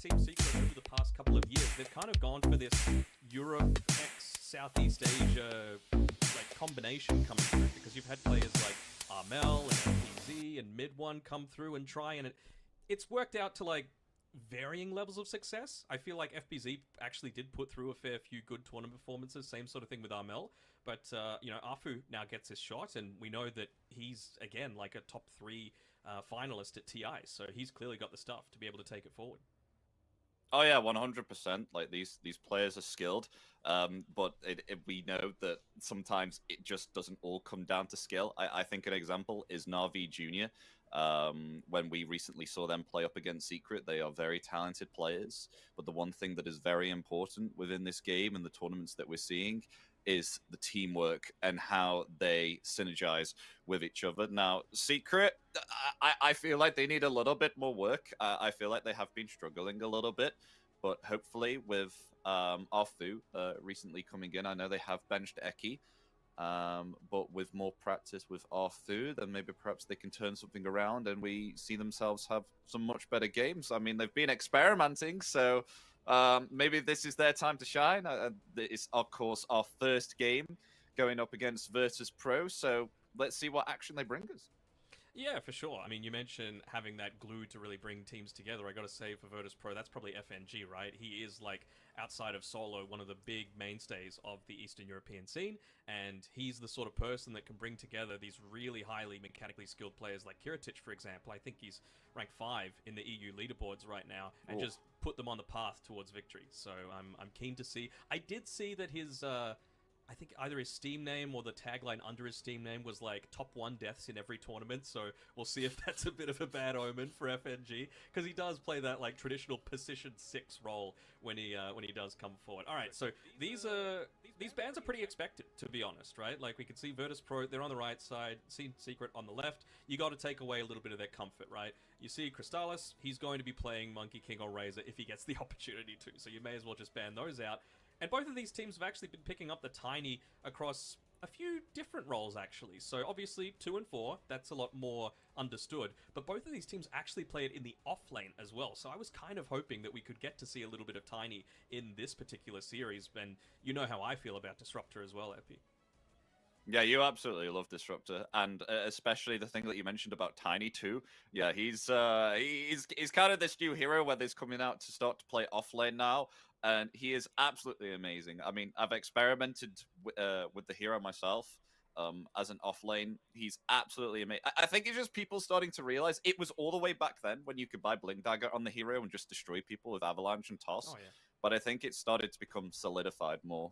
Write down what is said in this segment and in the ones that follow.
Team Secret over the past couple of years. They've kind of gone for this Europe x Southeast Asia like combination coming through, because you've had players like Armel and FPZ and Mid1 come through and try, and it's worked out to like varying levels of success. I feel like FPZ actually did put through a fair few good tournament performances. Same sort of thing with Armel. But, Afu now gets his shot, and we know that he's, again, like a top 3 finalist at TI. So he's clearly got the stuff to be able to take it forward. Oh yeah, 100%. Like these players are skilled, but we know that sometimes it just doesn't all come down to skill. I think an example is Navi Junior. When we recently saw them play up against Secret, they are very talented players. But the one thing that is very important within this game and the tournaments that we're seeing is the teamwork and how they synergize with each other. Now, Secret, I feel like they need a little bit more work. I feel like they have been struggling a little bit, but hopefully with Arfu recently coming in, I know they have benched Eki, but with more practice with Arfu, then maybe perhaps they can turn something around and we see themselves have some much better games. I mean, they've been experimenting, so maybe this is their time to shine. It's, of course, our first game going up against Virtus.Pro, so let's see what action they bring us. Yeah, for sure. I mean, you mentioned having that glue to really bring teams together. I got to say, for Virtus.Pro, that's probably FNG, right? He is, like, outside of solo, one of the big mainstays of the Eastern European scene, and he's the sort of person that can bring together these really highly mechanically skilled players like Kiritic, for example. I think he's ranked 5 in the EU leaderboards right now, and just put them on the path towards victory. So I'm keen to see. I did see that his... I think either his Steam name or the tagline under his Steam name was like top 1 deaths in every tournament, so we'll see if that's a bit of a bad omen for FNG, because he does play that like traditional position 6 role when he does come forward. All right, so these bans are pretty expected, to be honest, right? Like we can see Virtus.Pro, they're on the right side, see Secret on the left. You got to take away a little bit of their comfort, right? You see Crystallis, he's going to be playing Monkey King or Razor if he gets the opportunity to, so you may as well just ban those out. And both of these teams have actually been picking up the Tiny across a few different roles, actually. So obviously, 2 and 4, that's a lot more understood. But both of these teams actually play it in the off lane as well. So I was kind of hoping that we could get to see a little bit of Tiny in this particular series. And you know how I feel about Disruptor as well, Epi. Yeah, you absolutely love Disruptor, and especially the thing that you mentioned about Tiny too. Yeah, he's kind of this new hero where he's coming out to start to play off lane now, and he is absolutely amazing. I mean, I've experimented with the hero myself as an off lane. He's absolutely amazing. I think it's just people starting to realize it was all the way back then when you could buy Blink Dagger on the hero and just destroy people with Avalanche and Toss. Oh, yeah. But I think it started to become solidified more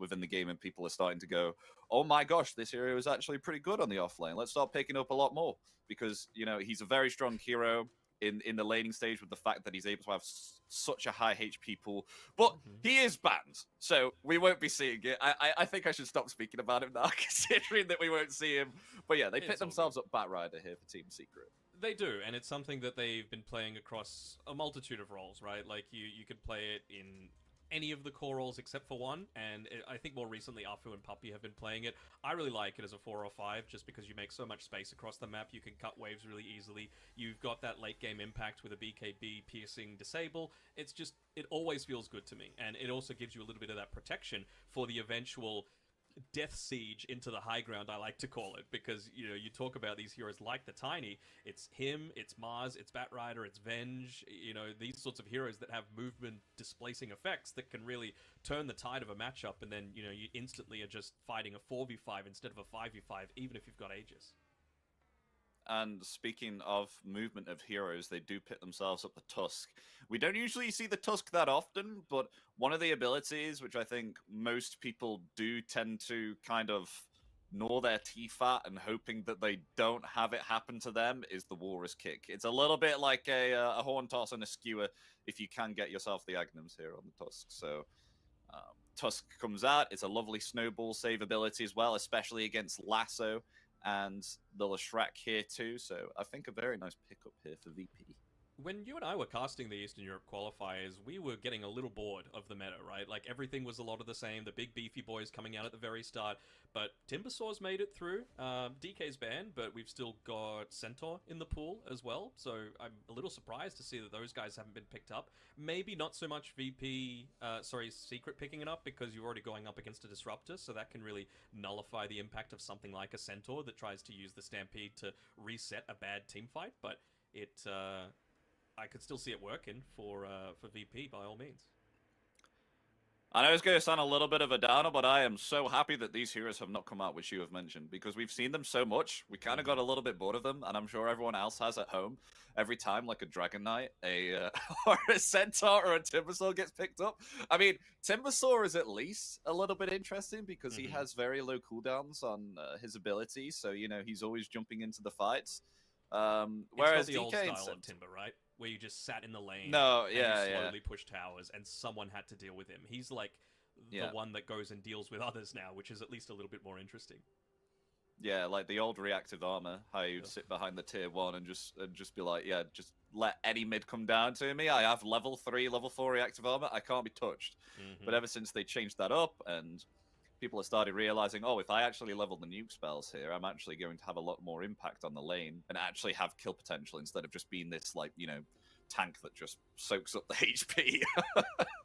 within the game, and people are starting to go, oh my gosh, this hero is actually pretty good on the offlane. Let's start picking up a lot more, because, you know, he's a very strong hero in the laning stage with the fact that he's able to have such a high HP pool. But he is banned, so we won't be seeing it. I think I should stop speaking about him now, considering that we won't see him. But yeah, they pick themselves up Batrider here for Team Secret. They do, and it's something that they've been playing across a multitude of roles, right? Like, you could play it in any of the core roles except for one, and I think more recently Afu and Puppy have been playing it. I really like it as a 4 or 5, just because you make so much space across the map. You can cut waves really easily. You've got that late game impact with a BKB, piercing, disable. It's just, it always feels good to me, and it also gives you a little bit of that protection for the eventual death siege into the high ground, I like to call it, because, you know, you talk about these heroes like the Tiny, it's him, it's Mars, it's Batrider, it's Venge, you know, these sorts of heroes that have movement displacing effects that can really turn the tide of a matchup, and then, you know, you instantly are just fighting a 4v5 instead of a 5v5, even if you've got Aegis. And speaking of movement of heroes, they do pit themselves up the Tusk. We don't usually see the Tusk that often, but one of the abilities, which I think most people do tend to kind of gnaw their teeth at and hoping that they don't have it happen to them, is the Walrus Kick. It's a little bit like a Horn Toss and a Skewer if you can get yourself the Agnums here on the Tusk. So Tusk comes out. It's a lovely snowball save ability as well, especially against Lasso and the Leshrac here too, so I think a very nice pickup here for VP. When you and I were casting the Eastern Europe qualifiers, we were getting a little bored of the meta, right? Like everything was a lot of the same. The big beefy boys coming out at the very start, but Timbersaw's made it through. DK's banned, but we've still got Centaur in the pool as well. So I'm a little surprised to see that those guys haven't been picked up. Maybe not so much Secret picking it up because you're already going up against a Disruptor, so that can really nullify the impact of something like a Centaur that tries to use the Stampede to reset a bad team fight. But I could still see it working for VP by all means. I know it's going to sound a little bit of a downer, but I am so happy that these heroes have not come out, which you have mentioned, because we've seen them so much. We kind of got a little bit bored of them, and I'm sure everyone else has at home. Every time, like a Dragon Knight, or a Centaur or a Timbersaw gets picked up. I mean, Timbersaw is at least a little bit interesting because he has very low cooldowns on his abilities, so you know he's always jumping into the fights. Whereas it's not the DK old style of Timber, right? Where you just sat in the lane no, and yeah, you slowly push towers and someone had to deal with him. He's like the one that goes and deals with others now, which is at least a little bit more interesting. Yeah, like the old reactive armor, how you'd sit behind the tier 1 and just be like, yeah, just let any mid come down to me. I have level 3, level 4 reactive armor. I can't be touched. But ever since they changed that up and people have started realizing, oh, if I actually level the nuke spells here, I'm actually going to have a lot more impact on the lane and actually have kill potential instead of just being this, like, you know, tank that just soaks up the HP.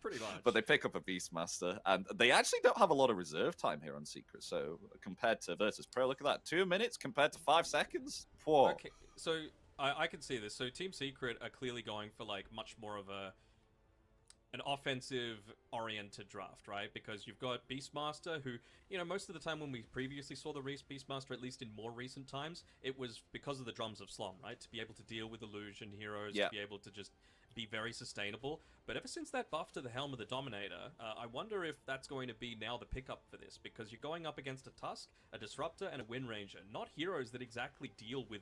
Pretty much. But they pick up a Beastmaster, and they actually don't have a lot of reserve time here on Secret. So compared to Virtus.Pro, look at that, 2 minutes compared to 5 seconds. Whoa. Okay, so I can see this. So Team Secret are clearly going for like much more of an offensive-oriented draft, right? Because you've got Beastmaster, who, you know, most of the time when we previously saw the Beastmaster, at least in more recent times, it was because of the Drums of Slom, right? To be able to deal with illusion heroes, to be able to just be very sustainable. But ever since that buff to the Helm of the Dominator, I wonder if that's going to be now the pickup for this, because you're going up against a Tusk, a Disruptor, and a Wind Ranger. Not heroes that exactly deal with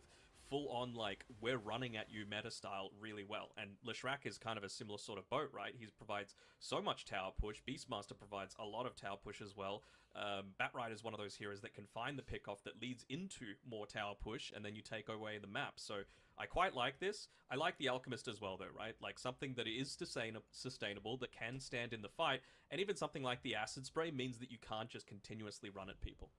full-on, like, we're running at you meta style really well. And Leshrac is kind of a similar sort of boat, right? He provides so much tower push. Beastmaster provides a lot of tower push as well. Batrider is one of those heroes that can find the pick-off that leads into more tower push, and then you take away the map. So I quite like this. I like the Alchemist as well, though, right? Like, something that is sustainable, that can stand in the fight, and even something like the Acid Spray means that you can't just continuously run at people.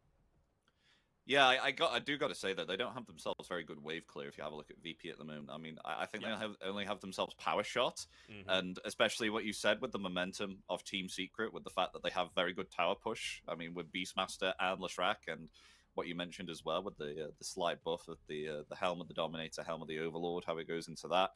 Yeah, I do got to say that they don't have themselves very good wave clear. If you have a look at VP at the moment, I mean, I think they only have themselves power shot, and especially what you said with the momentum of Team Secret, with the fact that they have very good tower push. I mean, with Beastmaster and Leshrac, and what you mentioned as well with the slight buff of the Helm of the Dominator, Helm of the Overlord, how it goes into that.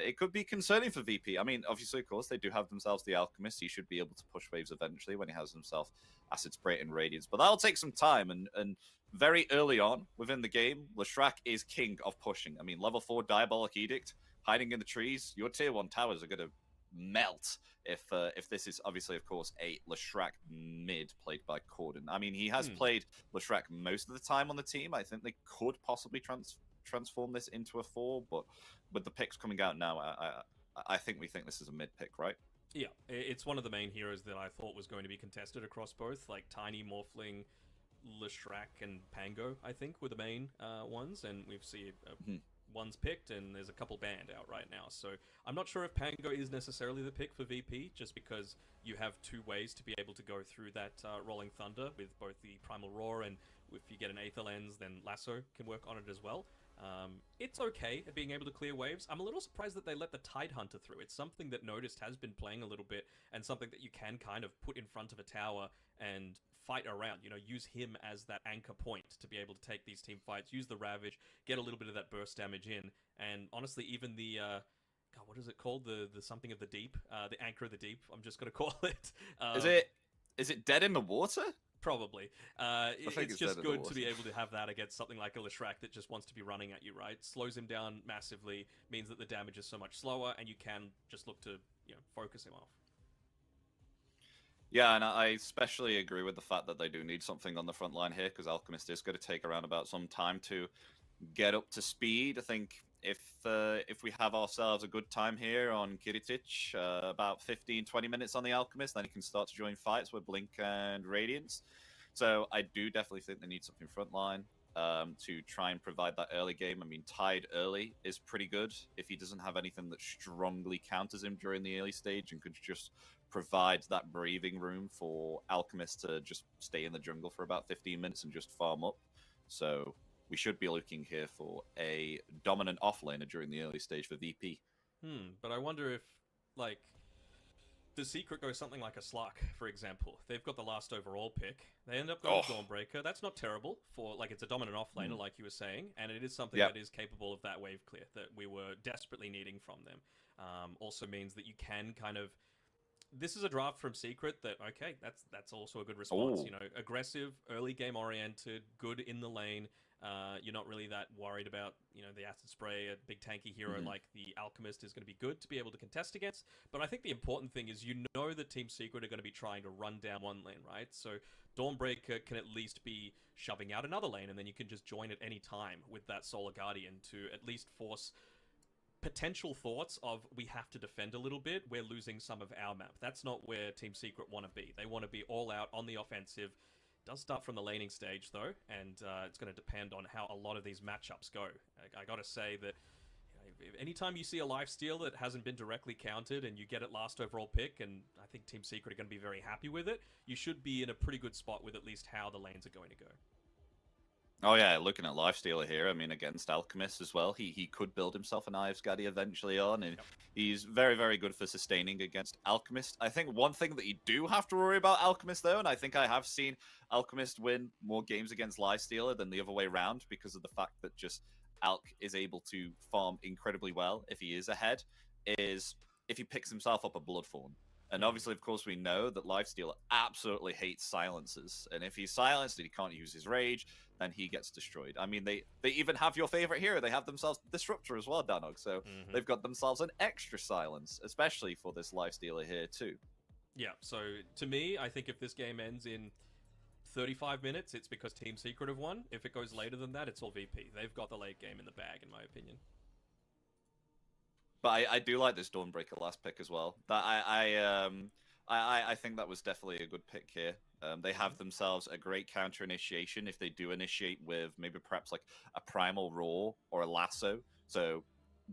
It could be concerning for VP. I mean, obviously, of course, they do have themselves the Alchemist. He should be able to push waves eventually when he has himself Acid Spray and Radiance. But that'll take some time. And very early on within the game, Leshrac is king of pushing. I mean, level 4 Diabolic Edict, hiding in the trees. Your tier 1 towers are going to melt if this is obviously, of course, a Leshrac mid played by Corden. I mean, he has played Leshrac most of the time on the team. I think they could possibly transform this into a 4, but with the picks coming out now, I think this is a mid pick, right? Yeah, it's one of the main heroes that I thought was going to be contested across both, like Tiny, Morphling, Leshrac, and Pango, I think, were the main ones, and we've seen one's picked, and there's a couple banned out right now. So I'm not sure if Pango is necessarily the pick for VP, just because you have 2 ways to be able to go through that Rolling Thunder with both the Primal Roar, and if you get an Aether Lens, then Lasso can work on it as well. It's okay at being able to clear waves. I'm a little surprised that they let the Tidehunter through. It's something that Noticed has been playing a little bit, and something that you can kind of put in front of a tower and fight around, you know, use him as that anchor point to be able to take these team fights, use the Ravage, get a little bit of that burst damage in, and honestly, even the, God, what is it called? The something of the deep, the Anchor of the Deep, I'm just going to call it. Is it Dead in the Water? Probably. It's just good to be able to have that against something like a Leshrac that just wants to be running at you, right? Slows him down massively, means that the damage is so much slower, and you can just look to, you know, focus him off. Yeah, and I especially agree with the fact that they do need something on the front line here, because Alchemist is going to take around about some time to get up to speed. I think if we have ourselves a good time here on Kiritic, about 15-20 minutes on the Alchemist, then he can start to join fights with Blink and Radiance. So I do definitely think they need something front line. to try and provide that early game. I mean, tied early is pretty good if he doesn't have anything that strongly counters him during the early stage and could just provide that breathing room for Alchemist to just stay in the jungle for about 15 minutes and just farm up. So we should be looking here for a dominant offlaner during the early stage for VP. But I wonder if, like, the Secret goes something like a Slug, for example. They've got the last overall pick. They end up going Dawnbreaker. That's not terrible for, like, it's a dominant offlaner, like you were saying, and it is something that is capable of that wave clear that we were desperately needing from them. Also means that you can kind of... This is a draft from Secret that, okay, that's also a good response. You know, aggressive, early game oriented, good in the lane. You're not really that worried about, you know, the acid spray, a big tanky hero like the Alchemist is going to be good to be able to contest against. But I think the important thing is, you know, that Team Secret are going to be trying to run down one lane, right? So Dawnbreaker can at least be shoving out another lane, and then you can just join at any time with that Solar Guardian to at least force potential thoughts of, we have to defend a little bit, we're losing some of our map. That's not where Team Secret want to be. They want to be all out on the offensive. Does start from the laning stage though, and it's going to depend on how a lot of these matchups go. I got to say that, you know, anytime you see a lifesteal that hasn't been directly countered and you get it last overall pick, and I think Team Secret are going to be very happy with it, you should be in a pretty good spot with at least how the lanes are going to go. Oh yeah, looking at Lifestealer here, I mean, against Alchemist as well, he could build himself an Ives Gaddy eventually on, and he's very, very good for sustaining against Alchemist. I think one thing that you do have to worry about Alchemist, though, and I think I have seen Alchemist win more games against Lifestealer than the other way around, because of the fact that just Alk is able to farm incredibly well if he is ahead, is if he picks himself up a Bloodthorn. And obviously, of course, we know that Lifestealer absolutely hates silences. And if he's silenced and he can't use his rage, then he gets destroyed. I mean, they even have your favorite hero. They have themselves Disruptor as well, Danog. So they've got themselves an extra silence, especially for this Lifestealer here, too. Yeah, so to me, I think if this game ends in 35 minutes, it's because Team Secret have won. If it goes later than that, it's all VP. They've got the late game in the bag, in my opinion. But I do like this Dawnbreaker last pick as well. That I think that was definitely a good pick here. They have themselves a great counter initiation if they do initiate with maybe perhaps like a Primal Roar or a Lasso. So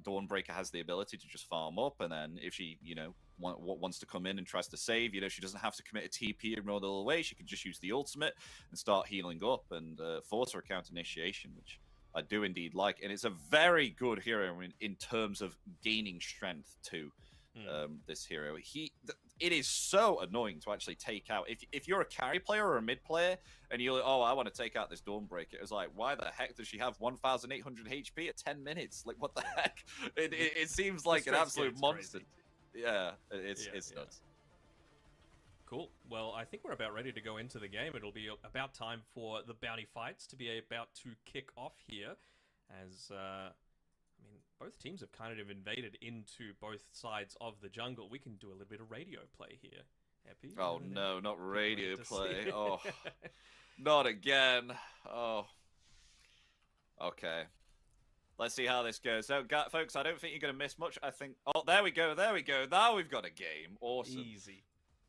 Dawnbreaker has the ability to just farm up, and then if she, you know, wants to come in and tries to save, you know, she doesn't have to commit a TP and run all the way. She can just use the ultimate and start healing up and force her counter initiation, which I do indeed like. And it's a very good hero in terms of gaining strength too. This hero, it is so annoying to actually take out. If you're a carry player or a mid player and you're like, oh, I want to take out this Dawnbreaker, it was like, why the heck does she have 1,800 HP at 10 minutes? Like, what the heck? It seems like an absolute monster. Crazy. Yeah, it's nuts. Cool. Well, I think we're about ready to go into the game. It'll be about time for the bounty fights to be about to kick off here, as I mean, both teams have kind of invaded into both sides of the jungle. We can do a little bit of radio play here. Happy? Oh no, not radio play. Oh, not again. Oh. Okay. Let's see how this goes. So, folks, I don't think you're going to miss much. I think... Oh, there we go. There we go. Now we've got a game. Awesome. Easy.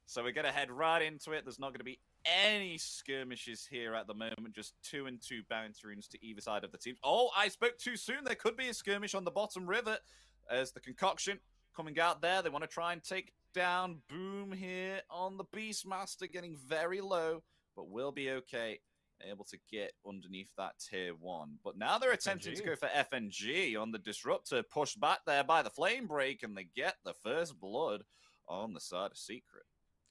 So we're going to head right into it. There's not going to be any skirmishes here at the moment. Just 2 and 2 bounty runes to either side of the teams. Oh, I spoke too soon. There could be a skirmish on the bottom river. As the concoction coming out there. They want to try and take down Boom here on the Beastmaster, getting very low, but will be okay. Able to get underneath that tier 1. But now they're attempting to go for FNG on the Disruptor, pushed back there by the Flame Break, and they get the first blood on the side of Secret.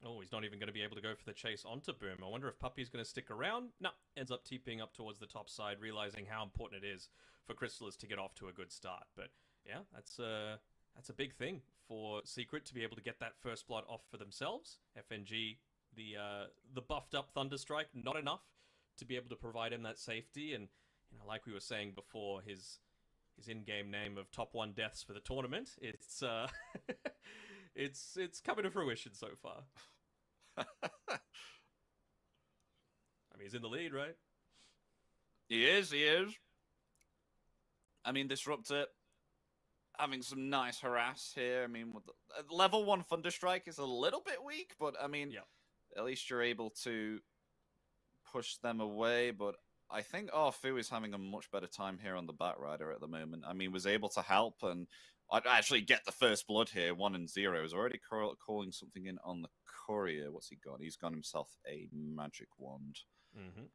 Oh, he's not even going to be able to go for the chase onto Boom. I wonder if Puppy's going to stick around. No, ends up TPing up towards the top side, realizing how important it is for Crystallis to get off to a good start. But yeah, that's a big thing for Secret to be able to get that first blood off for themselves. FNG, the buffed up Thunderstrike, not enough to be able to provide him that safety. And you know, like we were saying before, his in-game name of top 1 deaths for the tournament, it's it's coming to fruition so far. I mean, he's in the lead, right? He is. I mean, Disruptor having some nice harass here. I mean, with the, level 1 Thunderstrike is a little bit weak, but I mean, at least you're able to push them away. But I think Arfu is having a much better time here on the Batrider at the moment. I mean, was able to help and I'd actually get the first blood here, 1 and 0. He's already calling something in on the courier. What's he got? He's got himself a magic wand. Mm-hmm.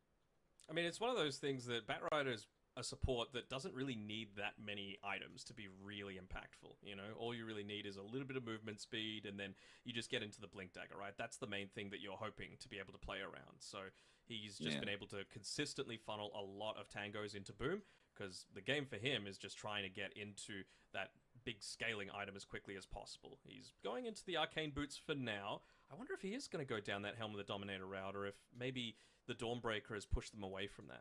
I mean, it's one of those things that Batrider's a support that doesn't really need that many items to be really impactful. You know, all you really need is a little bit of movement speed, and then you just get into the Blink Dagger, right? That's the main thing that you're hoping to be able to play around. So he's just been able to consistently funnel a lot of tangos into Boom, because the game for him is just trying to get into that big scaling item as quickly as possible. He's going into the Arcane Boots for now. I wonder if he is going to go down that Helm of the Dominator route, or if maybe the Dawnbreaker has pushed them away from that.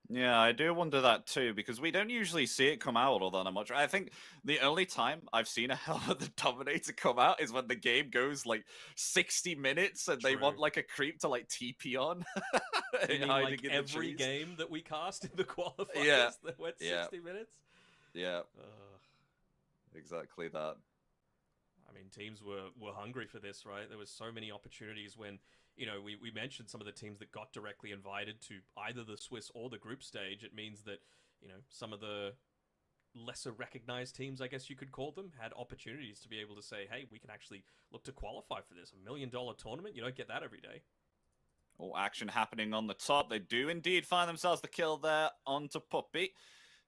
Yeah, I do wonder that too, because we don't usually see it come out all that much. I think the only time I've seen a Helm of the Dominator come out is when the game goes like 60 minutes and they want like a creep to like TP on. You mean like every game that we cast in the qualifiers that went 60 minutes? Yeah. Exactly that. I mean, teams were hungry for this, right? There was so many opportunities when, you know, we mentioned some of the teams that got directly invited to either the Swiss or the group stage. It means that, you know, some of the lesser recognized teams, I guess you could call them, had opportunities to be able to say, hey, we can actually look to qualify for this. $1 million tournament, you don't get that every day. All action happening on the top. They do indeed find themselves the kill there onto Puppy.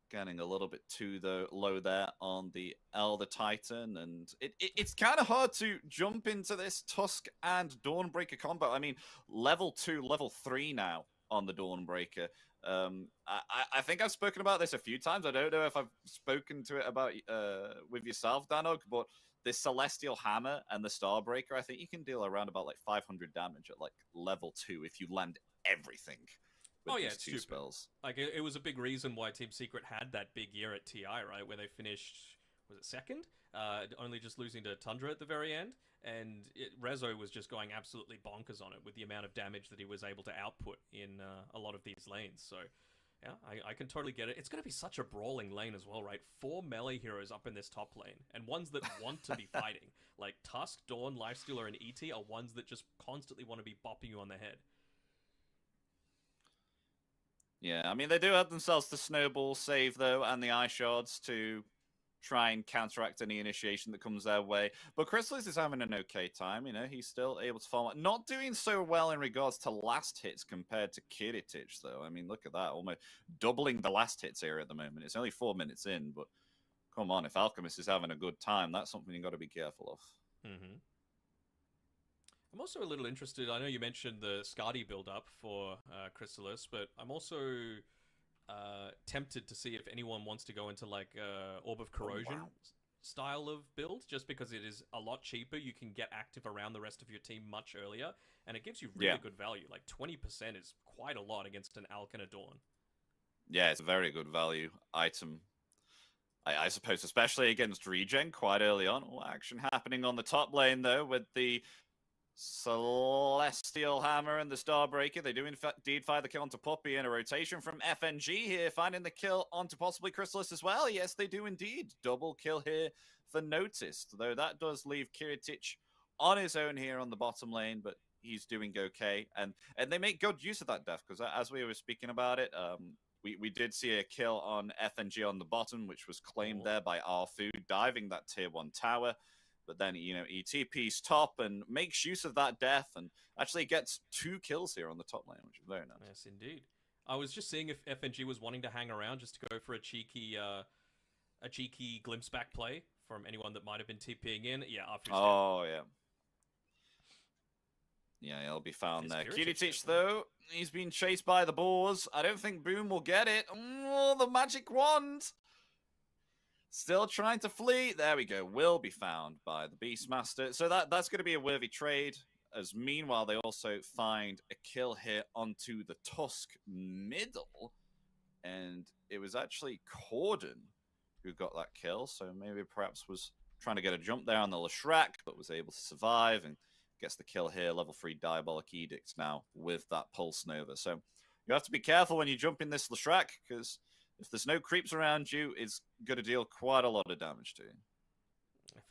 Getting a little bit too low there on the Elder Titan, and it's kind of hard to jump into this Tusk and Dawnbreaker combo. I mean, level 2, level 3 now on the Dawnbreaker. I think I've spoken about this a few times. I don't know if I've spoken to it about with yourself, Danog, but this Celestial Hammer and the Starbreaker, I think you can deal around about like 500 damage at like level 2 if you land everything. It's two spells. Like, it was a big reason why Team Secret had that big year at TI, right? Where they finished, was it second? Only just losing to Tundra at the very end. And Rezo was just going absolutely bonkers on it with the amount of damage that he was able to output in a lot of these lanes. So, yeah, I can totally get it. It's going to be such a brawling lane as well, right? 4 melee heroes up in this top lane, and ones that want to be fighting. Like Tusk, Dawn, Lifestealer, and ET are ones that just constantly want to be bopping you on the head. Yeah, I mean, they do have themselves the Snowball save, though, and the Ice Shards to try and counteract any initiation that comes their way. But Chrysalis is having an okay time, you know, he's still able to follow. Not doing so well in regards to last hits compared to Kiritich, though. I mean, look at that, almost doubling the last hits here at the moment. It's only 4 minutes in, but come on, if Alchemist is having a good time, that's something you've got to be careful of. Mm-hmm. I'm also a little interested, I know you mentioned the Skadi build-up for Chrysalis, but I'm also tempted to see if anyone wants to go into like Orb of Corrosion style of build, just because it is a lot cheaper. You can get active around the rest of your team much earlier, and it gives you really good value. Like 20% is quite a lot against an Alk and a Dawn. Yeah, it's a very good value item. I suppose, especially against Regen quite early on. All action happening on the top lane, though, with the Celestial Hammer and the Starbreaker. They do indeed fire the kill onto Puppy, and a rotation from FNG here, finding the kill onto possibly Chrysalis as well. Yes, they do indeed. Double kill here for Noticed, though that does leave Kiritich on his own here on the bottom lane, but he's doing okay. And they make good use of that death, because as we were speaking about it, we did see a kill on FNG on the bottom, which was claimed there by Arfu, diving that tier 1 tower. But then, you know, ETP's top and makes use of that death and actually gets 2 kills here on the top lane, which is very nice. Yes, indeed. I was just seeing if FNG was wanting to hang around just to go for a cheeky glimpse back play from anyone that might have been TPing in. Yeah, after yeah. Yeah, he'll be found there. Kiritich, though, he's been chased by the boars. I don't think Boom will get it. Oh, the magic wand! Still trying to flee. There we go. Will be found by the Beastmaster. So that's going to be a worthy trade. As meanwhile, they also find a kill here onto the Tusk middle. And it was actually Corden who got that kill. So maybe perhaps was trying to get a jump there on the Leshrac, but was able to survive and gets the kill here. Level 3 Diabolic Edict now with that Pulse Nova. So you have to be careful when you jump in this Leshrac, because if there's no creeps around you, it's going to deal quite a lot of damage to you.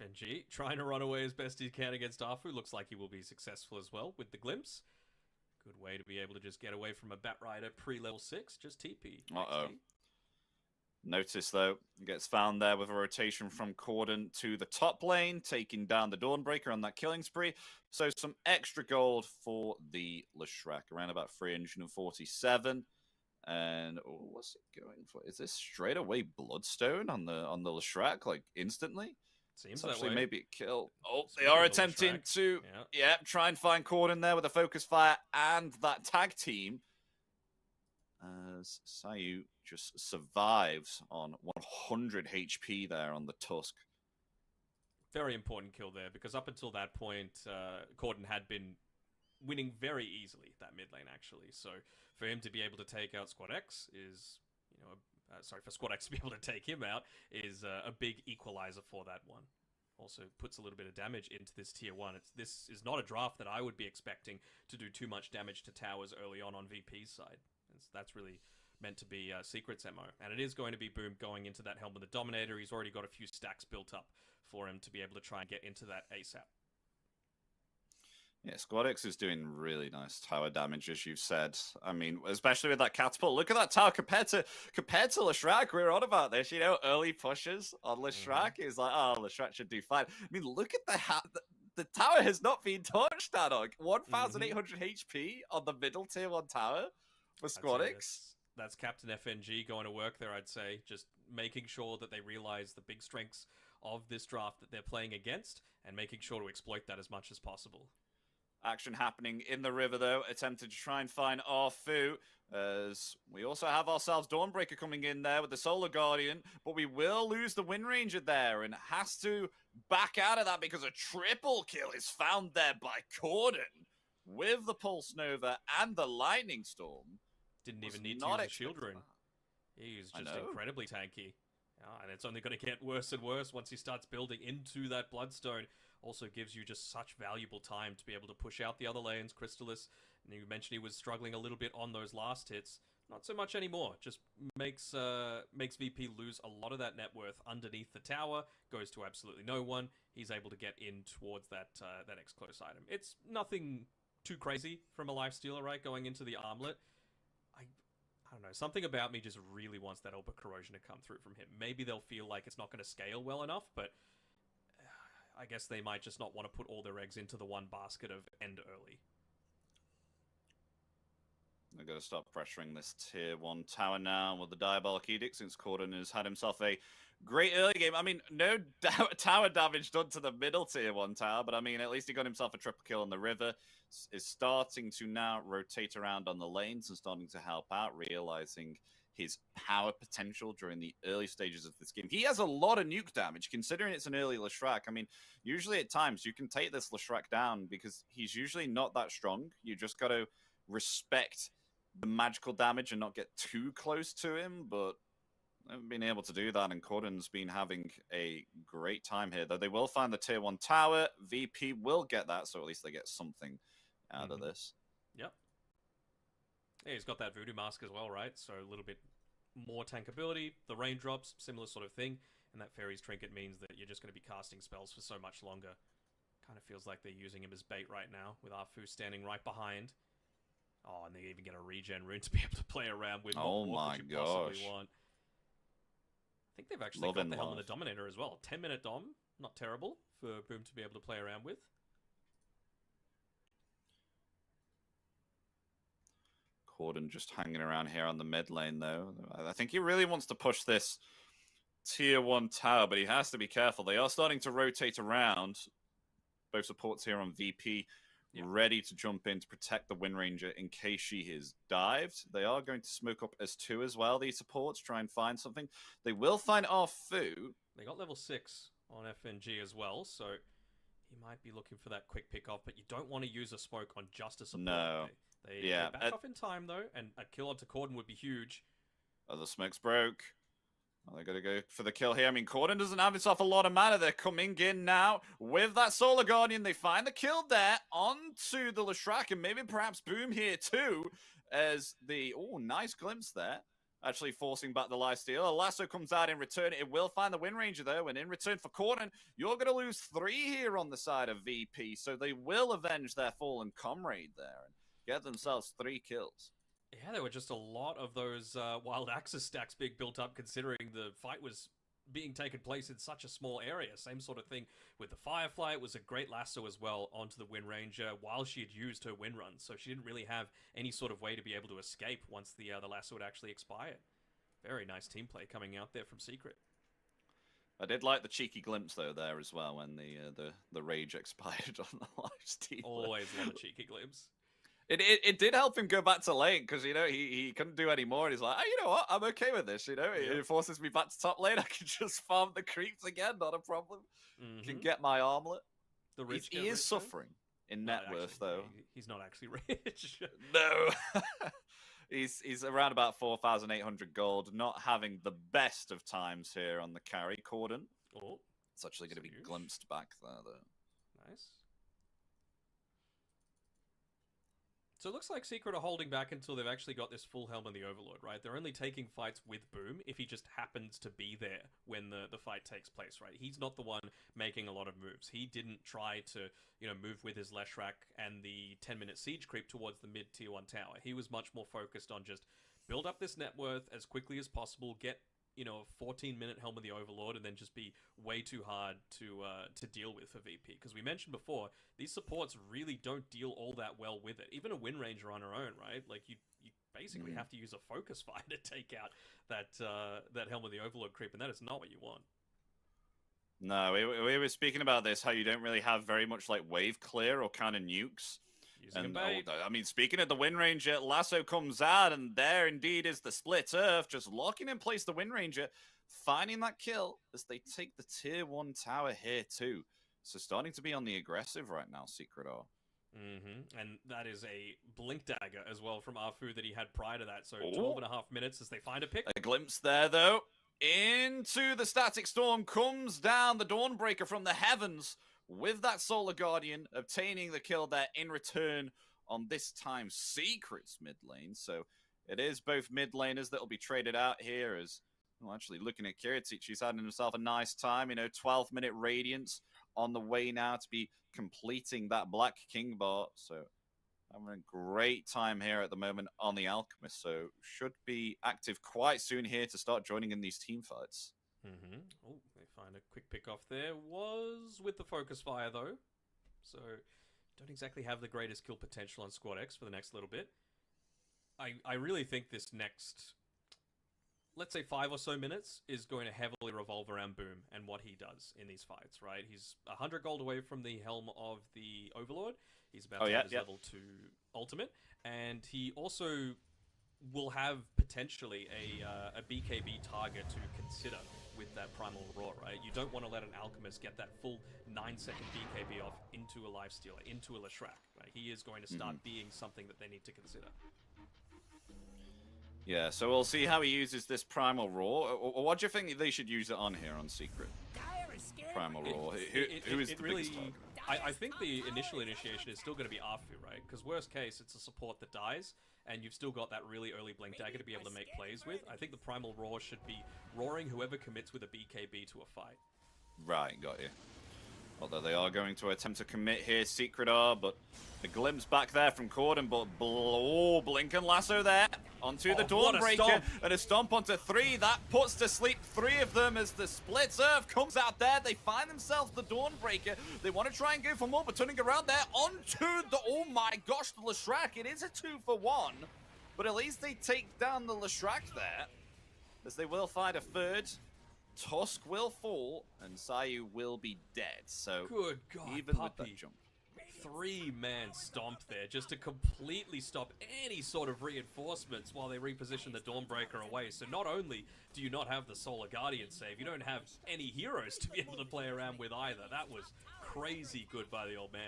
FNG trying to run away as best he can against Arfu. Looks like he will be successful as well with the glimpse. Good way to be able to just get away from a Bat Rider pre-level 6, just TP. Uh-oh. Notice, though, gets found there with a rotation from Corden to the top lane, taking down the Dawnbreaker on that killing spree. So some extra gold for the Leshrac, around about 347. And what's it going for? Is this straight away Bloodstone on the Leshrac, like instantly? Seems it's actually that way. maybe a kill. Oh, they are attempting to try and find Corden there with a focus fire and that tag team. As Sayu just survives on 100 HP there on the Tusk. Very important kill there, because up until that point, Corden had been winning very easily that mid lane, actually. So for him to be able to take out Squad X is, for Squad X to be able to take him out is a big equalizer for that one. Also puts a little bit of damage into this tier 1. This is not a draft that I would be expecting to do too much damage to towers early on VP's side. That's really meant to be Secret's MO. And it is going to be Boom going into that Helm of the Dominator. He's already got a few stacks built up for him to be able to try and get into that ASAP. Yeah, Squad X is doing really nice tower damage, as you've said. I mean, especially with that catapult. Look at that tower compared to Leshrac. We're on about this, early pushes on Leshrac is like, oh, Leshrac should do fine. I mean, look at the tower has not been touched, Anok. 1,800 HP on the middle tier 1 tower for Squad X. That's Captain FNG going to work there, I'd say. Just making sure that they realize the big strengths of this draft that they're playing against and making sure to exploit that as much as possible. Action happening in the river, though. Attempted to try and find Arfu. As we also have ourselves Dawnbreaker coming in there with the Solar Guardian. But we will lose the Wind Ranger there and has to back out of that because a triple kill is found there by Corden with the Pulse Nova and the Lightning Storm. Didn't even need to use a shield rune. He's just incredibly tanky. And it's only going to get worse and worse once he starts building into that Bloodstone. Also gives you just such valuable time to be able to push out the other lanes. Crystallis, and you mentioned he was struggling a little bit on those last hits. Not so much anymore. Just makes VP lose a lot of that net worth underneath the tower. Goes to absolutely no one. He's able to get in towards that X-Close item. It's nothing too crazy from a lifestealer, right? Going into the armlet. I don't know, something about me just really wants that Elba Corrosion to come through from him. Maybe they'll feel like it's not going to scale well enough, but I guess they might just not want to put all their eggs into the one basket of end early. They're going to start pressuring this tier 1 tower now with the Diabolic Edict, since Corden has had himself a great early game. I mean, no tower damage done to the middle tier 1 tower, but I mean, at least he got himself a triple kill on the river. Is starting to now rotate around on the lanes and starting to help out, realizing his power potential during the early stages of this game. He has a lot of nuke damage, considering it's an early Leshrac. I mean, usually at times you can take this Leshrac down because he's usually not that strong. You just got to respect the magical damage and not get too close to him, but I've been able to do that, and Corden's been having a great time here. Though they will find the tier 1 tower. VP will get that, so at least they get something out of this. Yep. Yeah, he's got that Voodoo Mask as well, right? So a little bit more tankability. The raindrops, similar sort of thing. And that Fairy's Trinket means that you're just going to be casting spells for so much longer. Kind of feels like they're using him as bait right now, with Arfu standing right behind. Oh, and they even get a regen rune to be able to play around with. Oh my gosh. Want. I think they've actually got the Helm of the Dominator as well. 10-minute Dom, not terrible for Boom to be able to play around with. Corden just hanging around here on the mid lane, though. I think he really wants to push this tier 1 tower, but he has to be careful. They are starting to rotate around. Both supports here on VP, ready to jump in to protect the Wind Ranger in case she is dived. They are going to smoke up S2 as well, these supports, try and find something. They will find Arfu. They got level 6 on FNG as well, so he might be looking for that quick pick off, but you don't want to use a smoke on just a support. No. They back off in time, though, and a kill onto Corden would be huge. Oh, the smoke's broke. They're going to go for the kill here. I mean, Corden doesn't have himself a lot of mana. They're coming in now with that Solar Guardian. They find the kill there onto the Leshrac, and maybe perhaps Boom here too, as the... Oh, nice glimpse there. Actually forcing back the lifesteal. A lasso comes out in return. It will find the Wind Ranger, though, and in return for Corden, you're going to lose 3 here on the side of VP, so they will avenge their fallen comrade there. get themselves 3 kills. Yeah, there were just a lot of those wild axis stacks being built up, considering the fight was being taken place in such a small area. Same sort of thing with the Firefly. It was a great lasso as well onto the Wind Ranger while she had used her wind run, so she didn't really have any sort of way to be able to escape once the lasso had actually expired. Very nice team play coming out there from Secret. I did like the cheeky glimpse though there as well when the rage expired on the live stream. Always love a cheeky glimpse. It did help him go back to lane because, you know, he couldn't do any more. And he's like, oh, you know what? I'm okay with this. You know, it forces me back to top lane. I can just farm the creeps again. Not a problem. Can get my armlet. The rich he is suffering in net worth, though. He's not actually rich. No. He's around about 4,800 gold. Not having the best of times here on the carry. Corden. Oh, it's actually going to be glimpsed back there, though. Nice. So it looks like Secret are holding back until they've actually got this full helm on the Overlord, right? They're only taking fights with Boom if he just happens to be there when the fight takes place, right? He's not the one making a lot of moves. He didn't try to, you know, move with his Leshrac and the 10-minute siege creep towards the mid-tier 1 tower. He was much more focused on just build up this net worth as quickly as possible, get, you know, a 14-minute helm of the Overlord, and then just be way too hard to deal with for VP. Because we mentioned before, these supports really don't deal all that well with it. Even a Wind Ranger on her own, right? Like, you basically have to use a focus fire to take out that helm of the Overlord creep, and that is not what you want. No, we were speaking about this, how you don't really have very much, like, wave clear or kind of nukes. And I mean, speaking of the Wind Ranger, Lasso comes out, and there indeed is the split earth, just locking in place the Wind Ranger, finding that kill as they take the tier 1 tower here too. So starting to be on the aggressive right now, Secret are. And that is a blink dagger as well from Arfu that he had prior to that. So 12.5 minutes as they find a pick. A glimpse there though. Into the static storm comes down the Dawnbreaker from the heavens, with that Solar Guardian obtaining the kill there in return on this time Secret's mid lane. So it is both mid laners that will be traded out here as, well, actually looking at Kiritich, he's having himself a nice time, you know, 12-minute Radiance on the way now to be completing that Black King bar. So having a great time here at the moment on the Alchemist. So should be active quite soon here to start joining in these team fights. Oh, they find a quick pick off there. Was with the focus fire though, so don't exactly have the greatest kill potential on Squad X for the next little bit. I really think this next, let's say 5 or so minutes, is going to heavily revolve around Boom and what he does in these fights, right? He's 100 gold away from the helm of the Overlord. He's about to have his level 2 ultimate, and he also will have potentially a BKB target to consider with that Primal Roar, right? You don't want to let an Alchemist get that full 9-second BKB off into a Lifestealer, into a Leshrac, right? He is going to start being something that they need to consider. Yeah, so we'll see how he uses this Primal Roar. What do you think they should use it on here on Secret? Primal Roar. Who is the biggest target? I think the initial initiation is still going to be Arfu, right? Because worst case, it's a support that dies, and you've still got that really early Blink Dagger to be able to make plays with. I think the Primal Roar should be roaring whoever commits with a BKB to a fight. Right, got you. Although they are going to attempt to commit here, Secret are, but a glimpse back there from Corden, but Blink and Lasso there onto the Dawnbreaker, and a stomp onto 3. That puts to sleep 3 of them as the split earth comes out there. They find themselves the Dawnbreaker. They want to try and go for more, but turning around there onto the, oh my gosh, the Leshrac. It is a 2-for-1, but at least they take down the Leshrac there, as they will find a third. Tusk will fall, and Sayu will be dead. So, good God, even with that jump. 3-man stomp there, just to completely stop any sort of reinforcements while they reposition the Dawnbreaker away. So not only do you not have the Solar Guardian save, you don't have any heroes to be able to play around with either. That was crazy good by the old man.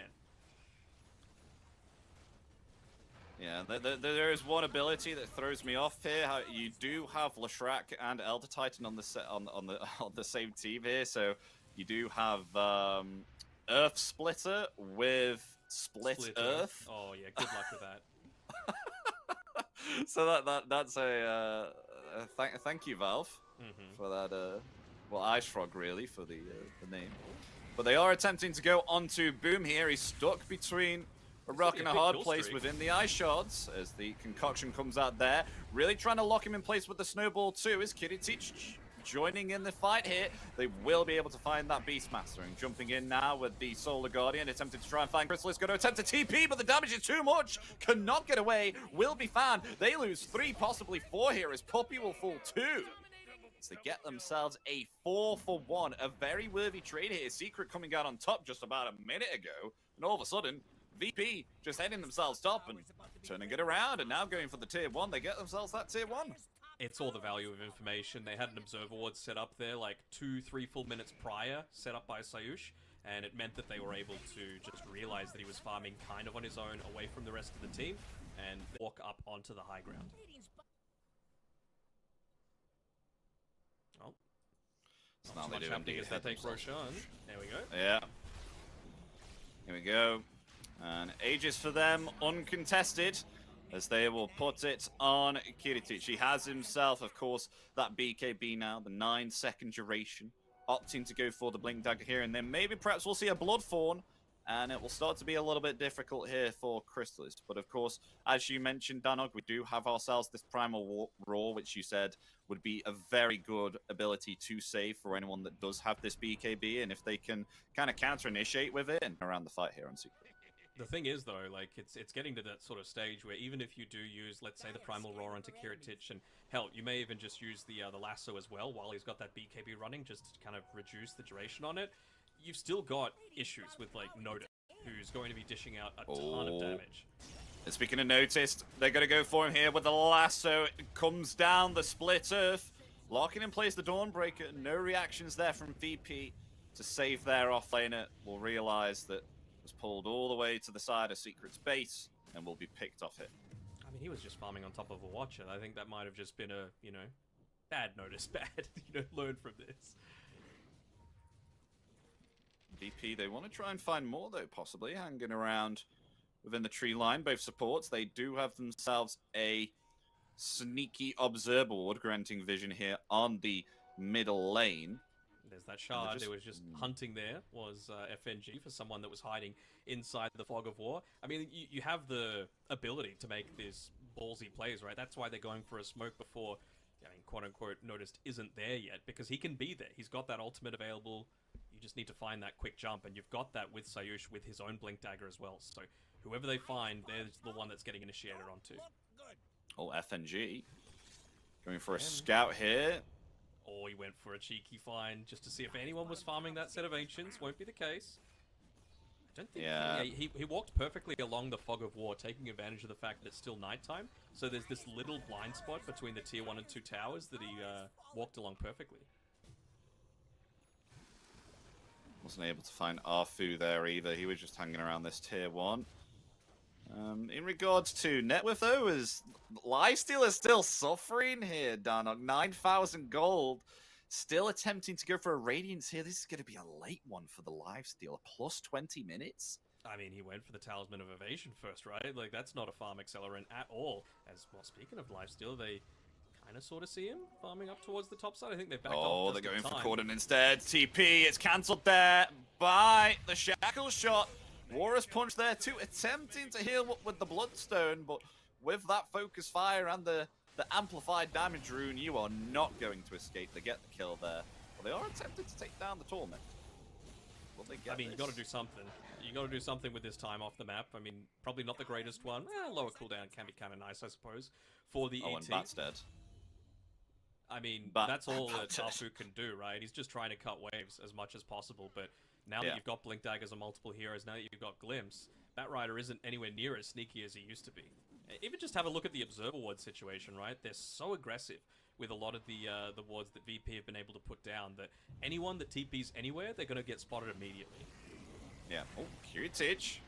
Yeah, there is one ability that throws me off here. How you do have Leshrac and Elder Titan on the same team here, so you do have Earth Splitter with Split Earth. Oh yeah, good luck with that. So that's a thank you, Valve, for that. Well, Ice Frog really for the name. But they are attempting to go onto Boom here. He's stuck between a rock and a quick hard kill place streak. within the ice shards as the concoction comes out there. Really trying to lock him in place with the snowball too. Is Kiritich joining in the fight here? They will be able to find that Beastmaster, and jumping in now with the Solar Guardian, attempting to try and find Crystal. Is going to attempt a TP, but the damage is too much. Cannot get away. Will be found. They lose 3, possibly 4 here, as Puppy will fall 2. So they get themselves a 4-for-1, a very worthy trade here. Secret coming out on top just about a minute ago, and all of a sudden, VP just heading themselves top and turning it around, and now going for the tier 1. They get themselves that tier 1. It's all the value of information. They had an observer ward set up there like 2-3 full minutes prior, set up by Sayush, and it meant that they were able to just realize that he was farming kind of on his own away from the rest of the team and walk up onto the high ground. Oh. So Not now much they do happening indeed as they head take themselves. Roshan. There we go. Yeah. Here we go. And Aegis for them, uncontested, as they will put it on Kiritich. He has himself, of course, that BKB now, the 9-second duration, opting to go for the Blink Dagger here, and then maybe perhaps we'll see a Blood Fawn, and it will start to be a little bit difficult here for Crystalist. But of course, as you mentioned, Danog, we do have ourselves this Primal Roar, which you said would be a very good ability to save for anyone that does have this BKB, and if they can kind of counter-initiate with it and around the fight here on Secret. The thing is, though, like, it's getting to that sort of stage where even if you do use, let's say, the Primal Roar onto Kiritich, and hell, you may even just use the lasso as well while he's got that BKB running, just to kind of reduce the duration on it, you've still got issues with, like, Notice, who's going to be dishing out a ton of damage. And speaking of Noticed, they're going to go for him here with the lasso. It comes down the split earth, locking in place the Dawnbreaker. No reactions there from VP to save their offlaner. Will realize that was pulled all the way to the side of Secret's base and will be picked off it. I mean, he was just farming on top of a Watcher. I think that might have just been a, you know, bad Notice, bad, you know, learn from this. VP, they want to try and find more, though, possibly, hanging around within the tree line. Both supports, they do have themselves a sneaky observer ward, granting vision here on the middle lane. There's that shard. It was just hunting there, was FNG for someone that was hiding inside the fog of war. I mean, you have the ability to make these ballsy plays, right? That's why they're going for a smoke before, I mean, quote-unquote, Noticed isn't there yet, because he can be there. He's got that ultimate available. You just need to find that quick jump, and you've got that with Sayush with his own Blink Dagger as well. So whoever they find, there's the one that's getting initiated onto. Oh, FNG. Going for a scout here. Or he went for a cheeky find just to see if anyone was farming that set of Ancients. Won't be the case. I don't think he walked perfectly along the fog of war, taking advantage of the fact that it's still nighttime. So there's this little blind spot between the tier 1 and 2 towers that he walked along perfectly. Wasn't able to find Arfu there either. He was just hanging around this tier 1. In regards to net worth, though, is Lifesteal is still suffering here, Danog. 9,000 gold. Still attempting to go for a Radiance here. This is going to be a late one for the Lifesteal. A plus 20 minutes. I mean, he went for the Talisman of Evasion first, right? Like, that's not a farm accelerant at all. As well, speaking of Lifesteal, they kind of sort of see him farming up towards the top side. I think they've backed off. Oh, they're going for Cordon instead. TP, it's cancelled there by the Shackle shot. Warrior's Punch there too, attempting to heal up with the Bloodstone, but with that focus fire and the amplified damage rune, you are not going to escape. They get the kill there. Well, they are attempting to take down the Torment. Will they get you got to do something. You got to do something with this time off the map. I mean, probably not the greatest one. Lower cooldown can be kind of nice, I suppose, for the ET. And Bat's dead. I mean, that's all that Arfu can do, right? He's just trying to cut waves as much as possible, but now that you've got Blink Daggers on multiple heroes, now that you've got Glimpse, Batrider isn't anywhere near as sneaky as he used to be. Even just have a look at the Observer Ward situation, right? They're so aggressive with a lot of the wards that VP have been able to put down that anyone that TPs anywhere, they're going to get spotted immediately. Yeah. Oh, Kiritich.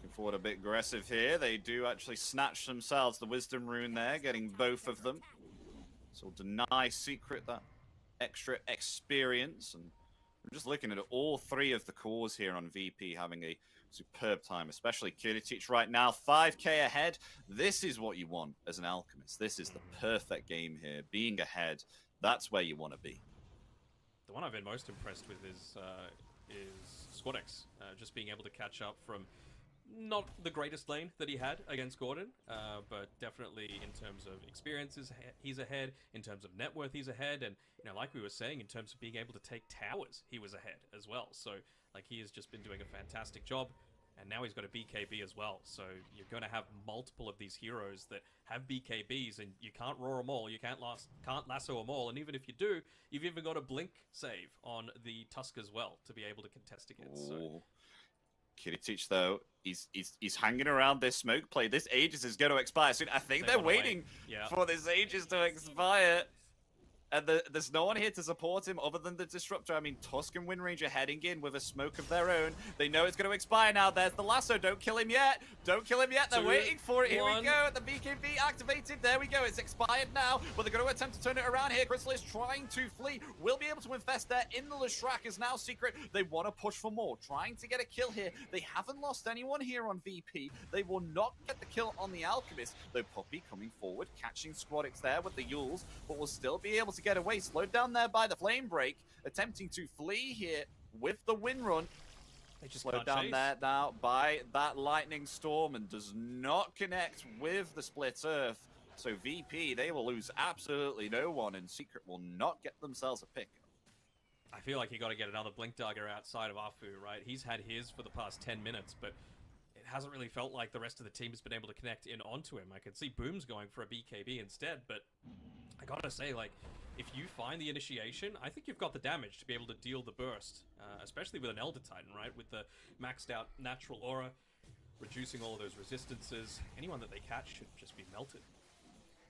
Looking forward a bit aggressive here. They do actually snatch themselves the Wisdom Rune there, getting both of them. So deny Secret that extra experience. And we're just looking at all 3 of the cores here on VP having a superb time, especially Kiritich right now, 5k ahead. This is what you want as an Alchemist. This is the perfect game here. Being ahead, that's where you want to be. The one I've been most impressed with is Squadex. Just being able to catch up from Not the greatest lane that he had against Gordon, but definitely in terms of experiences, he's ahead. In terms of net worth, he's ahead. And, you know, like we were saying, in terms of being able to take towers, he was ahead as well. So, like, he has just been doing a fantastic job. And now he's got a BKB as well. So you're going to have multiple of these heroes that have BKBs, and you can't roar them all. You can't lasso them all. And even if you do, you've even got a blink save on the Tusk as well to be able to contest against. So. Kiritich, though, he's hanging around this smoke play. This Aegis is going to expire soon. I think they're waiting for this Aegis to expire. And there's no one here to support him other than the Disruptor. I mean, Tusk and Wind Ranger heading in with a smoke of their own. They know it's going to expire now. There's the lasso. Don't kill him yet. Don't kill him yet. They're waiting for it. Here we go. The BKB activated. There we go. It's expired now. But they're going to attempt to turn it around here. Crystal is trying to flee. Will be able to infest there. In the Leshrac is now Secret. They want to push for more. Trying to get a kill here. They haven't lost anyone here on VP. They will not get the kill on the Alchemist. Though Puppey coming forward, catching Squadix there with the Yules, but will still be able to get away. Slowed down there by the Flame Break, attempting to flee here with the Wind Run. They just slowed down there now by that Lightning Storm and does not connect with the Split Earth. So VP, they will lose absolutely no one, and Secret will not get themselves a pick. I feel like you got to get another Blink Dagger outside of Afu, right? He's had his for the past 10 minutes, but it hasn't really felt like the rest of the team has been able to connect in onto him. I could see Boom's going for a BKB instead, but I gotta say, like, if you find the initiation, I think you've got the damage to be able to deal the burst, especially with an Elder Titan, right? With the maxed out natural aura, reducing all of those resistances. Anyone that they catch should just be melted.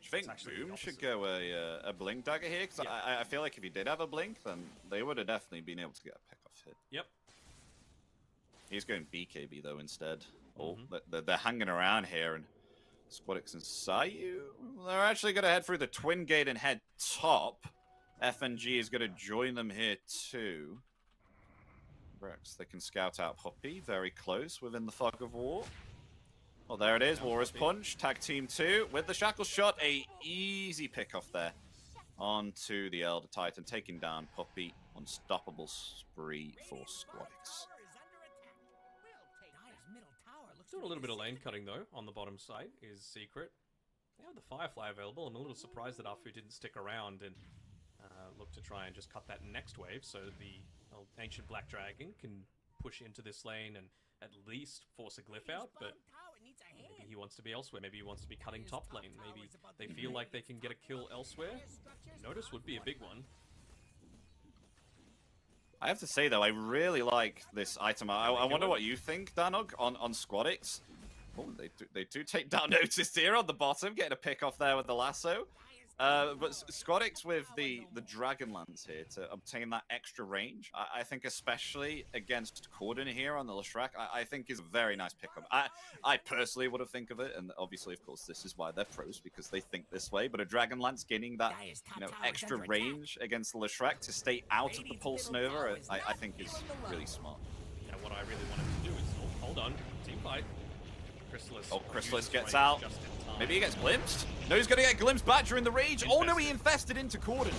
Do you think Boom should go a Blink Dagger here? Because I feel like if he did have a Blink, then they would have definitely been able to get a pick-off hit. Yep. He's going BKB, though, instead. Oh, they're hanging around here, and Squadix and Sayu, they're actually going to head through the Twin Gate and head top. FNG is going to join them here too. Rex, they can scout out Puppey, very close within the fog of war. Well, there it is, Walrus Punch, tag team 2 with the Shackle Shot, a easy pick off there onto the Elder Titan, taking down Puppey. Unstoppable spree for Squadix. Doing a little bit of lane cutting though on the bottom side is Secret. They have the Firefly available. I'm a little surprised that Afu didn't stick around and look to try and just cut that next wave so the Ancient Black Dragon can push into this lane and at least force a glyph out, but maybe he wants to be elsewhere. Maybe he wants to be cutting top lane. Maybe they feel like they can get a kill elsewhere. Notice would be a big one. I have to say, though, I really like this item. I wonder what you think, Danog, on Squadix. Oh, they do take down notice here on the bottom, getting a pick off there with the lasso. But Squadix with the Dragonlance here to obtain that extra range, I think especially against Corden here on the Leshrac, I think is a very nice pickup. I personally would have think of it, and obviously, of course, this is why they're pros, because they think this way, but a Dragonlance gaining that extra range against the Leshrac to stay out of the Pulse Nova, I think is really smart. Yeah, what I really wanted to do is, hold on, team fight. Chrysalis. Oh, Chrysalis gets out. Maybe he gets glimpsed. No, he's going to get glimpsed back during the rage. Oh no, he infested into Corden.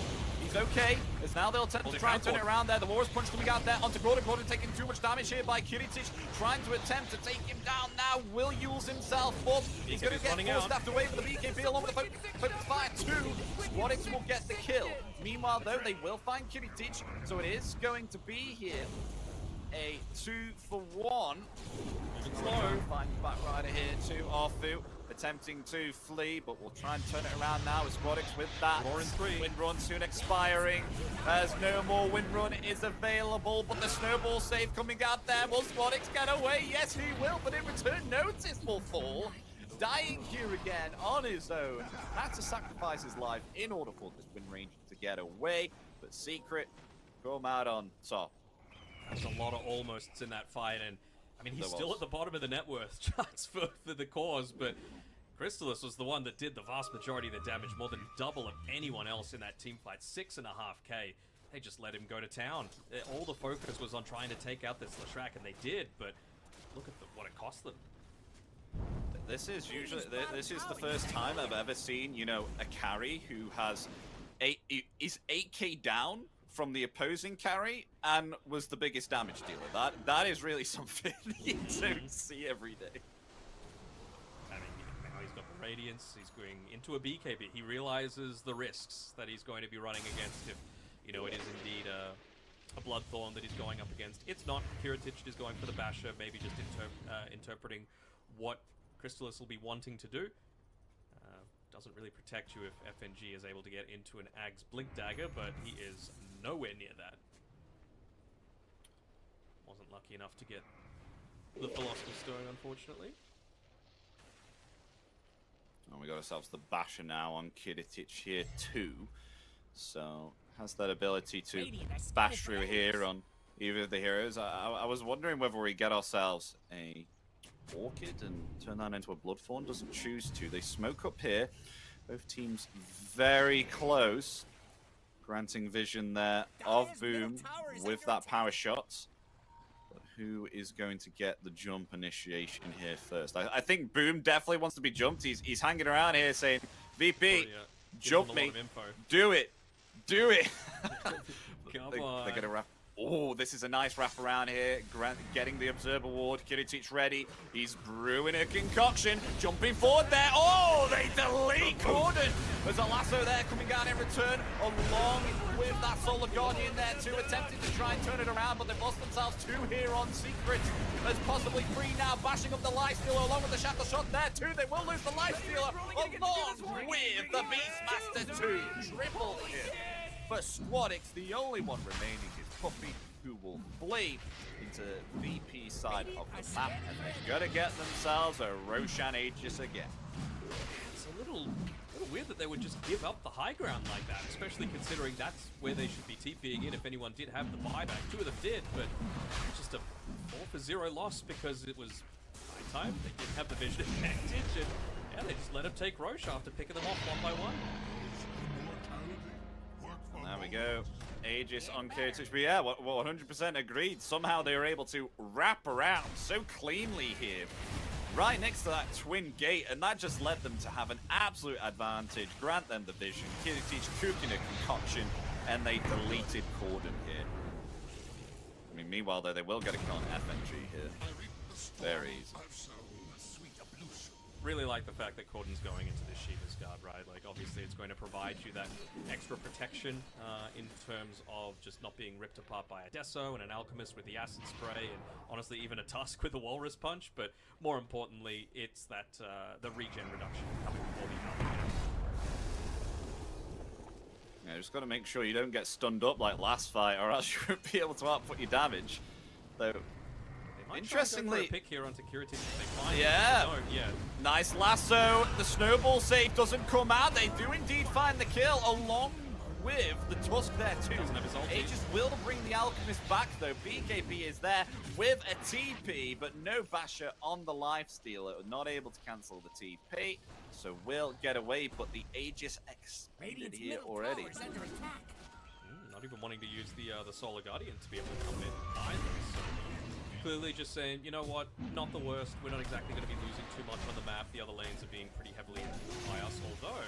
He's okay, as now they'll attempt to try and turn it around there. The Walrus Punch coming out there onto Corden. Corden taking too much damage here by Kiritich, trying to attempt to take him down now. Will Yules himself up. He's going to get forced after away with the BKB along with the Focus Fire 2. Squadix will get the kill. Meanwhile, though, they will find Kiritich, so it is going to be here a 2-for-1. Find back rider here to Afu, attempting to flee, but we'll try and turn it around now with Squadix with that. Wind Run soon expiring, as no more Wind Run is available, but the snowball save coming out there. Will Squadix get away? Yes, he will, but in return, Notice will fall. Dying here again on his own. Had to sacrifice his life in order for this Wind Ranger to get away, but Secret come out on top. There's a lot of almosts in that fight, and I mean, he's still at the bottom of the net worth charts for the cause, but Crystallis was the one that did the vast majority of the damage, more than double of anyone else in that team fight. 6.5k. They just let him go to town. All the focus was on trying to take out this Leshrac, and they did, but look at what it cost them. This is the first time I've ever seen, a carry who has is 8k down from the opposing carry and was the biggest damage dealer. That is really something you don't see every day. I mean, now he's got the Radiance, he's going into a BKB. He realizes the risks that he's going to be running against if, you know, it is indeed a Bloodthorn that he's going up against. It's not. Kiritich is going for the Basher, maybe just interpreting what Crystallis will be wanting to do. Doesn't really protect you if FNG is able to get into an Ag's Blink Dagger, but he is nowhere near that. Wasn't lucky enough to get the Philosopher's Stone, unfortunately. And we got ourselves the Basher now on Kiritich here too. So has that ability to bash through here on either of the heroes. I was wondering whether we get ourselves a Orchid and turn that into a Bloodthorn. Doesn't choose to. They smoke up here. Both teams very close. Granting vision there of Boom with that power shot. But who is going to get the jump initiation here first? I think Boom definitely wants to be jumped. He's hanging around here saying, VP, jump me. Do it. Do it. Come on. They're going to wrap. Oh, this is a nice wraparound here. Getting the Observer Ward. Kiritich ready. He's brewing a concoction. Jumping forward there. Oh, they delete Corden. There's a lasso there coming down in return, along with that Solar Guardian there too, attempting to try and turn it around, but they've lost themselves 2 here on Secret. There's possibly 3 now, bashing up the Lifestealer along with the Shatter Shot there too. They will lose the Lifestealer along with the Beastmaster 2. Triple kill for Squadix. The only one remaining is Puppy, who will flee into VP side of the map, and they're gonna get themselves a Roshan Aegis again. It's a little weird that they would just give up the high ground like that, especially considering that's where they should be TPing in if anyone did have the buyback. 2 of them did, but just a 4-for-0 loss because it was nighttime. They didn't have the vision advantage, and yeah, they just let him take Roche after picking them off one by one. And there we go. Aegis on Kiritich, but yeah, 100% agreed. Somehow they were able to wrap around so cleanly here, right next to that twin gate, and that just led them to have an absolute advantage, grant them the vision. Kiritich cooking a concoction, and they deleted Corden here. I mean, meanwhile, though, they will get a kill on FNG here. Very easy. Really like the fact that Corden's going into this Shiva's Guard, right? Like, obviously it's going to provide you that extra protection in terms of just not being ripped apart by a Deso and an Alchemist with the Acid Spray, and honestly even a Tusk with the Walrus Punch, but more importantly, it's that the regen reduction coming before the Alchemist. Yeah, just got to make sure you don't get stunned up like last fight, or else you won't be able to output your damage. Though, interestingly, pick here onto Kiritich if they find yeah. It. Yeah, nice lasso. The snowball save doesn't come out. They do indeed find the kill along with the Tusk there too. Aegis will bring the Alchemist back though. BKB is there with a TP, but no Basher on the Lifestealer. Not able to cancel the TP, so will get away. But the Aegis expanded here already. Not even wanting to use the Solar Guardian to be able to come in either. So clearly just saying, you know what, not the worst. We're not exactly going to be losing too much on the map. The other lanes are being pretty heavily influenced by us, although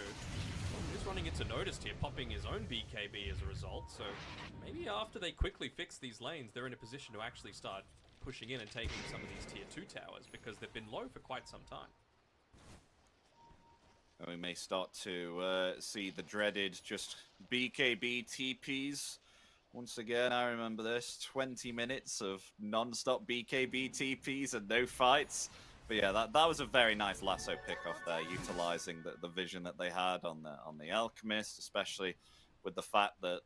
he's running into noticed here, popping his own BKB as a result. So maybe after they quickly fix these lanes, they're in a position to actually start pushing in and taking some of these tier 2 towers, because they've been low for quite some time. And we may start to see the dreaded just BKB TPs. Once again, I remember this, 20 minutes of non-stop BKB TPs and no fights. But yeah, that was a very nice lasso pick-off there, utilizing the vision that they had on the Alchemist, especially with the fact that,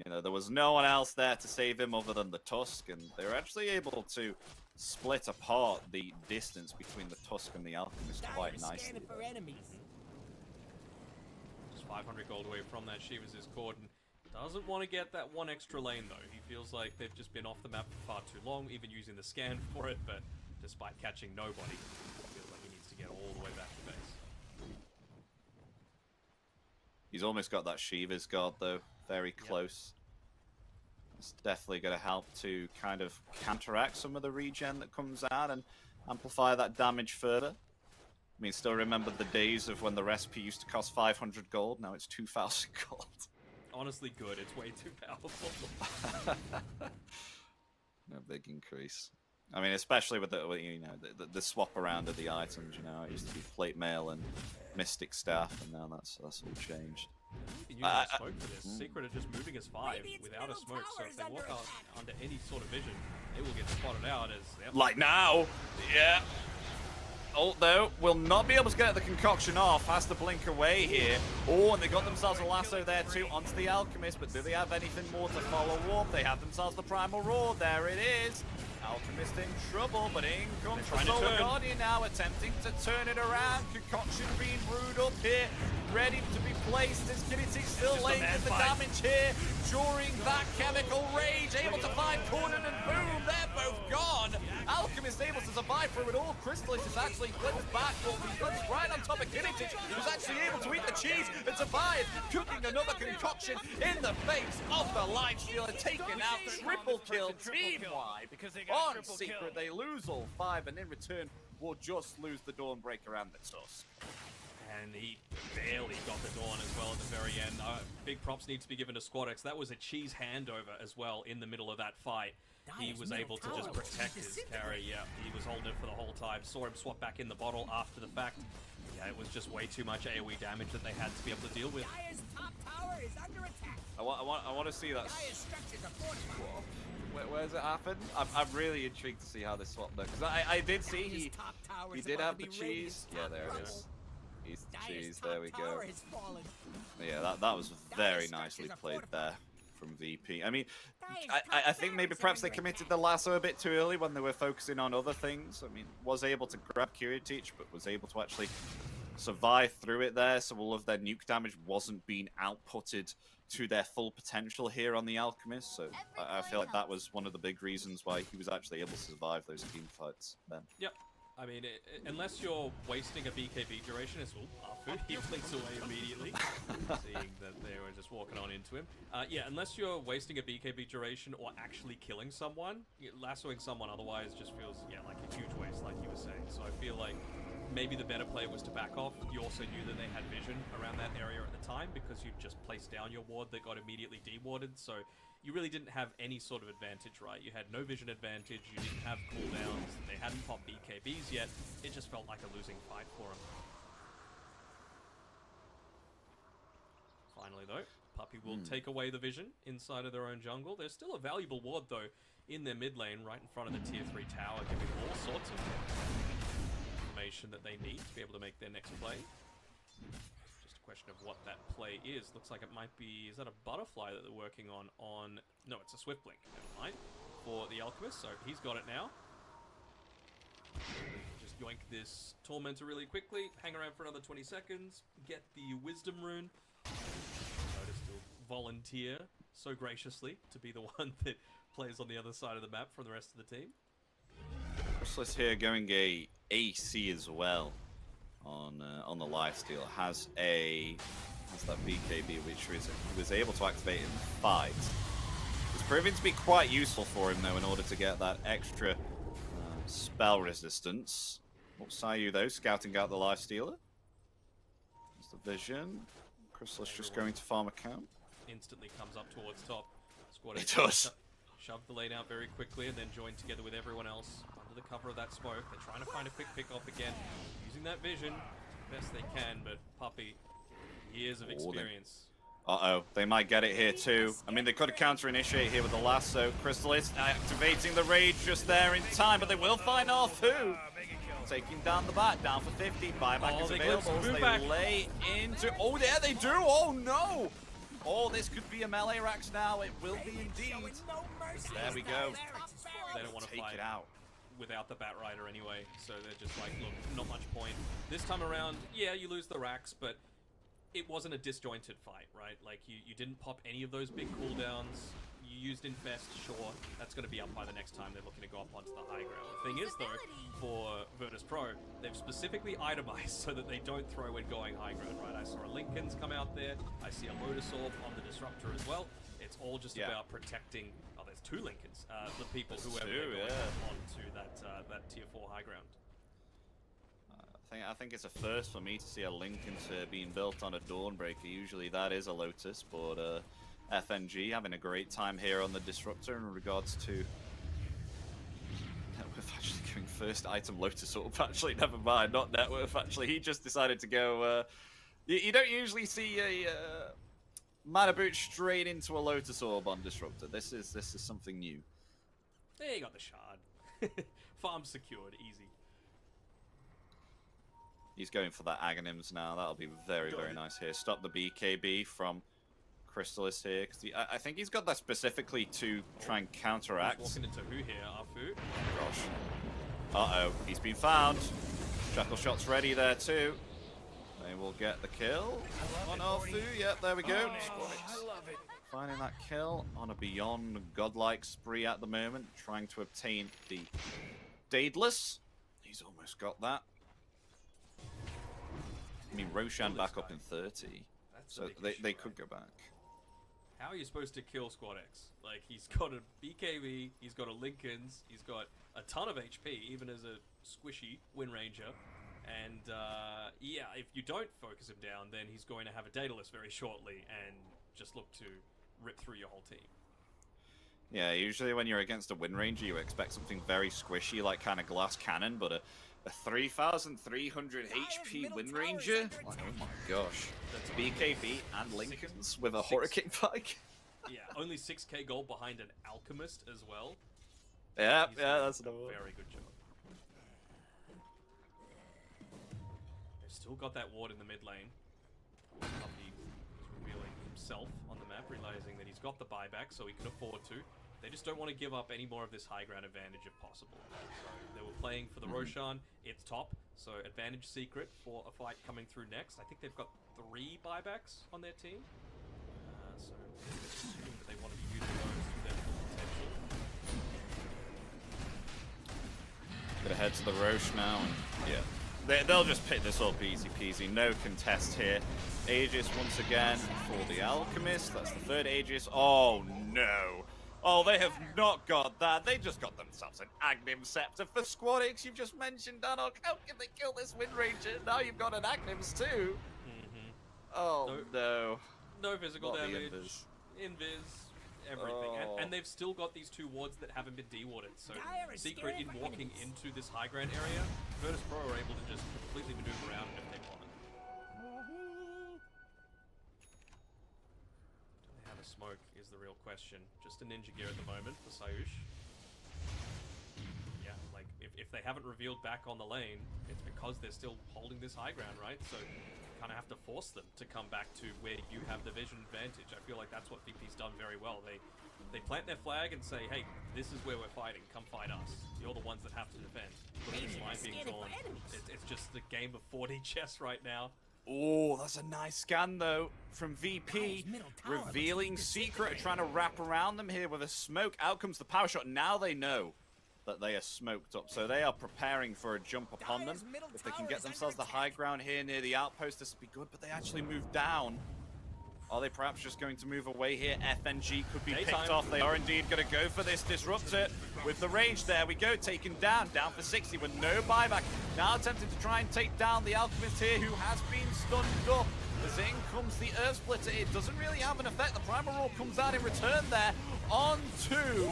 you know, there was no one else there to save him other than the Tusk, and they were actually able to split apart the distance between the Tusk and the Alchemist quite nicely. Just 500 gold away from that Shiva's is Corden. Doesn't want to get that one extra lane though. He feels like they've just been off the map for far too long, even using the scan for it, but despite catching nobody, he feels like he needs to get all the way back to base. He's almost got that Shiva's Guard though, very close. Yep. It's definitely going to help to kind of counteract some of the regen that comes out and amplify that damage further. I mean, still remember the days of when the recipe used to cost 500 gold, now it's 2,000 gold. honestly good. It's way too powerful. No big increase. I mean, especially with the swap around of the items. You know, it used to be plate mail and mystic staff, and now that's all changed. You can use our smoke for this. Secret are just moving as 5 without a smoke, so if they walk out under any sort of vision, they will get spotted out as... Yep. Like now, yeah. Although, will not be able to get the concoction off, has to blink away here. Oh, and they got themselves a lasso there too onto the Alchemist, but do they have anything more to follow up? They have themselves the Primal Roar, there it is. Alchemist in trouble, but in comes the Solar Guardian now, attempting to turn it around. Concoction being brewed up here, ready to be placed. Is Kinnity still laying the damage here during that chemical rage? Able to find Corden, and boom, they're both gone. Alchemist able to survive through it all. Crystallis is actually flipped back, but he flips right on top of Kinnity, who's actually able to eat the cheese and survive, cooking another concoction in the face of the Lifestealer, taking out triple kill team-wide. On Secret, they lose all 5, and in return, will just lose the Dawnbreaker and the Tusk. And he barely got the Dawn as well at the very end. Big props need to be given to Squadex. That was a cheese handover as well in the middle of that fight. He was able to just protect his carry. Yeah, he was holding it for the whole time. Saw him swap back in the bottle after the fact. Yeah, it was just way too much AoE damage that they had to be able to deal with. I want to see that swap. Where's it happen? I'm really intrigued to see how this swap looks. Because I did see he did have the cheese. Yeah, there it is. He's the cheese. There we go. Yeah, that was very nicely played there from VP. I mean, I think maybe perhaps they committed the lasso a bit too early when they were focusing on other things. I mean, was able to grab Curie Teach, but was able to actually survive through it there, so all of their nuke damage wasn't being outputted to their full potential here on the Alchemist. So I feel like that was one of the big reasons why he was actually able to survive those team fights then. Yep. I mean, unless you're wasting a BKB duration, it's he blinks away immediately, seeing that they were just walking on into him. Yeah, unless you're wasting a BKB duration or actually killing someone, lassoing someone otherwise just feels, yeah, like a huge waste, like you were saying. So I feel like maybe the better play was to back off. You also knew that they had vision around that area at the time because you just placed down your ward that got immediately dewarded, so you really didn't have any sort of advantage, right? You had no vision advantage, you didn't have cooldowns, and they hadn't popped BKBs yet. It just felt like a losing fight for them. Finally, though, Puppey will take away the vision inside of their own jungle. There's still a valuable ward, though, in their mid lane, right in front of the tier 3 tower, giving all sorts of information that they need to be able to make their next play. Just a question of what that play is. Looks like it might be... Is that a butterfly that they're working on? No, it's a Swift Blink. Never mind. For the Alchemist, so he's got it now. Just yoink this Tormentor really quickly, hang around for another 20 seconds, get the Wisdom Rune. Notice to volunteer so graciously to be the one that plays on the other side of the map from the rest of the team. Crystallis here going a AC as well on the lifesteal. Has that BKB which he was able to activate in the fight. It's proving to be quite useful for him though in order to get that extra spell resistance. What's Sayu though, scouting out the lifestealer. There's the vision. Crystallis just going to farm a camp. Instantly comes up towards top. Squad it does. Shove the lane out very quickly and then join together with everyone else under the cover of that smoke. They're trying to find a quick pick up again, using that vision as best they can, but Puppey, years of experience. Uh-oh, they might get it here too. I mean, they could have counter-initiate here with the lasso. Crystallis activating the rage just there in time, but they will find R2. Taking down the bat, down for 50. Buyback is available. They lay into... Oh, there they do! Oh, no! Oh, this could be a melee Rax now. It will be indeed. There we go. They don't want to fight it out without the Bat Rider anyway, so they're just like, look, not much point. This time around, yeah, you lose the Rax, but it wasn't a disjointed fight, right? Like, you didn't pop any of those big cooldowns. You used Infest, sure. That's going to be up by the next time they're looking to go up onto the high ground. The thing is, though, for Virtus.Pro, they've specifically itemized so that they don't throw when going high ground, right? I saw a Linken's come out there. I see a Lotus Orb on the Disruptor as well. It's all just about protecting... Oh, there's 2 Linken's. The people, whoever they're going onto that tier 4 high ground. I think it's a first for me to see a Linken being built on a Dawnbreaker. Usually that is a Lotus, but FNG having a great time here on the Disruptor in regards to... Networth actually going first. Item Lotus Orb, actually, never mind, not Networth, actually. He just decided to go... You don't usually see a Mana Boot straight into a Lotus Orb on Disruptor. This is something new. There you got the shard. Farm secured, easy. He's going for that Aghanims now. That'll be very, very nice here. Stop the BKB from Crystallis here. Cause I think he's got that specifically to try and counteract. He's walking into who here? Afu? Gosh. Uh-oh. He's been found. Shackle Shot's ready there too. They will get the kill on Afu. Yep, there we go. I love it. Finding that kill on a beyond godlike spree at the moment. Trying to obtain the Daedalus. He's almost got that. I mean, Roshan back up in 30, so they could go back. How are you supposed to kill Squad X? Like, he's got a BKB, he's got a Lincoln's, he's got a ton of HP, even as a squishy Wind Ranger. And, yeah, if you don't focus him down, then he's going to have a Daedalus very shortly and just look to rip through your whole team. Yeah, usually when you're against a Wind Ranger, you expect something very squishy, like kind of Glass Cannon, but a 3,300 HP Wind Ranger? Like, oh my gosh. That's BKB and Lincolns with a Hurricane Pike? Yeah, only 6k gold behind an Alchemist as well. Yeah, that's another one. Very good job. They've still got that ward in the mid lane. Puppy is revealing himself on the map, realizing that he's got the buyback, so he can afford to. They just don't want to give up any more of this high ground advantage if possible. So they were playing for the Roshan. It's top, so advantage secret for a fight coming through next. I think they've got 3 buybacks on their team. So it's assuming that they want to be using those to their full potential. Gonna head to the Roche now. Yeah. They'll just pick this up easy peasy. No contest here. Aegis once again for the Alchemist. That's the 3rd Aegis. Oh no. Oh, they have not got that. They just got themselves an Aghanim Scepter for Squad X. You've just mentioned, Danok. How can they kill this Wind Ranger? Now you've got an Aghanims too. Oh, no. No physical Not damage. Invis. Everything. Oh. And they've still got these 2 wards that haven't been dewarded. So, secret in walking into this high ground area, Virtus.Pro are able to just completely maneuver around it if they want. Smoke is the real question. Just a ninja gear at the moment for Sayush. Yeah, like, if they haven't revealed back on the lane, it's because they're still holding this high ground, right? So you kind of have to force them to come back to where you have the vision advantage. I feel like that's what VP's done very well. They plant their flag and say, hey, this is where we're fighting. Come fight us. You're the ones that have to defend. Look at this line being drawn. It's just a game of 4D chess right now. Oh, that's a nice scan, though, from VP. Revealing secret, trying to wrap around them here with a smoke. Out comes the power shot. Now they know that they are smoked up, so they are preparing for a jump upon them. If they can get themselves the high ground here near the outpost, this would be good, but they actually move down. Are they perhaps just going to move away here? FNG could be picked off. They are indeed going to go for this Disruptor. With the range, there we go, taken down for 60 with no buyback. Now attempting to try and take down the Alchemist here, who has been stunned up. As in comes the Earth Splitter. It doesn't really have an effect. The Primal Roar comes out in return there onto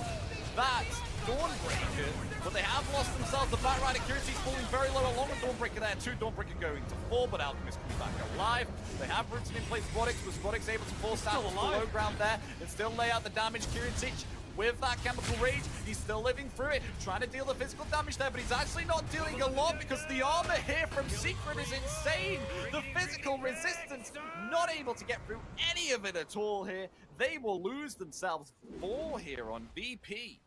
that Dawnbreaker, but they have lost themselves. The Batrider accuracy is falling very low along with Dawnbreaker there. 2 Dawnbreaker going to 4, but Alchemist coming back alive. They have rooted in place Squad X, but Squad X able to force out the low ground there and still lay out the damage. Kiritic with that chemical rage, he's still living through it, trying to deal the physical damage there, but he's actually not dealing a lot because the armor here from Secret is insane. The physical resistance, not able to get through any of it at all here. They will lose themselves 4 here on VP.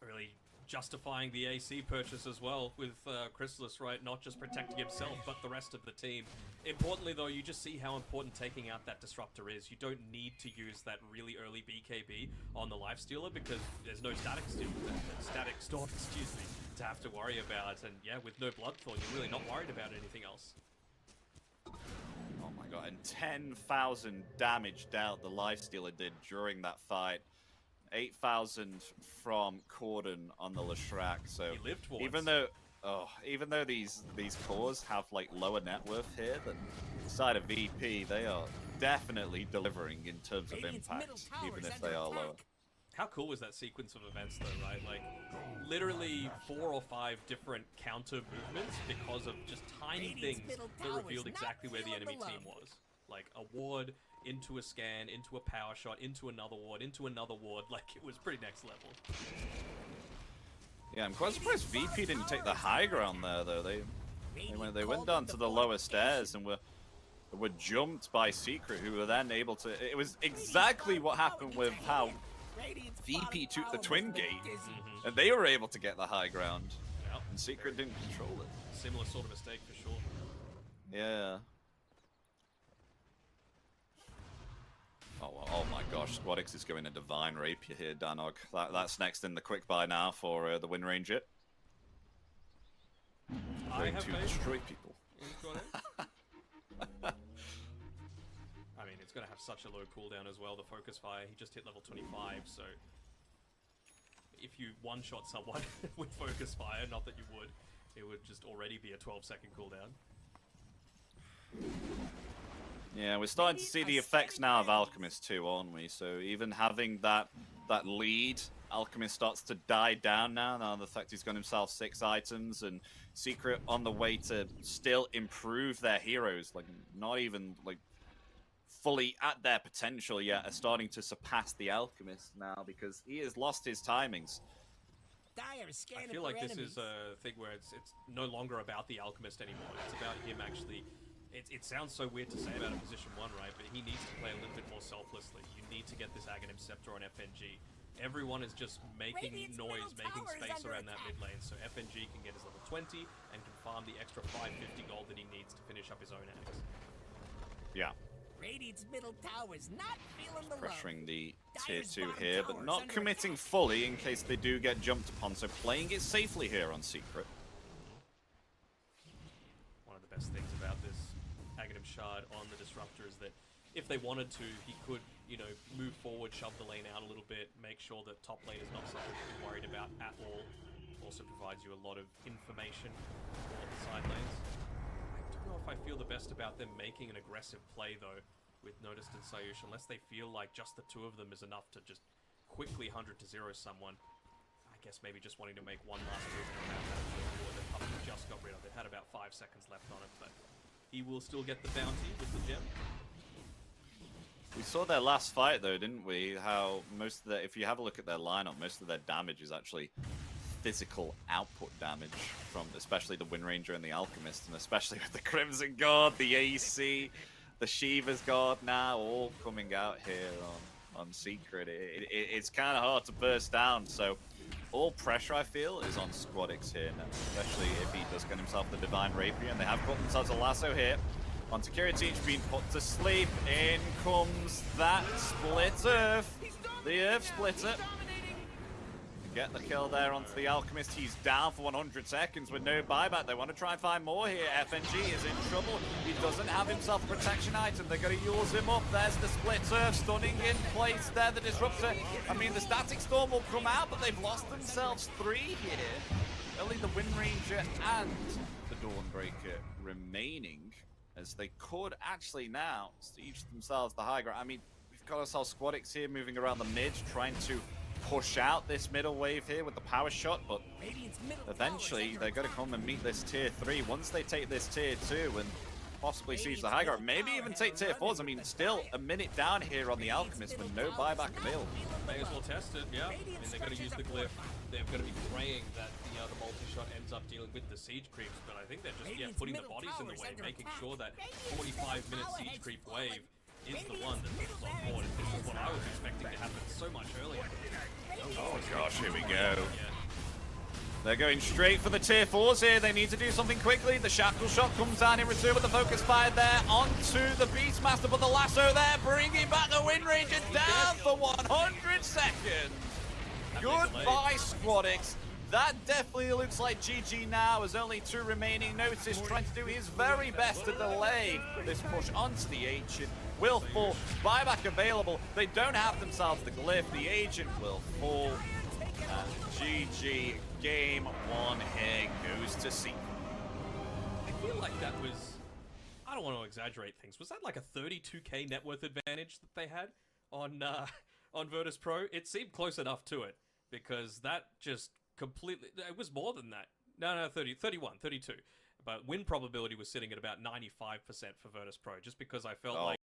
Really justifying the AC purchase as well with Crystallis, right? Not just protecting himself, but the rest of the team. Importantly, though, you just see how important taking out that Disruptor is. You don't need to use that really early BKB on the Lifestealer because there's no static storm, excuse me, to have to worry about. And yeah, with no Bloodthorn, you're really not worried about anything else. Oh my god, and 10,000 damage dealt the Lifestealer did during that fight. 8,000 from Corden on the Leshrac. So he lived once. even though these cores have like lower net worth here than the side of VP, they are definitely delivering in terms of impact, even if they are lower. How cool was that sequence of events though, right? Like, literally 4 or 5 different counter movements because of just tiny things that revealed exactly where the enemy team was. Like, a ward, into a scan, into a power shot, into another ward, like, it was pretty next level. Yeah, I'm quite surprised VP didn't take the high ground there, though. They went down to the lower stairs and were jumped by Secret, who were then able to... It was exactly what happened with how VP took the Twin Gate, and they were able to get the high ground, and Secret didn't control it. Similar sort of mistake for sure. Yeah. Oh my gosh, Squadix is going a Divine Rapier here, Danog. That's next in the quick buy now for the Wind Ranger. Going to destroy people. I mean, it's going to have such a low cooldown as well, the Focus Fire. He just hit level 25, so if you one-shot someone with Focus Fire, not that you would, it would just already be a 12-second cooldown. Yeah, we're starting to see the effects now of Alchemist too, aren't we? So even having that lead, Alchemist starts to die down now. Now the fact he's got himself 6 items, and Secret on the way to still improve their heroes, like not even like fully at their potential yet, are starting to surpass the Alchemist now because he has lost his timings. I feel like this is a thing where it's no longer about the Alchemist anymore. It's about him actually... It sounds so weird to say about a position 1, right? But he needs to play a little bit more selflessly. You need to get this Aghanim Scepter on FNG. Everyone is just making noise, making space around that mid lane, so FNG can get his level 20 and can farm the extra 550 gold that he needs to finish up his own axe. Yeah. Radiant's middle tower's not feeling the pressuring the tier 2 here, but not committing fully in case they do get jumped upon, so playing it safely here on Secret. One of the best things about this Aghanim Shard on the Disruptor is that if they wanted to, he could, you know, move forward, shove the lane out a little bit, make sure that top lane is not something to be worried about at all. Also provides you a lot of information for the side lanes. I don't know if I feel the best about them making an aggressive play, though, with Noticed and Sayush, unless they feel like just the 2 of them is enough to just quickly 100 to 0 someone. I guess maybe just wanting to make one last move and have that war that Puppy just got rid of. It had about 5 seconds left on it, but he will still get the bounty with the gem. We saw their last fight though, didn't we? How most of their, if you have a look at their lineup, most of their damage is actually physical output damage from especially the Wind Ranger and the Alchemist, and especially with the Crimson Guard, the AC, the Shiva's Guard now all coming out here on Secret. It's kind of hard to burst down, so all pressure, I feel, is on Squadix here now, especially if he does get himself the Divine Rapier, and they have got themselves a lasso here. On security, each being put to sleep. In comes that split Earth. The Earth Splitter. Get the kill there onto the Alchemist. He's down for 100 seconds with no buyback. They want to try and find more here. FNG is in trouble. He doesn't have himself a protection item. They're going to use him up. There's the split Earth stunning in place there. The Disruptor. I mean, the Static Storm will come out, but they've lost themselves 3 here. Only the Wind Ranger and the Dawnbreaker remaining, as they could actually now siege themselves the high ground. I mean, we've got ourselves Squadix here moving around the mid, trying to push out this middle wave here with the power shot, but eventually they're going to come and meet this tier 3 once they take this tier 2 and possibly siege the high ground, maybe even take tier 4s. I mean, still a minute down here on the Alchemist with no buyback available. May as well test it, yeah. I mean, they're going to use the glyph. They're going to be praying that the multi-shot ends up dealing with the siege creeps, but I think they're just putting the bodies in the way, making sure that 45-minute siege creep wave is the one that pushes on board. This is what I was expecting to happen so much earlier. Oh gosh, here we go. They're going straight for the tier 4s here. They need to do something quickly. The Shackle Shot comes down in return with the Focus Fire there onto the Beastmaster, but the lasso there bringing back the Wind Ranger down for 100 seconds. Goodbye, Squadix. That definitely looks like GG now, as only 2 remaining. Notice trying to do his very best to delay this push onto the Ancient. Will fall. Buyback available. They don't have themselves the glyph. The Agent will fall. GG. Game 1 here goes to Secret. I feel like that was... I don't want to exaggerate things. Was that like a 32k net worth advantage that they had on on Virtus.Pro? It seemed close enough to it because that just completely. It was more than that. No, 30, 31, 32. But win probability was sitting at about 95% for Virtus.Pro, just because I felt like.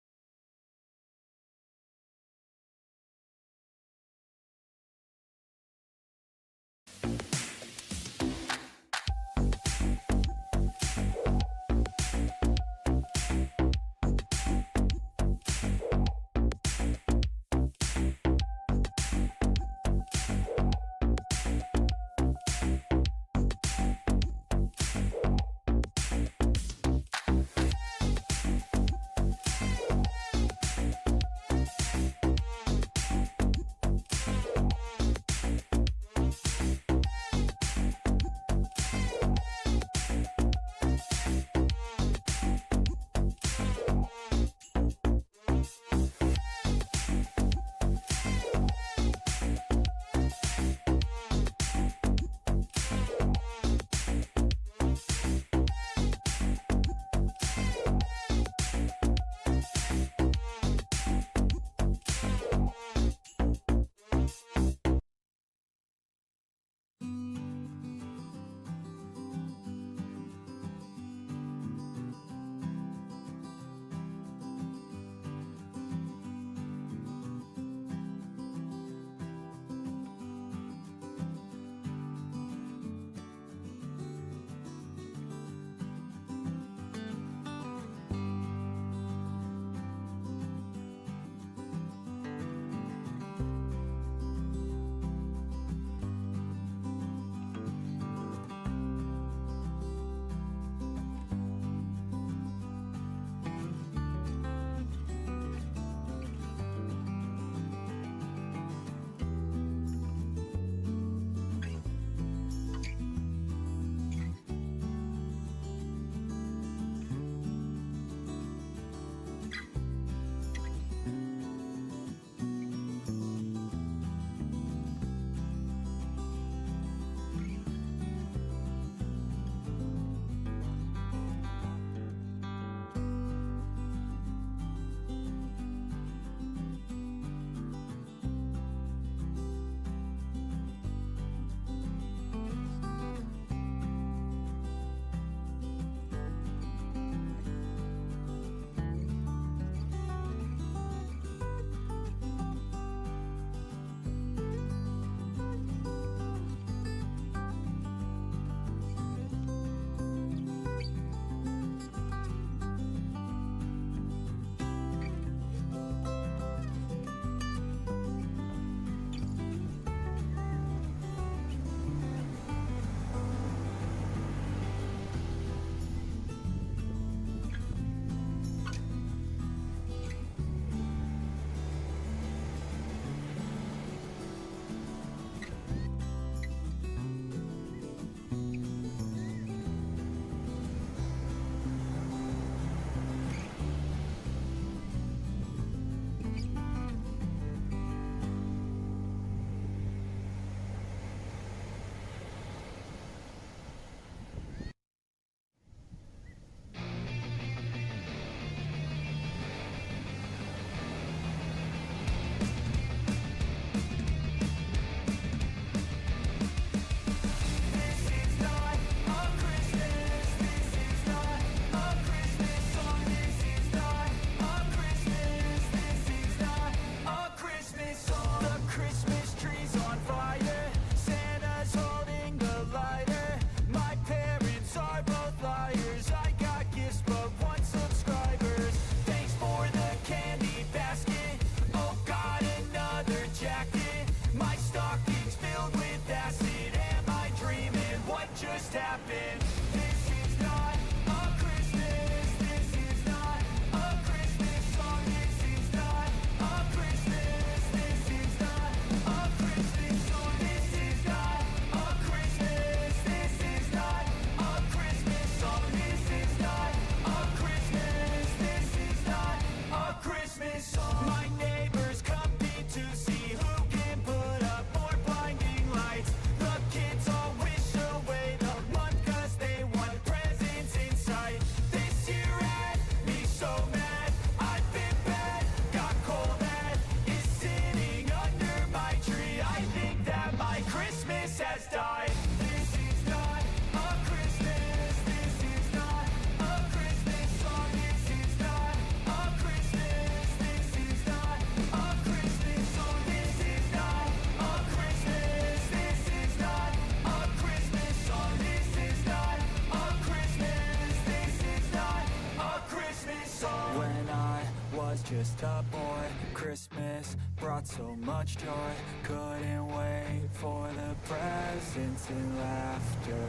just a boy, Christmas brought so much joy. Couldn't wait for the presents and laughter.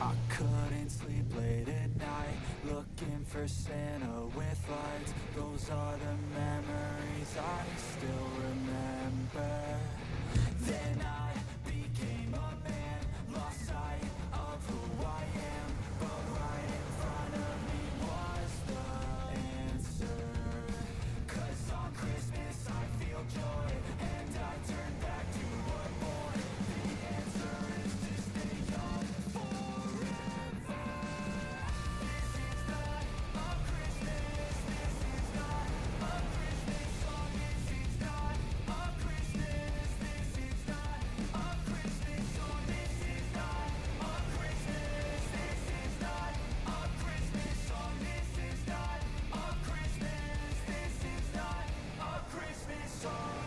I couldn't sleep late at night, looking for Santa with lights. Those are the memories I still remember. Then I became a man, lost sight of who I am, but right in front of me was the answer. 'Cause on Christmas I feel joy, and I turn back to a boy. The answer is to stay young forever. This is not a Christmas, this is not a Christmas song, this is not a Christmas, this is not a Christmas song, this is not a Christmas, this is not a Christmas song, this is not a Christmas, this is not a Christmas song.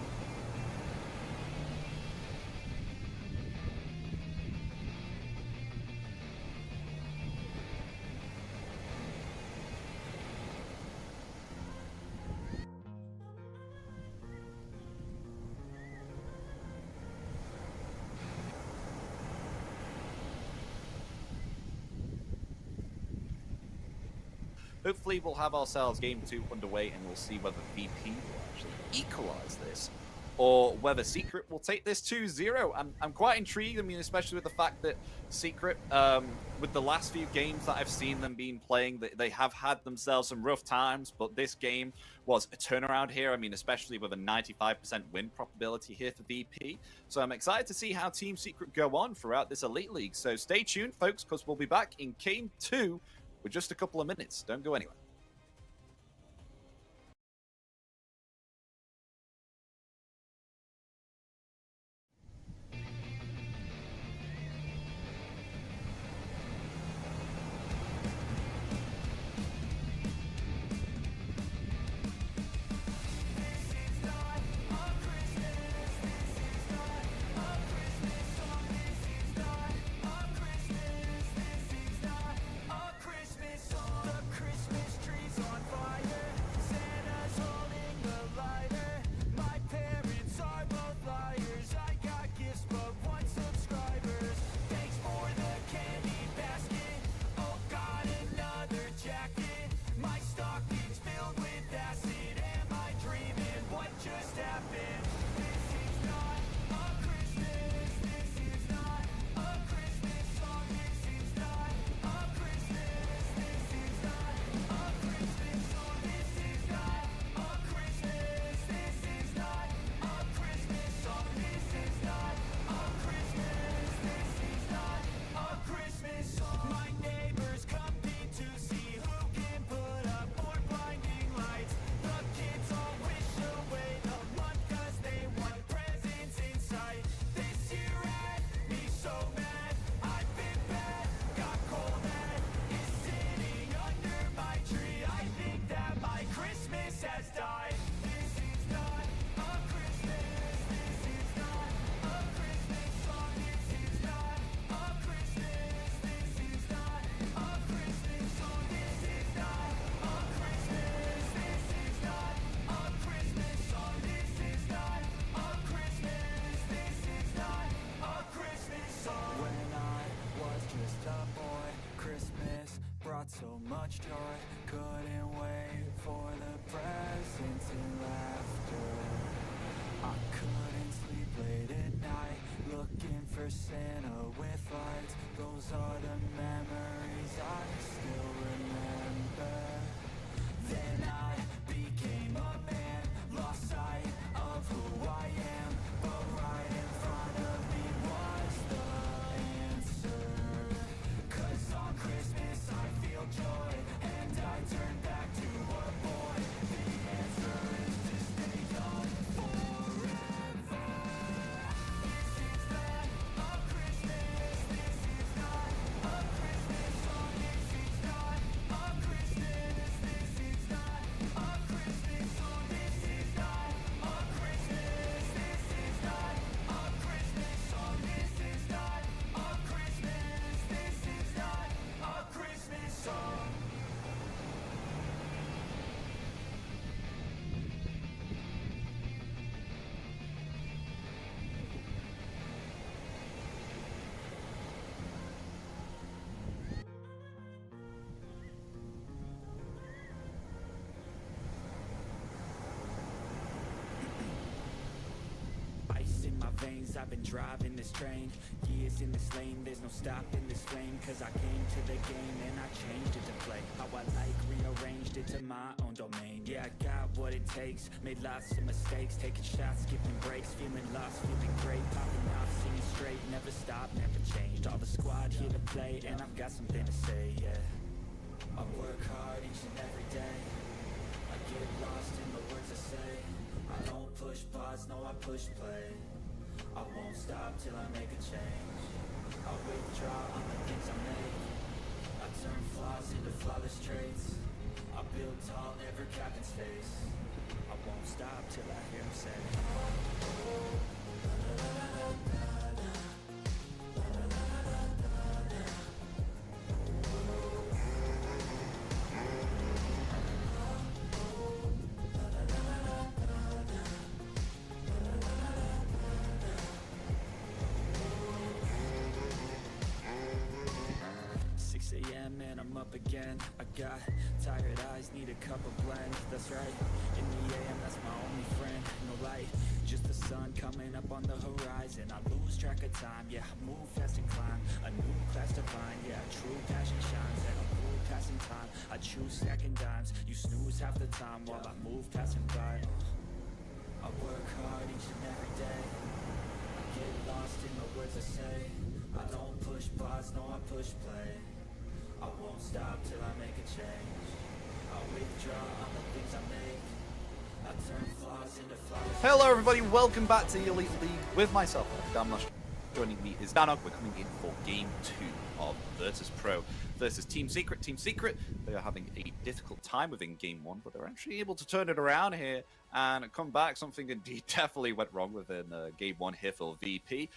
Hopefully we'll have ourselves game 2 underway and we'll see whether VP will actually equalize this or whether Secret will take this 2-0. I'm quite intrigued, I mean, especially with the fact that Secret, with the last few games that I've seen them being playing, they have had themselves some rough times, but this game was a turnaround here, I mean, especially with a 95% win probability here for VP. So I'm excited to see how Team Secret go on throughout this Elite League. So stay tuned, folks, because we'll be back in game 2 with just a couple of minutes. Don't go anywhere. So much joy, couldn't wait for the presents and laughter. I couldn't sleep late at night, looking for Santa with lights. Those are the memories I still remember. Then I became a man, lost sight of who I am, but right in front of me was the answer. 'Cause on Christmas I feel joy, and I turn back to a boy. The answer is to stay young forever. This is not a Christmas, this is not a Christmas song, this is not my veins, I've been driving this train. Years in this lane, there's no stopping this flame. Cause I came to the game and I changed it to play how I like, rearranged it to my own domain. Yeah, I got what it takes, made lots of mistakes, taking shots, skipping breaks, feeling lost, feeling great, popping off, singing straight, never stopped, never changed. All the squad here to play, and I've got something to say, yeah. I work hard each and every day, I get lost in the words I say. I don't push pause, no I push play. I won't stop till I make a change. I withdraw on the things I make. I turn flaws into flawless traits. I build tall, never cap in space. I won't stop till I hear him say. 6 a.m. and I'm up again. I got tired eyes, need a cup of blend. That's right, in the AM, that's my only friend. No light, just the sun coming up on the horizon. I lose track of time, yeah, I move fast and climb. A new class to find, yeah, true passion shines. And I'm cool passing time, I choose stacking dimes. You snooze half the time while I move passing by. I work hard each and every day. I get lost in the words I say. I don't push pause, no I push play. I won't stop till I make a change. I withdraw on the things I make. I turn flaws into flawless. Hello everybody, welcome back to the Elite League with myself, Damnash. Joining me is Danog. We're coming in for Game 2 of Virtus.Pro versus Team Secret. Team Secret, they are having a difficult time within Game 1, but they're actually able to turn it around here and come back. Something indeed definitely went wrong within Game 1 here for VP.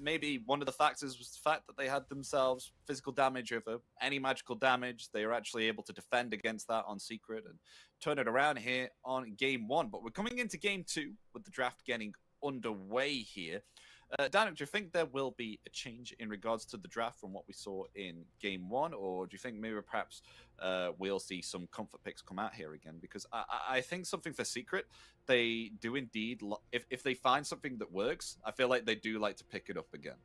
Maybe one of the factors was the fact that they had themselves physical damage over any magical damage. They were actually able to defend against that on Secret and turn it around here on Game 1. But we're coming into Game 2 with the draft getting underway here. Danik, do you think there will be a change in regards to the draft from what we saw in Game 1? Or do you think maybe perhaps we'll see some comfort picks come out here again? Because I think something for Secret, they do indeed, if they find something that works, I feel like they do like to pick it up again.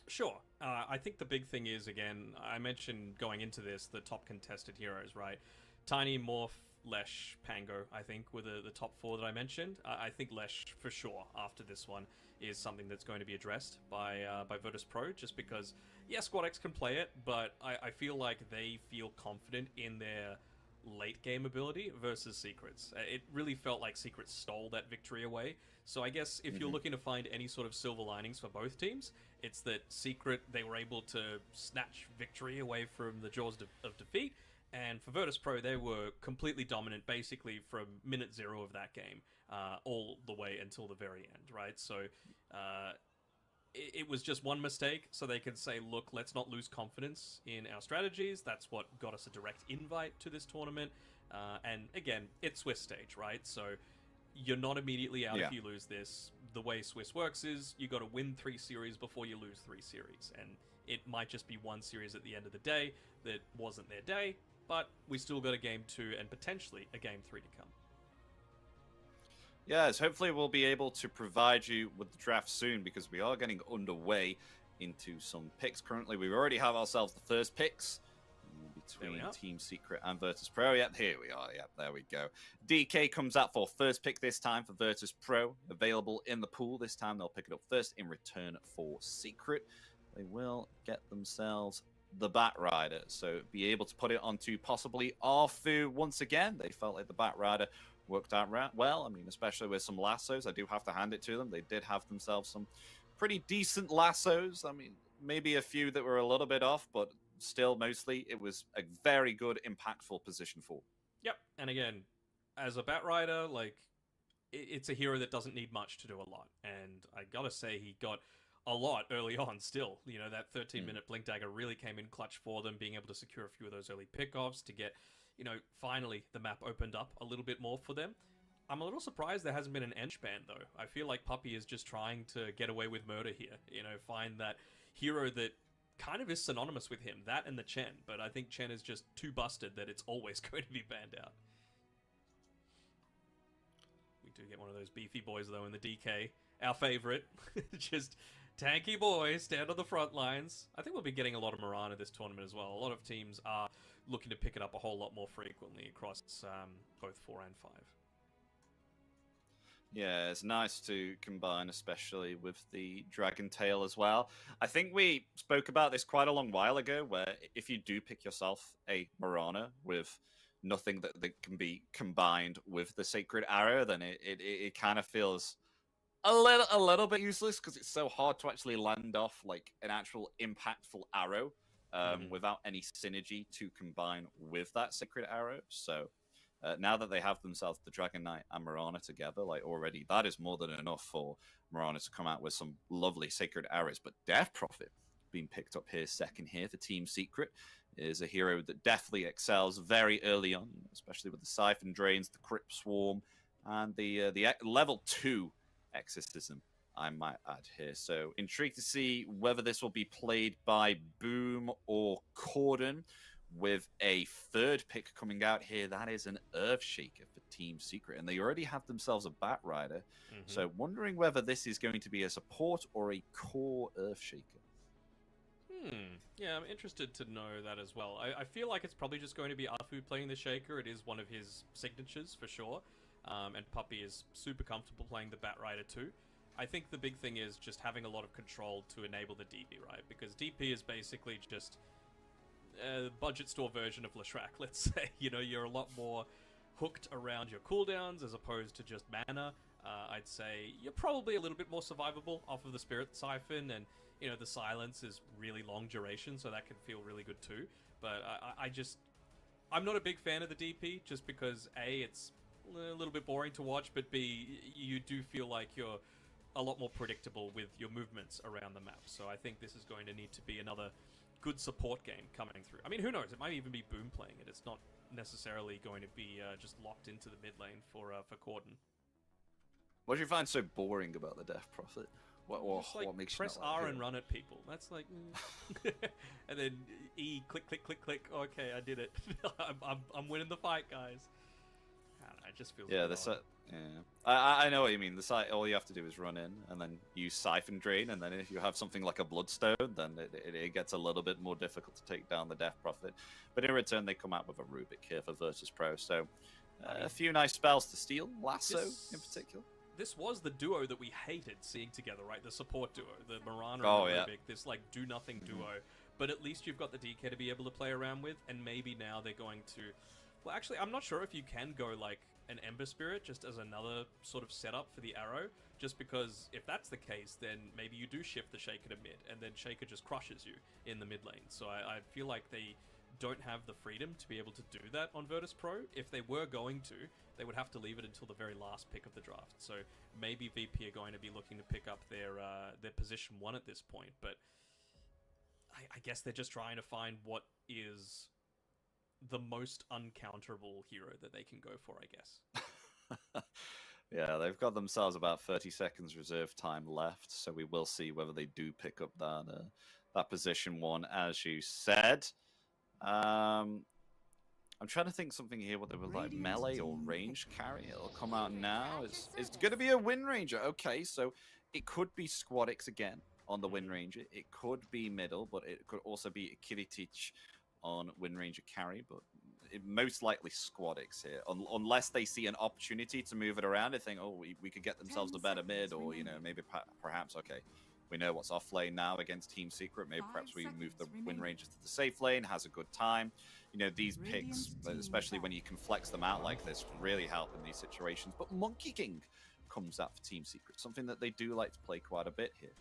Sure. I think the big thing is, again, I mentioned going into this, the top contested heroes, right? Tiny, Morph, Lesh, Pango, I think, were the top 4 that I mentioned. I think Lesh, for sure, after this one, is something that's going to be addressed by Virtus.Pro, just because, yeah, Squad X can play it, but I feel like they feel confident in their late game ability versus Secrets. It really felt like Secrets stole that victory away. So I guess if you're looking to find any sort of silver linings for both teams, it's that Secret, they were able to snatch victory away from the jaws of defeat. And for Virtus.Pro, they were completely dominant basically from minute 0 of that game, all the way until the very end, right? So it was just one mistake, so they can say, look, let's not lose confidence in our strategies. That's what got us a direct invite to this tournament. And again, it's Swiss stage, right? So you're not immediately out if you lose this. The way Swiss works is you got to win 3 series before you lose 3 series. And it might just be 1 series at the end of the day that wasn't their day. But we still got a Game 2 and potentially a Game 3 to come. Yes, hopefully we'll be able to provide you with the draft soon, because we are getting underway into some picks. Currently, we already have ourselves the first picks between Team Secret and Virtus.Pro. Yep, here we are. Yep, there we go. DK comes out for first pick this time for Virtus.Pro. Available in the pool this time. They'll pick it up first in return for Secret. They will get themselves the Bat Rider, so be able to put it onto possibly Arfu once again. They felt like the Bat Rider worked out well. I mean, especially with some lassos. I do have to hand it to them. They did have themselves some pretty decent lassos. I mean, maybe a few that were a little bit off, but still, mostly, it was a very good, impactful position for. Yep, and again, as a Bat Rider, like, it's a hero that doesn't need much to do a lot. And I gotta say, he got a lot early on still. You know, that 13-minute Blink Dagger really came in clutch for them, being able to secure a few of those early pickoffs to get, you know, finally the map opened up a little bit more for them. I'm a little surprised there hasn't been an ENG ban, though. I feel like Puppey is just trying to get away with murder here. You know, find that hero that kind of is synonymous with him, that and the Chen. But I think Chen is just too busted that it's always going to be banned out. We do get one of those beefy boys, though, in the DK. our favorite. Just tanky boys stand on the front lines. I think we'll be getting a lot of Mirana this tournament as well. A lot of teams are looking to pick it up a whole lot more frequently across both 4 and 5. Yeah, it's nice to combine, especially with the Dragon Tail as well. I think we spoke about this quite a long while ago, where if you do pick yourself a Mirana with nothing that can be combined with the Sacred Arrow, then it kind of feels a little bit useless, because it's so hard to actually land off like an actual impactful arrow without any synergy to combine with that Sacred Arrow. So now that they have themselves the Dragon Knight and Mirana together, like already, that is more than enough for Mirana to come out with some lovely Sacred Arrows. But Death Prophet being picked up here second here for Team Secret is a hero that definitely excels very early on, especially with the Siphon Drains, the Crypt Swarm, and the level 2 Exorcism, I might add here. So intrigued to see whether this will be played by Boom or Corden, with a third pick coming out here. That is an Earthshaker for Team Secret, and they already have themselves a Bat Rider. So wondering whether this is going to be a support or a core Earthshaker. Yeah, I'm interested to know that as well. I feel like it's probably just going to be Afu playing the Shaker. It is one of his signatures for sure. And Puppy is super comfortable playing the Bat Rider too. I think the big thing is just having a lot of control to enable the DP, right? Because DP is basically just a budget store version of Leshrac, let's say. You know, you're a lot more hooked around your cooldowns as opposed to just mana. I'd say you're probably a little bit more survivable off of the Spirit Siphon, and you know, the silence is really long duration, so that can feel really good too. But I'm not a big fan of the DP, just because A, it's a little bit boring to watch, but B, you do feel like you're a lot more predictable with your movements around the map. So I think this is going to need to be another good support game coming through. I mean, who knows? It might even be Boom playing it. It's not necessarily going to be just locked into the mid lane for Corden. What do you find so boring about the Death Prophet? What makes press you not like R it? and run at people? That's like, and then E, click, click, click, click. Okay, I did it. I'm winning the fight, guys. I don't know, it just feels I know what you mean. All you have to do is run in and then use Siphon Drain, and then if you have something like a Bloodstone, then it gets a little bit more difficult to take down the Death Prophet. But in return, they come out with a Rubik here for Virtus.Pro. So a few nice spells to steal. Lasso in particular. This was the duo that we hated seeing together, right? The support duo, the Mirana and the Rubik, this like do-nothing duo. But at least you've got the DK to be able to play around with, and maybe now they're going to... Well, actually, I'm not sure if you can go like an Ember Spirit just as another sort of setup for the arrow, just because if that's the case, then maybe you do shift the Shaker to mid, and then Shaker just crushes you in the mid lane. So I feel like they don't have the freedom to be able to do that on Virtus.Pro. If they were going to, they would have to leave it until the very last pick of the draft. So maybe VP are going to be looking to pick up their position 1 at this point, but I guess they're just trying to find what is the most uncounterable hero that they can go for, I guess. Yeah, they've got themselves about 30 seconds reserve time left, so we will see whether they do pick up that position 1, as you said. I'm trying to think something here, what they were like, melee or range carry. It'll come out now. It's going to be a Wind Ranger. Okay, so it could be Squadix again on the Wind Ranger. It could be middle, but it could also be Kiritich on Wind Ranger carry, but most likely Squadix here, unless they see an opportunity to move it around and think, oh, we could get themselves a better mid, or, you know, maybe perhaps, okay, we know what's off lane now against Team Secret, maybe perhaps we move the Wind Rangers to the safe lane, has a good time. You know, these picks, especially when you can flex them out like this, really help in these situations. But Monkey King comes out for Team Secret, something that they do like to play quite a bit here.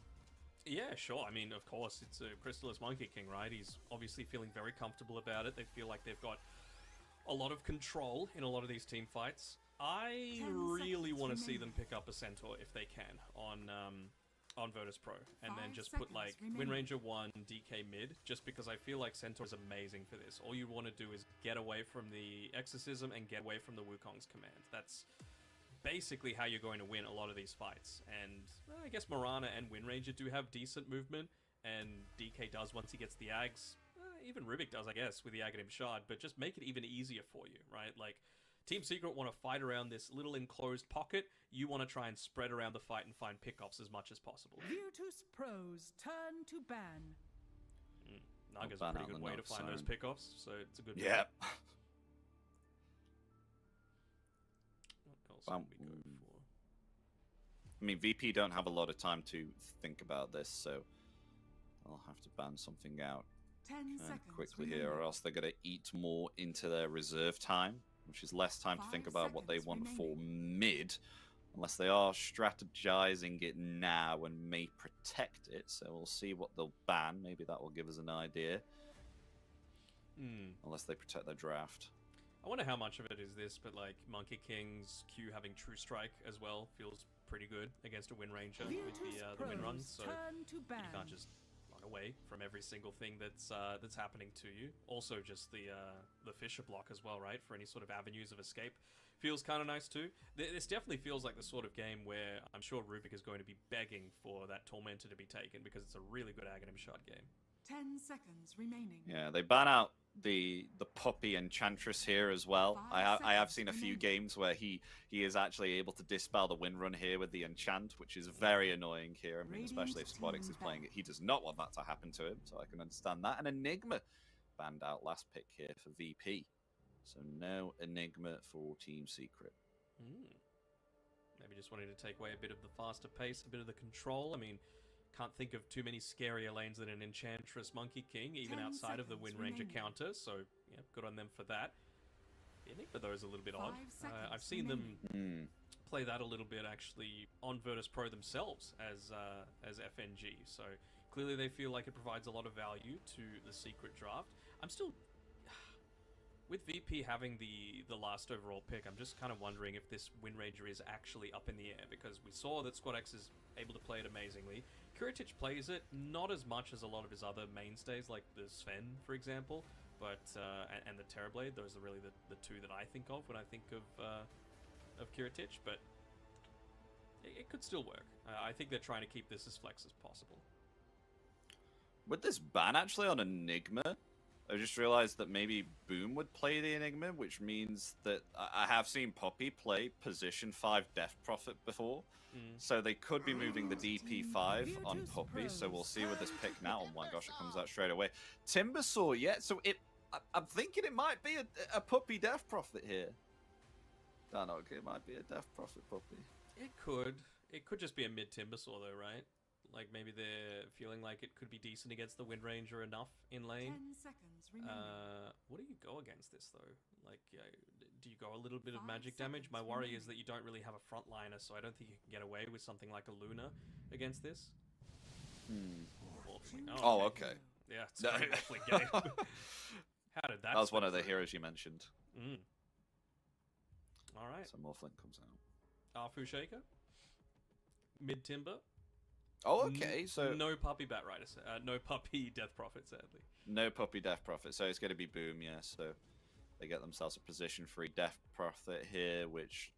Yeah, sure. I mean, of course, it's a Crystallis Monkey King, right? He's obviously feeling very comfortable about it. They feel like they've got a lot of control in a lot of these team fights. I really want to see them pick up a Centaur if they can on Virtus.Pro, and then just put like Wind Ranger 1, DK mid, just because I feel like Centaur is amazing for this. All you want to do is get away from the Exorcism and get away from the Wukong's command. That's basically how you're going to win a lot of these fights. And I guess Mirana and Wind Ranger do have decent movement, and DK does once he gets the Ags. Even Rubik does, I guess, with the Aghanim Shard, but just make it even easier for you, right? Like, Team Secret want to fight around this little enclosed pocket. You want to try and spread around the fight and find pickoffs as much as possible. Virtus.Pro's turn to ban. Naga's Ban a pretty out good the way to Nox find those Zone. pickoffs, so it's a good pick. Yeah. What else Ban- would we go for? I mean, VP don't have a lot of time to think about this, so I'll have to ban something out 10 seconds quickly remaining. here, or else they're going to eat more into their reserve time, which is less time to 5 think about what they seconds want for remaining. mid, unless they are strategizing it now and may protect it. So we'll see what they'll ban. Maybe that will give us an idea, unless they protect their draft. I wonder how much of it is this, but like Monkey King's Q having True Strike as well feels pretty good against a Wind Ranger with the Wind Run, so turn to ban. you can't just run away from every single thing that's happening to you. Also, just the Fisher block as well, right? For any sort of avenues of escape, feels kind of nice too. This definitely feels like the sort of game where I'm sure Rubik is going to be begging for that Tormentor to be taken because it's a really good Aghanim shot game. 10 seconds remaining. Yeah, they ban out the Puppy Enchantress here as well. 5 I have seconds seen a few remaining. games where he is actually able to dispel the Wind Run here with the Enchant, which is very annoying here. I mean, especially if Radiant's Spodix is team playing ban. it. He does not want that to happen to him, so I can understand that. And Enigma banned out last pick here for VP. So no Enigma for Team Secret. Maybe just wanting to take away a bit of the faster pace, a bit of the control. I mean, can't think of too many scarier lanes than an Enchantress Monkey King, even 10 outside of the seconds Wind Ranger remaining. counter, so yeah, good on them for that. The Enigma, though, is a little bit odd. 5 seconds I've seen them remaining. play that a little bit, actually, on Virtus.Pro themselves as FNG, so clearly they feel like it provides a lot of value to the Secret draft. I'm still... With VP having the last overall pick, I'm just kind of wondering if this Wind Ranger is actually up in the air, because we saw that SquadX is able to play it amazingly. Kiritich plays it not as much as a lot of his other mainstays, like the Sven, for example, but and the Terrorblade. Those are really the two that I think of when I think of Kiritich, but it could still work. I think they're trying to keep this as flex as possible. With this ban actually on Enigma, I just realized that maybe Boom would play the Enigma, which means that I have seen Poppy play position 5 Death Prophet before. So they could be moving the DP5 on Poppy, so we'll see with this pick now. Oh my gosh, it comes out straight away. Timbersaw, yeah, so I'm thinking it might be a Puppy Death Prophet here. No, no, okay, it might be a Death Prophet Puppy. It could. It could just be a mid Timbersaw though, right? Like maybe they're feeling like it could be decent against the Wind Ranger enough in lane. 10 seconds remaining. What do you go against this though? Like, do you go a little bit of 5 magic damage? My seconds worry remaining. is that you don't really have a frontliner, so I don't think you can get away with something like a Luna against this. Oh, okay. Yeah, it's No. a Morphling game. How did that? That was one slip of the through? heroes you mentioned. All right, So Morphling comes out. Arfu Shaker, mid Timber. Oh, okay, so No Puppy Bat Rider, no Puppy Death Prophet, sadly. no Puppy Death Prophet, so it's going to be Boom, yeah. So they get themselves a position 3 Death Prophet here, which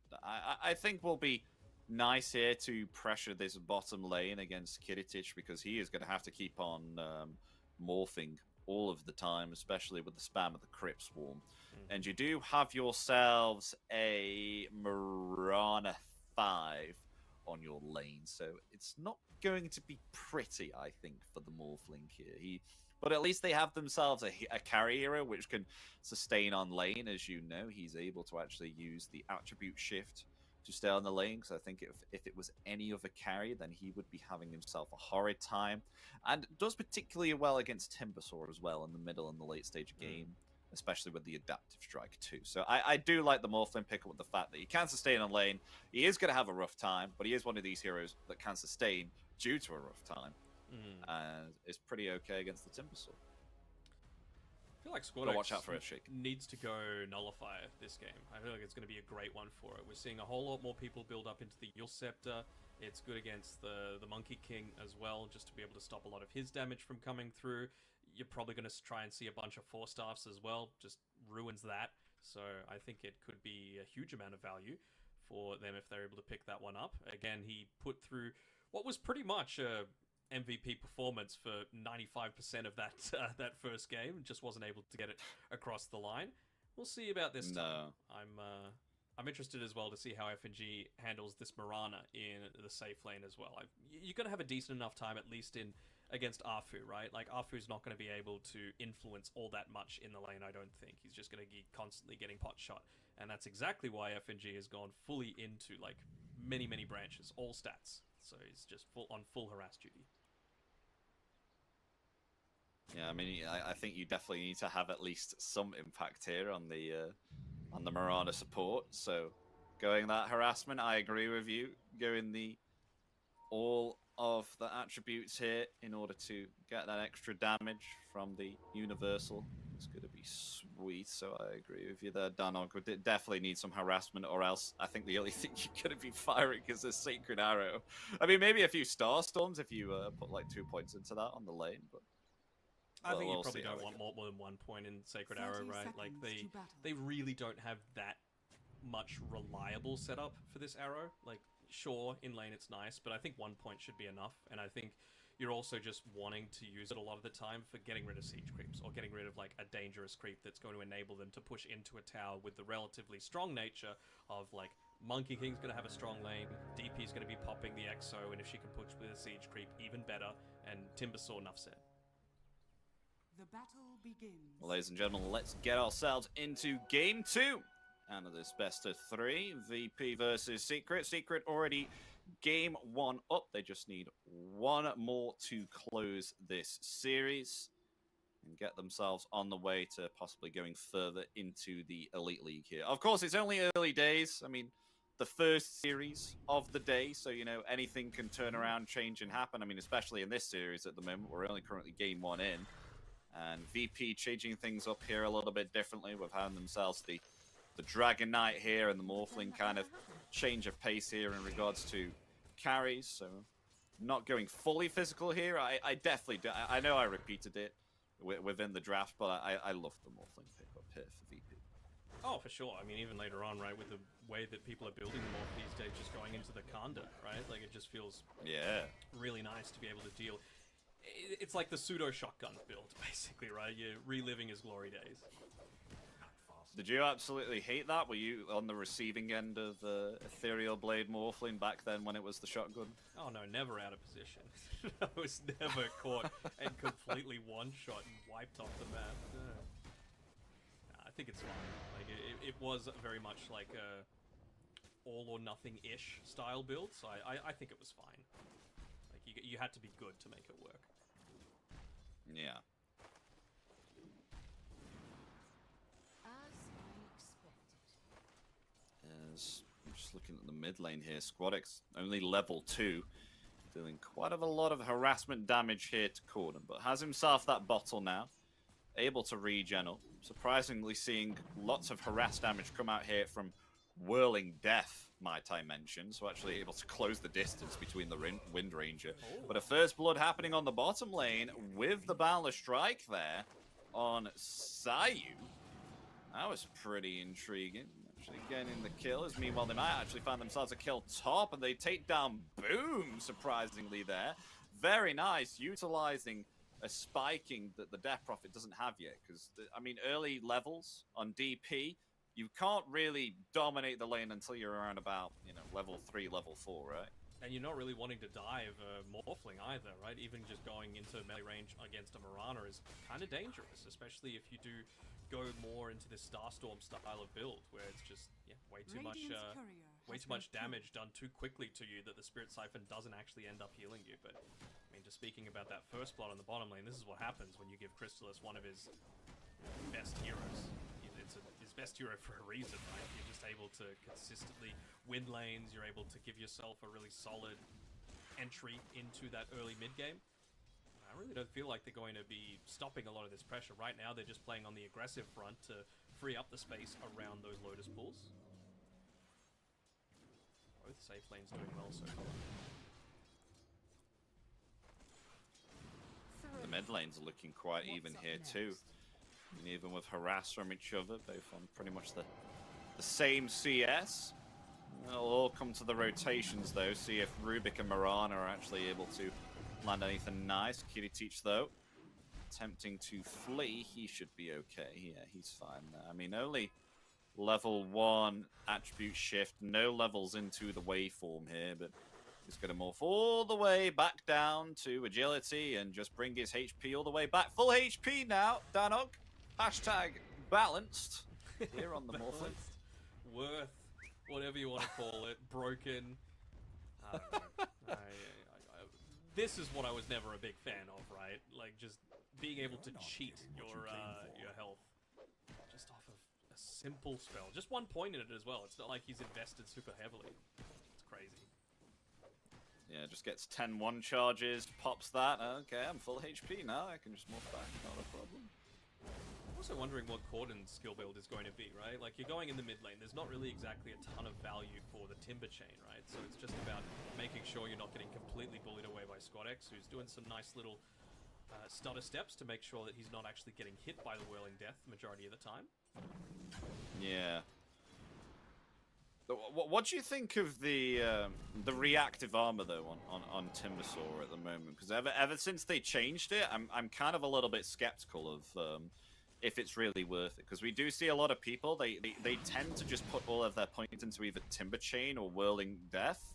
I think will be nice here to pressure this bottom lane against Kiritich, because he is going to have to keep on morphing all of the time, especially with the spam of the Crypt Swarm. And you do have yourselves a Marana 5 on your lane, so it's not going to be pretty, I think, for the Morphling here. But at least they have themselves a carry hero which can sustain on lane. As you know, he's able to actually use the attribute shift to stay on the lane, because I think if it was any other carry, then he would be having himself a horrid time, and does particularly well against Timbersaw as well in the middle and the late stage of game, especially with the adaptive strike too. So I do like the Morphling pick up with the fact that he can sustain on lane. He is going to have a rough time, but he is one of these heroes that can sustain due to a rough time, and is pretty okay against the Timbersaw. I feel like Gotta SquadX watch out for it, Shake. needs to go Nullifier this game. I feel like it's going to be a great one for it. We're seeing a whole lot more people build up into the Yule Scepter. It's good against the Monkey King as well, just to be able to stop a lot of his damage from coming through. You're probably going to try and see a bunch of 4-staffs as well, just ruins that. So I think it could be a huge amount of value for them if they're able to pick that one up. Again, he put through what was pretty much a MVP performance for 95% of that that first game, just wasn't able to get it across the line. We'll see about this time. No. I'm interested as well to see how FNG handles this Mirana in the safe lane as well. You're going to have a decent enough time, at least in against Arfu, right? Like, Arfu's not going to be able to influence all that much in the lane, I don't think. He's just going to be constantly getting pot shot. And that's exactly why FNG has gone fully into, like, many, many branches, all stats. So he's just on full harass duty. Yeah, I mean, I think you definitely need to have at least some impact here on the Mirana support. So going that harassment, I agree with you. Going the all of the attributes here in order to get that extra damage from the universal. It's going to be sweet. So I agree with you there, Danog. We definitely need some harassment, or else I think the only thing you're going to be firing is a Sacred Arrow. I mean, maybe a few Star Storms if you put like 2 points into that on the lane, but. I think you probably don't want more than 1 point in Sacred Arrow, right? Like, they really don't have that much reliable setup for this arrow. Like, sure, in lane it's nice, but I think 1 point should be enough. And I think you're also just wanting to use it a lot of the time for getting rid of siege creeps, or getting rid of, like, a dangerous creep that's going to enable them to push into a tower with the relatively strong nature of, like, Monkey King's going to have a strong lane, DP's going to be popping the Exo, and if she can push with a siege creep, even better, and Timbersaw, enough said. The battle begins. Well, ladies and gentlemen, let's get ourselves into game 2 out of this best of 3. VP versus Secret. Secret already game 1 up. They just need 1 more to close this series and get themselves on the way to possibly going further into the Elite League here. Of course, it's only early days. I mean, the first series of the day, so, you know, anything can turn around, change, and happen. I mean, especially in this series at the moment. We're only currently game 1 in. And VP changing things up here a little bit differently with having themselves the Dragon Knight here and the Morphling kind of change of pace here in regards to carries. So not going fully physical here. I definitely do. I know I repeated it within the draft, but I love the Morphling pickup here for VP. Oh, for sure. I mean, even later on, right, with the way that people are building the Morph these days, just going into the Kanda, right? Like, it just feels really nice to be able to deal. It's like the pseudo shotgun build, basically, right? You're reliving his glory days. Did you absolutely hate that? Were you on the receiving end of the Ethereal Blade Morphling back then when it was the shotgun? Oh no, never out of position. I was never caught and completely one-shot and wiped off the map. No. I think it's fine. Like, it was very much like a all-or-nothing-ish style build, so I think it was fine. Like, you had to be good to make it work. Yeah. As I'm just looking at the mid lane here, Squadix only level 2, doing quite a lot of harassment damage here to Corden, but has himself that bottle now, able to regen up. Surprisingly seeing lots of harass damage come out here from Whirling Death, might I mention, so actually able to close the distance between the Wind Ranger. But a first blood happening on the bottom lane with the Boundless Strike there on Sayu. That was pretty intriguing. Actually getting the kill, as meanwhile they might actually find themselves a kill top, and they take down Boom, surprisingly there. Very nice, utilizing a spiking that the Death Prophet doesn't have yet, because, I mean, early levels on DP, you can't really dominate the lane until you're around about, you know, level 3, level 4, right? And you're not really wanting to dive Morphling either, right? Even just going into melee range against a Mirana is kind of dangerous, especially if you do go more into this Starstorm style of build, where it's just way too much damage done too quickly to you that the Spirit Siphon doesn't actually end up healing you. But I mean, just speaking about that first blood on the bottom lane, this is what happens when you give Crystallis one of his best heroes. It's his best hero for a reason, right? You're just able to consistently win lanes, you're able to give yourself a really solid entry into that early mid-game. I really don't feel like they're going to be stopping a lot of this pressure. Right now, they're just playing on the aggressive front to free up the space around those Lotus pools. Both safe lanes doing well so far. The mid lanes are looking quite even here too. And even with harass from each other, both on pretty much the same CS. It'll all come to the rotations though, see if Rubik and Mirana are actually able to land anything nice. Kitty Teach though, attempting to flee. He should be okay. Yeah, he's fine there. I mean, only level 1 attribute shift, no levels into the waveform here, but he's going to morph all the way back down to agility and just bring his HP all the way back. Full HP now, Danog. Hashtag balanced here on the morphling. Worth, whatever you want to call it, broken. I don't know. This is what I was never a big fan of, right? Like, just being able to cheat your health just off of a simple spell. Just 1 point in it as well. It's not like he's invested super heavily. It's crazy. Yeah, just gets 10-1 charges, pops that. Okay, I'm full HP now. I can just morph back, not a problem. I'm also wondering what Corden's skill build is going to be, right? Like, you're going in the mid lane. There's not really exactly a ton of value for the Timber Chain, right? So it's just about making sure you're not getting completely bullied away by Squadex, who's doing some nice little stutter steps to make sure that he's not actually getting hit by the Whirling Death the majority of the time. Yeah. What do you think of the reactive armor though on Timbersaw at the moment? Because ever since they changed it, I'm kind of a little bit skeptical of if it's really worth it. Because we do see a lot of people they tend to just put all of their points into either Timber Chain or Whirling Death,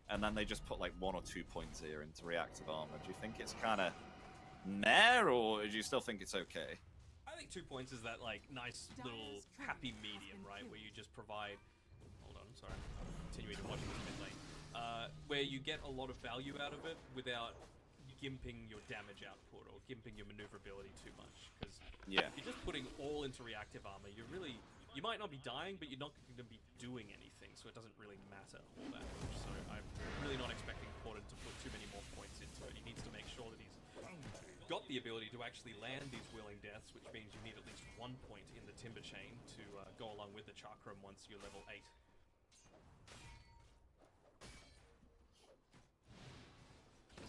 and then they just put like 1 or 2 points here into reactive armor. Do you think it's kind of meh, or do you still think it's okay? I think 2 points is that like nice little happy medium, right? Where you just provide. Hold on, sorry, I'm continuing to watch this mid lane. Where you get a lot of value out of it without gimping your damage output or gimping your maneuverability too much. Because yeah, you're just putting all into reactive armor. You might not be dying, but you're not going to be doing anything, so it doesn't really matter all that much. So I'm really not expecting Corden to put too many more points into it. He needs to make sure that he's got the ability to actually land these Whirling Deaths, which means you need at least 1 point in the Timber Chain to go along with the Chakram once you're level 8.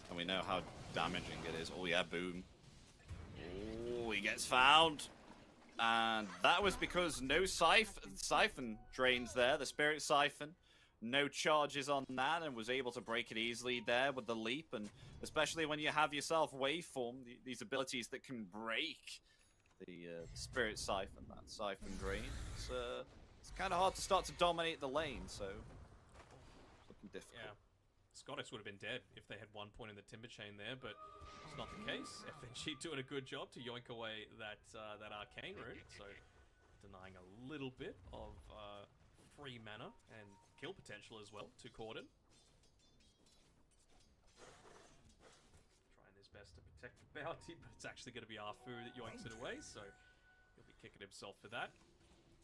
And we know how damaging it is. Oh yeah, boom. Oh, he gets found. And that was because no siphon drains there, the Spirit Siphon. No charges on that, and was able to break it easily there with the leap. And especially when you have yourself Waveform, these abilities that can break the Spirit Siphon, that Siphon drain. It's kind of hard to start to dominate the lane, so it's looking difficult. Yeah. Scottish would have been dead if they had 1 point in the Timber Chain there, but it's not the case. FNG doing a good job to yoink away that Arcane Rune, so denying a little bit of free mana and kill potential as well to Corden. Trying his best to protect the bounty, but it's actually going to be Arfu that yoinks it away, so he'll be kicking himself for that.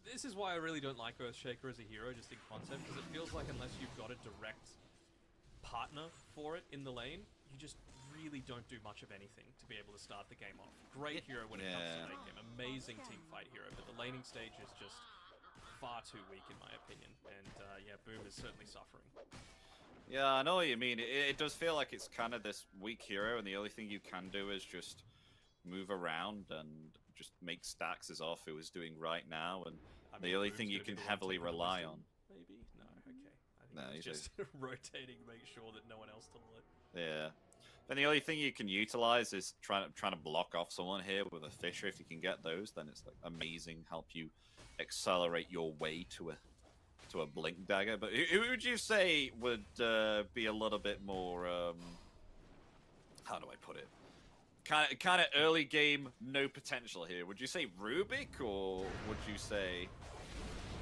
This is why I really don't like Earthshaker as a hero, just in concept, because it feels like unless you've got a direct partner for it in the lane, you just really don't do much of anything to be able to start the game off. Great hero when it comes to late game, amazing team fight hero, but the laning stage is just far too weak in my opinion, and yeah, Boom is certainly suffering. Yeah, I know what you mean. It does feel like it's kind of this weak hero, and the only thing you can do is just move around and just make stacks, as Arfu is doing right now, and I mean, the only thing you can heavily rely on. Maybe? No, okay. No, he's just rotating to make sure that no one else tumble it. Yeah. And the only thing you can utilize is trying to block off someone here with a Fisher. If you can get those, then it's like amazing. Help you accelerate your way to a Blink Dagger. But who would you say would be a little bit more how do I put it? Kind of early game, no potential here. Would you say Rubik, or would you say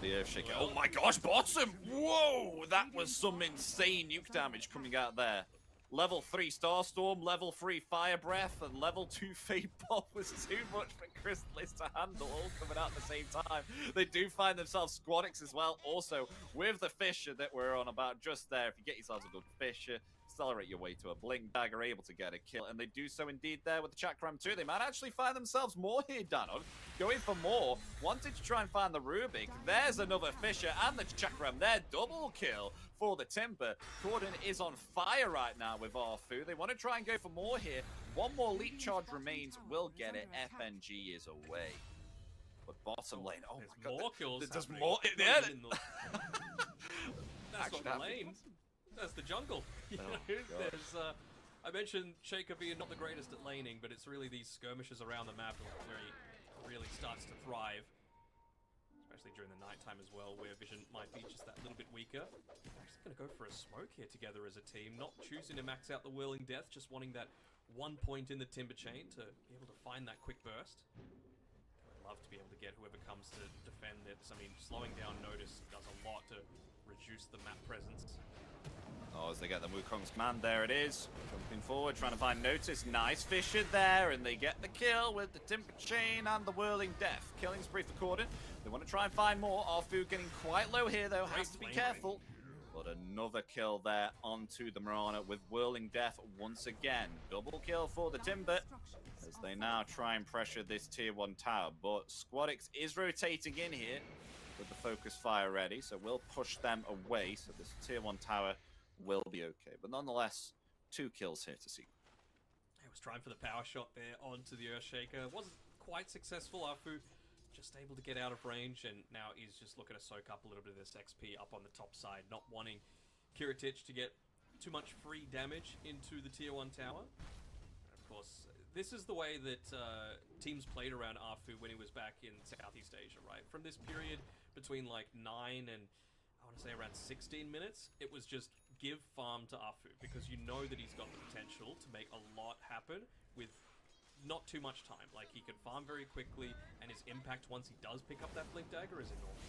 the Earthshaker? Oh my gosh, bottom! Whoa! That was some insane nuke damage coming out there. Level 3 Starstorm, level 3 Fire Breath, and level 2 Fade Pop was too much for Chrysalis to handle, all coming out at the same time. They do find themselves Squadix as well, also with the Fisher that we're on about just there. If you get yourselves a good Fisher, accelerate your way to a Blink Dagger, able to get a kill, and they do so indeed there with the Chakram too. They might actually find themselves more here, Danon. Going for more, wanted to try and find the Rubik. There's another Fisher and the Chakram there, double kill for the Timber. Corden is on fire right now with Arfu. They want to try and go for more here. One more leap charge remains, will get it. FNG is away. But bottom lane, oh my god. More kills. There's more. Yeah. That's not the lane. That's the jungle. You know, there's I mentioned Shaker being not the greatest at laning, but it's really these skirmishes around the map where he really starts to thrive. Especially during the nighttime as well, where vision might be just that little bit weaker. They're actually going to go for a smoke here together as a team, not choosing to max out the Whirling Death, just wanting that 1 point in the Timber Chain to be able to find that quick burst. I'd love to be able to get whoever comes to defend this. I mean, slowing down Notice does a lot to reduce the map presence. Oh, as they get the Wukong's command, there it is. Jumping forward, trying to find Notice. Nice Fisher there, and they get the kill with the Timber Chain and the Whirling Death. Killing spree for Corden. They want to try and find more. Arfu getting quite low here, though. Has to be careful. But another kill there onto the Mirana with Whirling Death once again. Double kill for the Timber as they now try and pressure this tier 1 tower. But Squadix is rotating in here with the focus fire ready, so we'll push them away. So this tier 1 tower will be okay. But nonetheless, 2 kills here to see. He was trying for the power shot there onto the Earthshaker. Wasn't quite successful. Arfu just able to get out of range, and now he's just looking to soak up a little bit of this XP up on the top side, not wanting Kiritich to get too much free damage into the tier 1 tower. And of course, this is the way that teams played around Arfu when he was back in Southeast Asia, right? From this period between like 9 and I want to say around 16 minutes, it was just give farm to Arfu, because you know that he's got the potential to make a lot happen with not too much time. Like, he can farm very quickly, and his impact once he does pick up that Blink Dagger is enormous.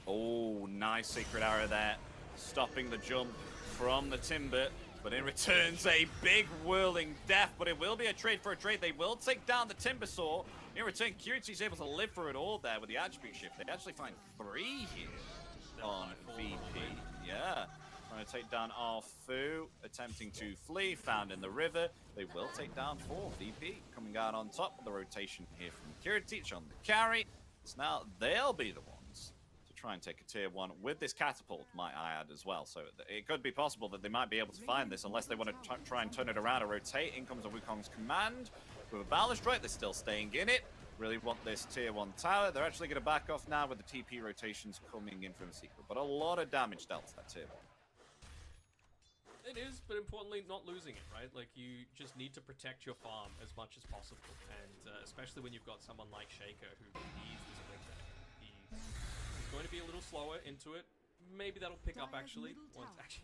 Oh, nice secret arrow there, stopping the jump from the Timber, but in returns a big Whirling Death, but it will be a trade for a trade. They will take down the Timber Saw. In return, Curity's able to live through it all there with the attribute shift. They actually find 3 here on VP. Yeah. Trying to take down Arfu, attempting to flee, found in the river. They will take down 4. VP coming out on top of the rotation here from Kiritich on the carry. So now they'll be the ones to try and take a tier 1 with this catapult, might I add, as well. So it could be possible that they might be able to find this unless they want to try and turn it around or rotate. In comes a Wukong's command with a Balance Strike. They're still staying in it. Really want this tier 1 tower. They're actually going to back off now with the TP rotations coming in from the secret. But a lot of damage dealt to that tier 1. It is, but importantly, not losing it, right? Like, you just need to protect your farm as much as possible, and especially when you've got someone like Shaker who needs this Blink Dagger. He's going to be a little slower into it. Maybe that'll pick up, actually.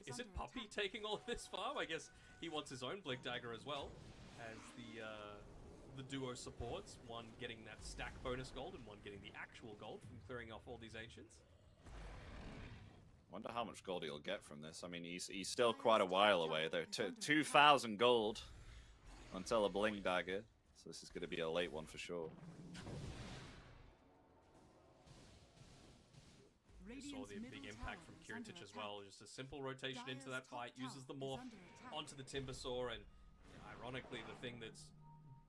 Is it Puppy taking all of this farm? I guess he wants his own Blink Dagger as well, as the duo supports, one getting that stack bonus gold and one getting the actual gold from clearing off all these Ancients. Wonder how much gold he'll get from this. I mean, he's still quite a while away. They're 2,000 gold until a Blink Dagger. So this is going to be a late one for sure. You saw the big impact from Kiritich as well. Just a simple rotation into that fight, uses the morph onto the Timber Saw, and ironically, the thing that's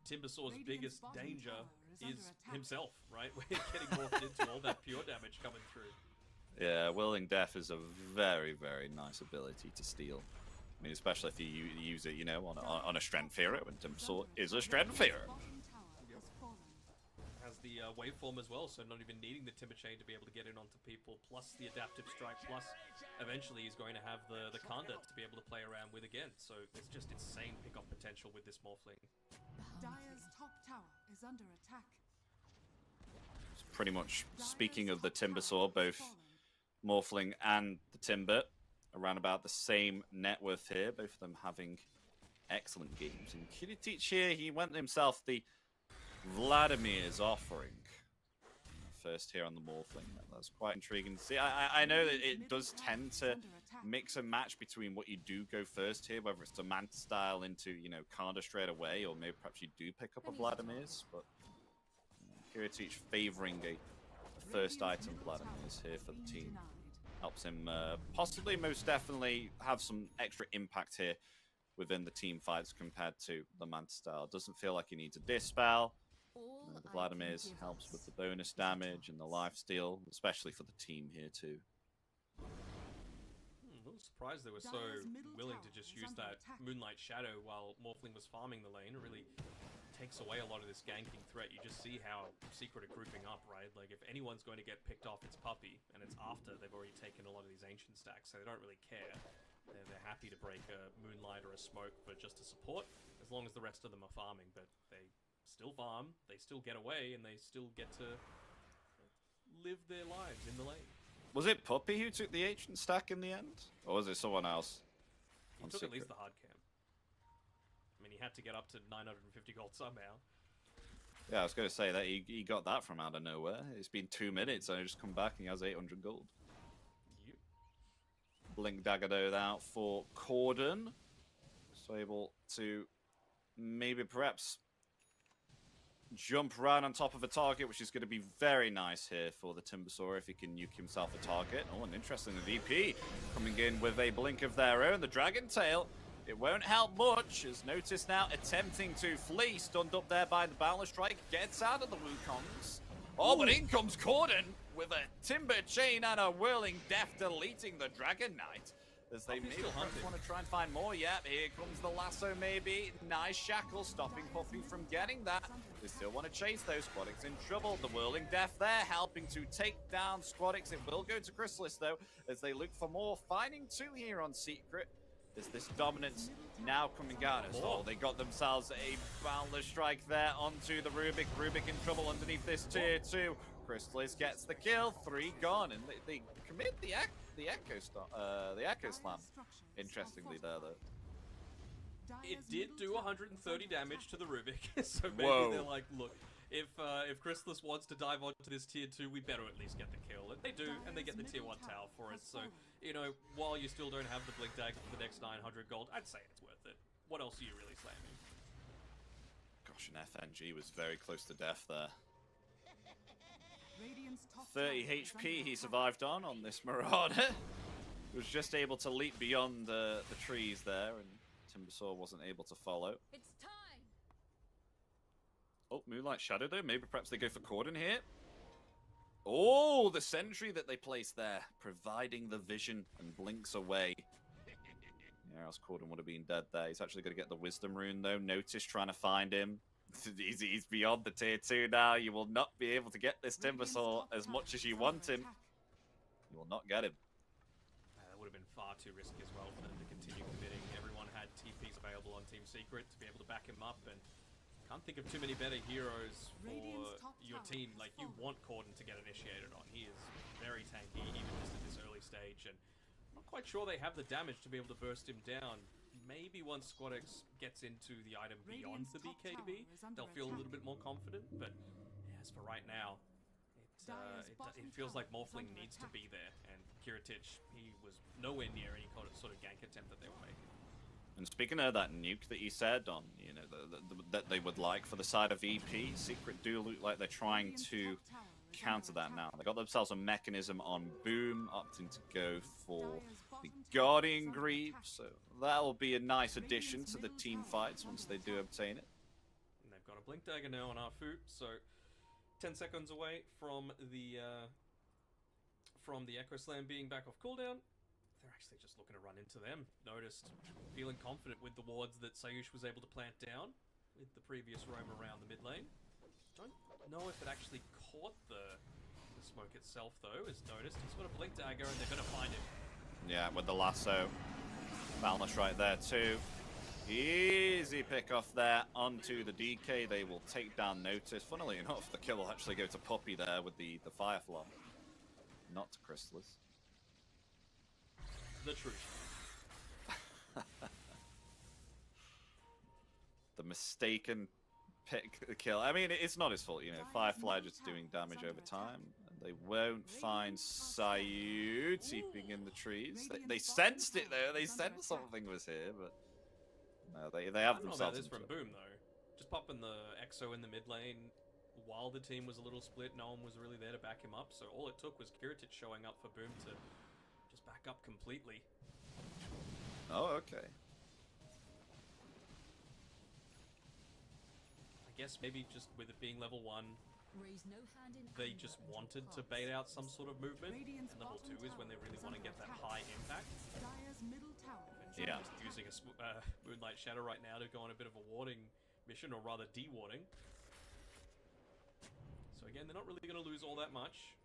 Timber Saw's biggest danger is himself, right? We're getting morphed into all that pure damage coming through. Yeah, Whirling Death is a very, very nice ability to steal. I mean, especially if you use it, you know, on a strength hero, and Timber Saw is a strength hero. Has the waveform as well, so not even needing the Timber Chain to be able to get in onto people, plus the Adaptive Strike, plus eventually he's going to have the Kanda to be able to play around with again. So it's just insane pickup potential with this Morphling. Dire's top tower is under attack. Pretty much, speaking of the Timber Saw, both Morphling and the Timber around about the same net worth here, both of them having excellent games. And Kiritich here, he went himself the Vladimir's offering first here on the Morphling. That's quite intriguing to see. I know that it does tend to mix and match between what you do go first here, whether it's the Manta style into, you know, Kanda straight away, or maybe perhaps you do pick up a Vladimir's, but Kiritich favoring a first item Vladimir's here for the team. Helps him possibly, most definitely, have some extra impact here within the team fights compared to the Manta style. Doesn't feel like he needs a Dispel. The Vladimir's helps with the bonus damage and the lifesteal, especially for the team here too. A little surprised they were so willing to just use that Moonlight Shadow while Morphling was farming the lane. It really takes away a lot of this ganking threat. You just see how Secret are grouping up, right? Like, if anyone's going to get picked off, it's Puppy, and it's after they've already taken a lot of these Ancient stacks, so they don't really care. they're happy to break a Moonlight or a Smoke for just a support, as long as the rest of them are farming. But they still farm, they still get away, and they still get to live their lives in the lane. Was it Puppy who took the ancient stack in the end? Or was it someone else? He took at least the hard cam. I mean, he had to get up to 950 gold somehow. Yeah, I was going to say that he got that from out of nowhere. It's been 2 minutes and he just come back and he has 800 gold. Yep. Blink Dagger though out for Corden. So able to maybe perhaps jump right on top of a target, which is going to be very nice here for the Timbersaw if he can nuke himself a target. Oh, and interesting, the VP coming in with a blink of their own. The Dragon Tail, it won't help much, as Notice now attempting to flee, stunned up there by the Boundless Strike, gets out of the Wukongs. Oh, but in comes Corden with a Timber Chain and a Whirling Death, deleting the Dragon Knight. As they maybe want to try and find more. Yep, here comes the lasso maybe. Nice shackle, stopping Puppy from getting that. They still want to chase those. Squadix in trouble. The Whirling Death there, helping to take down Squadix. It will go to Chrysalis though, as they look for more. Finding two here on Secret. Is this dominance now coming out? Oh, they got themselves a Boundless Strike there onto the Rubik. Rubik in trouble underneath this tier 2. Chrysalis gets the kill. 3 gone, and they commit the Echo Slam. Interestingly there though. It did do 130 damage to the Rubik, so maybe they're like, look, if Chrysalis wants to dive onto this tier 2, we better at least get the kill. And they do, and they get the tier 1 tower for it. So, you know, while you still don't have the Blink Dagger for the next 900 gold, I'd say it's worth it. What else are you really slamming? Gosh, and FNG was very close to death there. Radiant's top 30 tower is HP under he attack. survived on this Marauder. Was just able to leap beyond the trees there, and Timbersaw wasn't able to follow. It's time. Oh, Moonlight Shadow though. Maybe perhaps they go for Corden here. Oh, the sentry that they placed there, providing the vision and blinks away. Yeah, else Corden would have been dead there. He's actually going to get the Wisdom Rune though. Notice trying to find him. He's beyond the tier 2 now. You will not be able to get this Timbersaw as much as you want him. You will not get him. That would have been far too risky as well for them to continue committing. Everyone had TPs available on Team Secret to be able to back him up, and can't think of too many better heroes for your team. Like, you want Corden to get initiated on. He is very tanky, even just at this early stage, and I'm not quite sure they have the damage to be able to burst him down. Maybe once Squadix gets into the item beyond the BKB, they'll feel a little bit more confident, but yeah, as for right now, it feels like Morphling needs to be there, and Kiritich, he was nowhere near any kind of sort of gank attempt that they were making. And speaking of that nuke that you said on, you know, that they would like for the side of EP, Secret do look like they're trying to counter that now. They got themselves a mechanism on Boom, opting to go for the Guardian Greaves, so that'll be a nice addition to the team fights once they do obtain it. And they've got a Blink Dagger now on Arfu, so 10 seconds away from the Echo Slam being back off cooldown. They're actually just looking to run into them. Noticed, feeling confident with the wards that Sayush was able to plant down with the previous roam around the mid lane. Don't know if it actually caught the smoke itself though, as Noticed. He's got a Blink Dagger and they're going to find him. Yeah, with the lasso. Boundless right there too. Easy pick off there onto the DK. They will take down Notice. Funnily enough, the kill will actually go to Puppy there with the Firefly. Not to Chrysalis. The truth. The mistaken pick the kill. I mean, it's not his fault, you know. Firefly just doing damage over time. And they won't find Sayu teeping in the trees. They sensed it though. They sensed something was here, but no, they have themselves. I don't know about this from Boom though. Just popping the Exo in the mid lane while the team was a little split. No one was really there to back him up. So all it took was Kiritich showing up for Boom to just back up completely. Oh, okay. I guess maybe just with it being level 1, Raise no hand in they anger just at wanted your to cause. bait out some sort of movement. Radiant's And level 2 bottom is when they tower really is want to under get that attack. high impact. Dire's middle tower is Yeah. Just using a Moonlight Shadow right now to go on a bit of a warding mission, or rather de-warding. So again, they're not really going to lose all that much.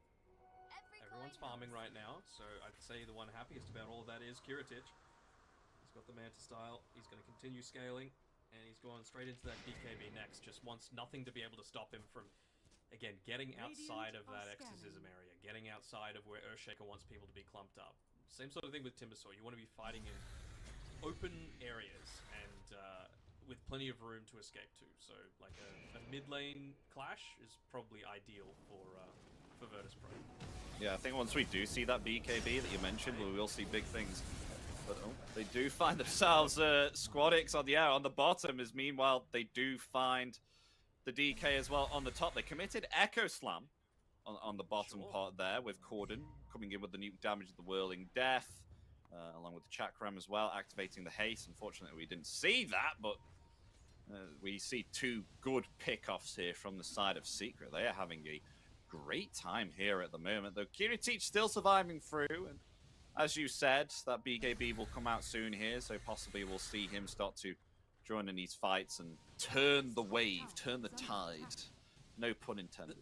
Everyone's farming right now, so I'd say the one happiest about all of that is Kiritich. He's got the Manta style. He's going to continue scaling, and he's going straight into that BKB next. Just wants nothing to be able to stop him from, again, getting outside of that exorcism area, getting outside of where Earthshaker wants people to be clumped up. Same sort of thing with Timbersaw. You want to be fighting in open areas and with plenty of room to escape to. So, like a mid lane clash is probably ideal for Virtus.Pro. Yeah, I think once we do see that BKB that you mentioned, we will see big things. But they do find themselves Squadix on the air on the bottom, as meanwhile they do find the DK as well on the top. They committed Echo Slam on the bottom part there, with Corden coming in with the nuke damage of the Whirling Death, along with the Chakram as well, activating the haste. Unfortunately, we didn't see that, but we see two good pickoffs here from the side of Secret. They are having a great time here at the moment, though Kiritich still surviving through, and as you said, that BKB will come out soon here, so possibly we'll see him start to join in these fights and turn the wave, turn the tide. No pun intended.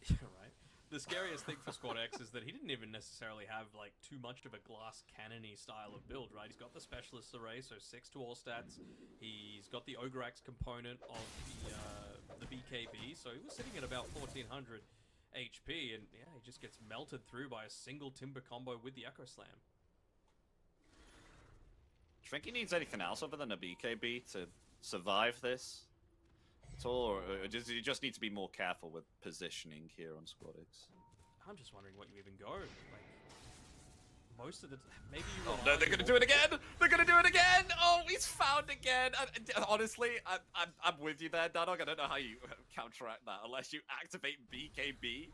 Right. The scariest thing for Squad X is that he didn't even necessarily have like too much of a glass cannon-y style of build, right? He's got the specialist array, so 6 to all stats. He's got the Ogreax component of the BKB, so he was sitting at about 1400 HP, and yeah, he just gets melted through by a single Timber combo with the Echo Slam. Do you think he needs anything else other than a BKB to survive this at all, or does he just need to be more careful with positioning here on Squadix? I'm just wondering what you even go. Like, most of the maybe you. Oh no, they're gonna do it again! They're gonna do it again! Oh, he's found again! Honestly, I'm with you there, Danog. I don't know how you counteract that unless you activate BKB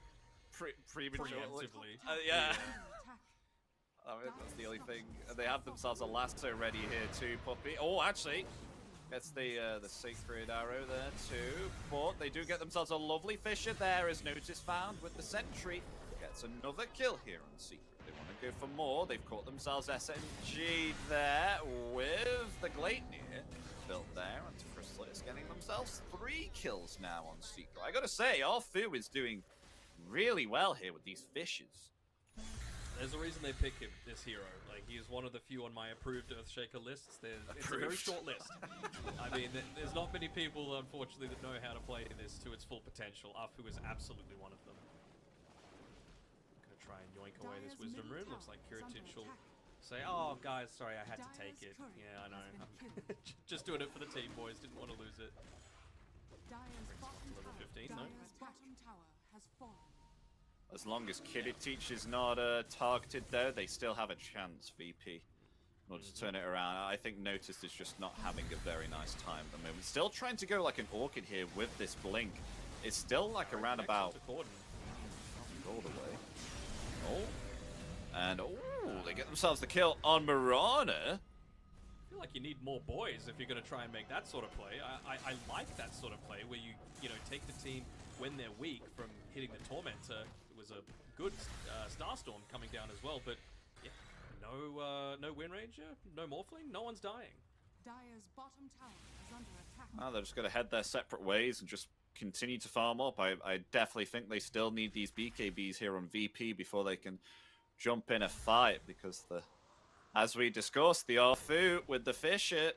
prematurely. Yeah. I mean, that's the only thing. They have themselves a lasso ready here too, Puppy. Oh, actually, gets the Sacred Arrow there too. But they do get themselves a lovely Fissure there, as Notice found with the Sentry. Gets another kill here on Secret. They want to go for more. They've caught themselves SNG there with the Gleipnir built there onto Chrysalis, getting themselves 3 kills now on Secret. I gotta say, Arfu is doing really well here with these Fissures. There's a reason they pick him, this hero. Like, he is one of the few on my approved Earthshaker lists. It's a very short list. I mean, there's not many people, unfortunately, that know how to play this to its full potential. Arfu is absolutely one of them. I'm going to try and yoink away this Wisdom Rune. Looks like Kiritich will say, oh, guys, sorry, I had to take it. Yeah, I know. I'm just doing it for the team, boys. Didn't want to lose it. Level 15, no? As long as Kiritich is not targeted, though, they still have a chance, VP, in order to turn it around. I think Notice is just not having a very nice time at the moment. Still trying to go like an Orchid here with this Blink. It's still like around about... all the way. Oh. And, oh, they get themselves the kill on Mirana. I feel like you need more boys if you're going to try and make that sort of play. I like that sort of play where you know, take the team when they're weak from hitting the Tormentor. It was a good Starstorm coming down as well, but yeah, no Wind Ranger, no Morphling, no one's dying. Dire's bottom tower is under attack. Oh, they're just going to head their separate ways and just continue to farm up. I definitely think they still need these BKBs here on VP before they can jump in a fight, because as we discussed, the Arfu with the Fissure,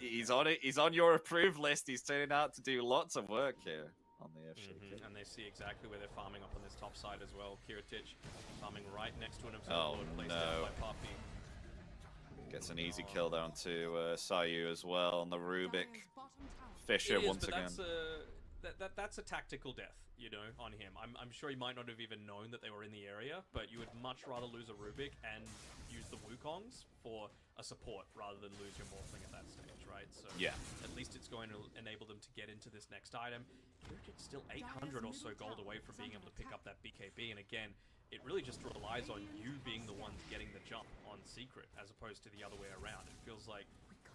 he's on your approved list. He's turning out to do lots of work here on the Earthshaker. And they see exactly where they're farming up on this top side as well. Kiritich farming right next to an Observer Lord placed down by Puppy. Gets an easy kill down to Sayu as well on the Rubik. Fissure once again. That's a tactical death, you know, on him. I'm sure he might not have even known that they were in the area, but you would much rather lose a Rubik and use the Wukongs for a support rather than lose your Morphling at that stage, right? So yeah, at least it's going to enable them to get into this next item. Kiritich still 800 or so gold away from being able to pick up that BKB, and again, it really just relies on you being the ones getting the jump on Secret as opposed to the other way around. It feels like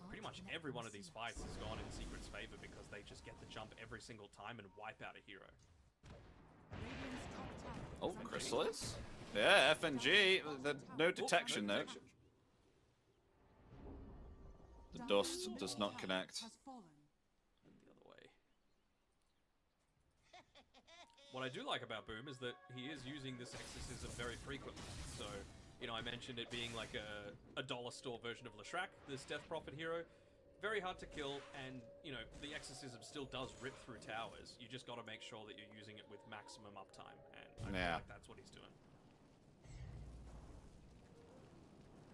pretty much every one of these fights has gone in Secret's favor because they just get the jump every single time and wipe out a hero. Oh, Chrysalis? Yeah, FNG. No detection though. The dust does not connect. The other way. What I do like about Boom is that he is using this exorcism very frequently, so You know, I mentioned it being like a dollar store version of Leshrac, this Death Prophet hero. Very hard to kill, and, you know, the Exorcism still does rip through towers. You just got to make sure that you're using it with maximum uptime, and I feel like that's what he's doing.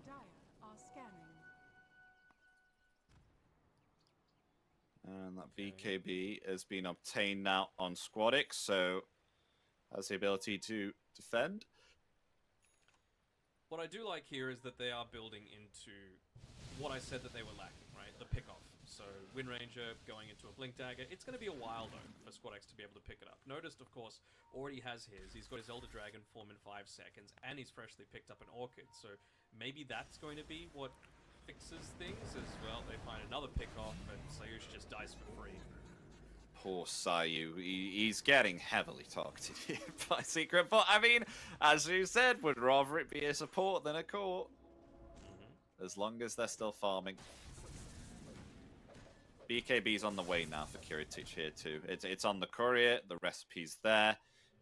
Dire are scanning. And that BKB has been obtained now on Squadix, so has the ability to defend. What I do like here is that they are building into what I said that they were lacking, right? The pick-off. So, Wind Ranger going into a Blink Dagger. It's going to be a while, though, for Squadix to be able to pick it up. Noticed, of course, already has his. He's got his Elder Dragon form in 5 seconds, and he's freshly picked up an Orchid. So, maybe that's going to be what fixes things as well. They find another pick-off, and Sayush just dies for free. Poor Sayu, he's getting heavily targeted here by Secret, but I mean, as you said, would rather it be a support than a core. As long as they're still farming. BKB's on the way now for Kiritich here too. It's on the courier, the recipe's there.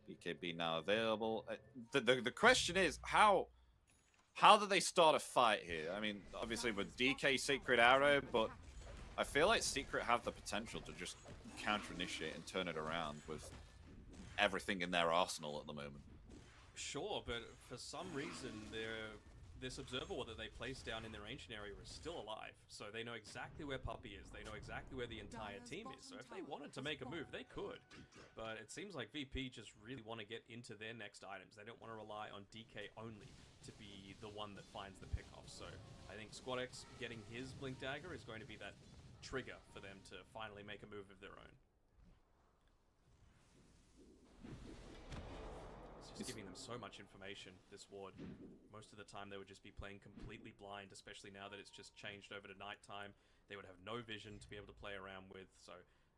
BKB now available. The question is, how do they start a fight here? I mean, obviously with DK Secret Arrow, but I feel like Secret have the potential to just counter-initiate and turn it around with everything in their arsenal at the moment. Sure, but for some reason, this observer that they placed down in their ancient area is still alive. So they know exactly where Puppy is. They know exactly where the entire team is. So if they wanted to make a move, they could. But it seems like VP just really want to get into their next items. They don't want to rely on DK only to be the one that finds the pickoff. So I think Squadix getting his Blink Dagger is going to be that trigger for them to finally make a move of their own. It's giving them so much information, this ward. Most of the time they would just be playing completely blind, especially now that it's just changed over to nighttime. They would have no vision to be able to play around with, so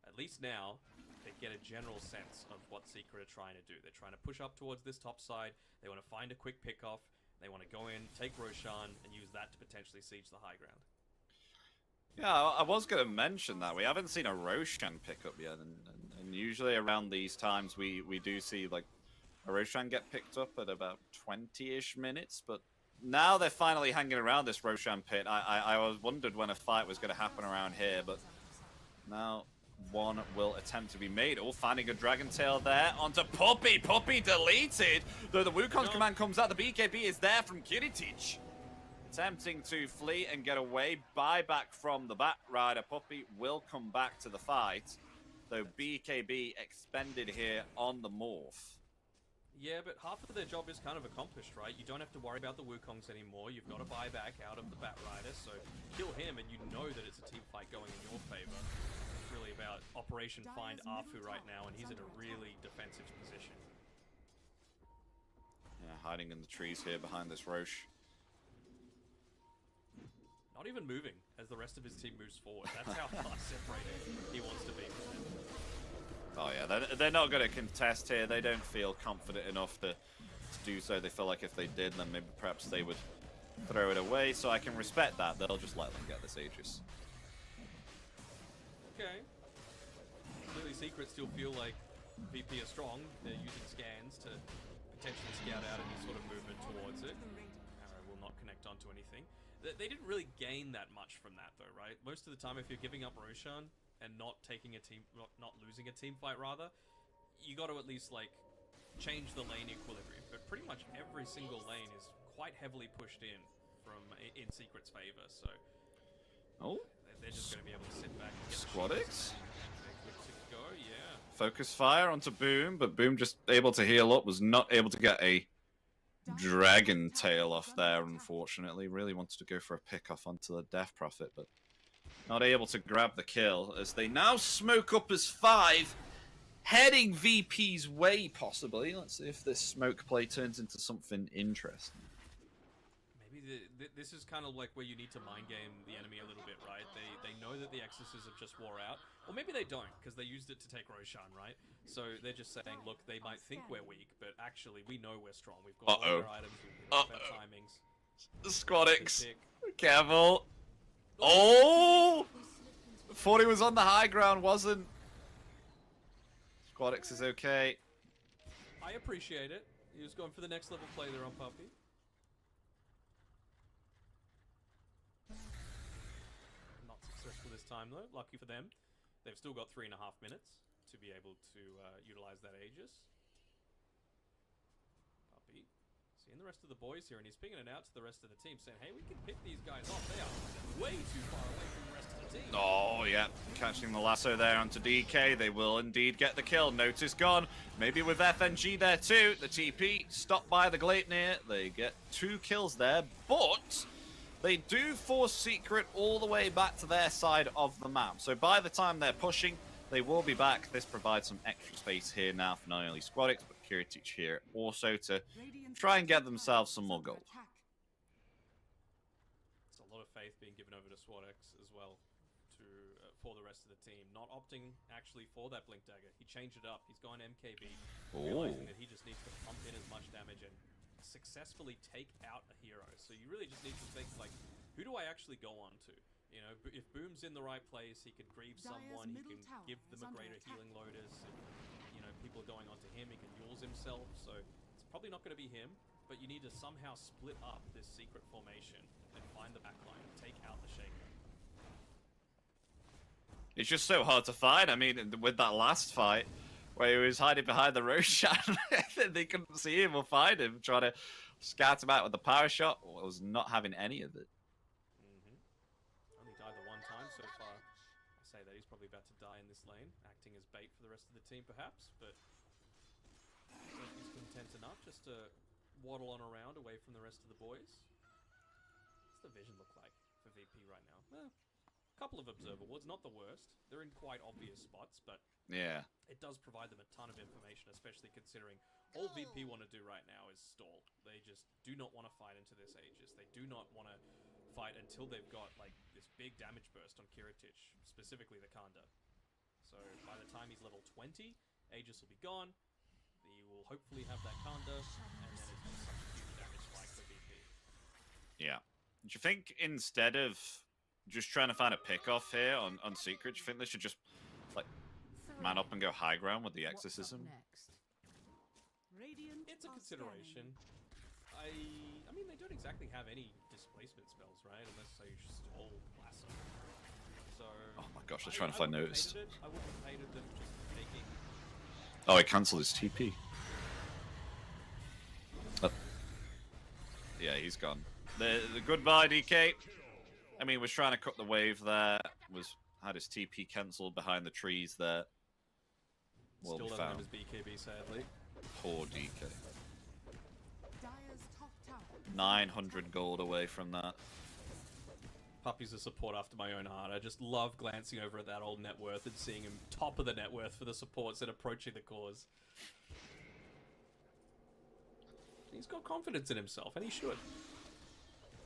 at least now they get a general sense of what Secret are trying to do. They're trying to push up towards this top side, they want to find a quick pick-off, they want to go in, take Roshan, and use that to potentially siege the high ground. Yeah, I was going to mention that. We haven't seen a Roshan pick up yet, and usually around these times we do see like a Roshan get picked up at about 20-ish minutes, but now they're finally hanging around this Roshan pit. I was wondered when a fight was going to happen around here, but now one will attempt to be made. Oh, finding a Dragon Tail there onto Puppy. Puppy deleted. Though the Wukong's command comes out, the BKB is there from Kiritich. Attempting to flee and get away. Buyback from the Bat Rider. Puppy will come back to the fight, though BKB expended here on the Morph. Yeah, but half of their job is kind of accomplished, right? You don't have to worry about the Wukongs anymore. You've got a buyback out of the Bat Rider, so kill him and you know that it's a team fight going in your favor. It's really about Operation Find Arfu right now, and he's in a really defensive position. Yeah, hiding in the trees here behind this Roche. Not even moving as the rest of his team moves forward. That's how far separated he wants to be from them. Oh yeah, they're not going to contest here. They don't feel confident enough to do so. They feel like if they did, then maybe perhaps they would throw it away. So I can respect that. They'll just let them get this Aegis. Okay. Clearly Secret still feel like VP are strong. They're using scans to potentially scout out any sort of movement towards it. Arrow will not connect onto anything. They didn't really gain that much from that though, right? Most of the time if you're giving up Roshan and not taking a team, not losing a team fight rather, you got to at least like change the lane equilibrium. But pretty much every single lane is quite heavily pushed in Secret's favor. So they're just going to be able to sit back and get Squadix. Go, yeah. Focus fire onto Boom, but Boom just able to heal up, was not able to get a Dragon Tail off there, unfortunately. Really wanted to go for a pick off onto the Death Prophet, but not able to grab the kill, as they now smoke up as 5, heading VP's way, possibly. Let's see if this smoke play turns into something interesting. Maybe this is kind of like where you need to mind game the enemy a little bit, right? They know that the Exorcism just wore out, or maybe they don't, because they used it to take Roshan, right? So they're just saying, look, they might think we're weak, but actually we know we're strong. We've got all our items, we've got better timings. Squadix, careful. Oh! Thought he was on the high ground, wasn't. Squadix is okay. I appreciate it. He was going for the next level play there on Puppy. successful this time, though. Lucky for them. They've still got 3.5 minutes to be able to utilize that Aegis. Puppy. Seeing the rest of the boys here, and he's pinging it out to the rest of the team, saying, hey, we can pick these guys off. They are way too far away from the rest of the team. Oh, yeah. Catching the lasso there onto DK. They will indeed get the kill. Notice gone. Maybe with FNG there too. The TP stopped by the Gleipnir. They get 2 kills there, but they do force Secret all the way back to their side of the map. So by the time they're pushing, they will be back. This provides some extra space here now for not only Squadix, but Kiritich here also to try and get themselves some more gold. It's a lot of faith being given over to Squadix as well to for the rest of the team. Not opting actually for that Blink Dagger. He changed it up. He's gone MKB, realizing that he just needs to pump in as much damage and successfully take out a hero. So you really just need to think, like, who do I actually go on to? You know, if Boom's in the right place, he can grieve someone, he can give them a greater healing lotus. If, you know, people are going onto him, he can Yules himself. So it's probably not going to be him, but you need to somehow split up this secret formation and find the backline and take out the Shaker. It's just so hard to find. I mean, with that last fight, where he was hiding behind the Roshan, they couldn't see him or find him, trying to scout him out with the power shot, was not having any of it. Only died the one time so far. I say that he's probably about to die in this lane, acting as bait for the rest of the team perhaps, but he's content enough just to waddle on around away from the rest of the boys. What's the vision look like for VP right now? Well, a couple of observer wards, not the worst. They're in quite obvious spots, but yeah, it does provide them a ton of information, especially considering all VP want to do right now is stall. They just do not want to fight into this Aegis. They do not want to fight until they've got like this big damage burst on Kiritich, specifically the Kanda. So by the time he's level 20, Aegis will be gone. He will hopefully have that Kanda, and then it's just such a huge damage spike for VP. Yeah. Do you think instead of just trying to find a pick-off here on Secret, do you think they should just like man up and go high ground with the Exorcism? It's a consideration. I mean, they don't exactly have any displacement spells, right? Unless they stole Lasso. So. Oh my gosh, they're trying to find noticed. I wouldn't have hated them just taking. Oh, he cancelled his TP. Yeah, he's gone. The goodbye, DK. I mean, was trying to cut the wave there. Had his TP cancelled behind the trees there. Well, Still doesn't have his BKB, sadly. Poor DK. 900 gold away from that. Puppy's a support after my own heart. I just love glancing over at that old net worth and seeing him top of the net worth for the supports and approaching the cause. He's got confidence in himself, and he should.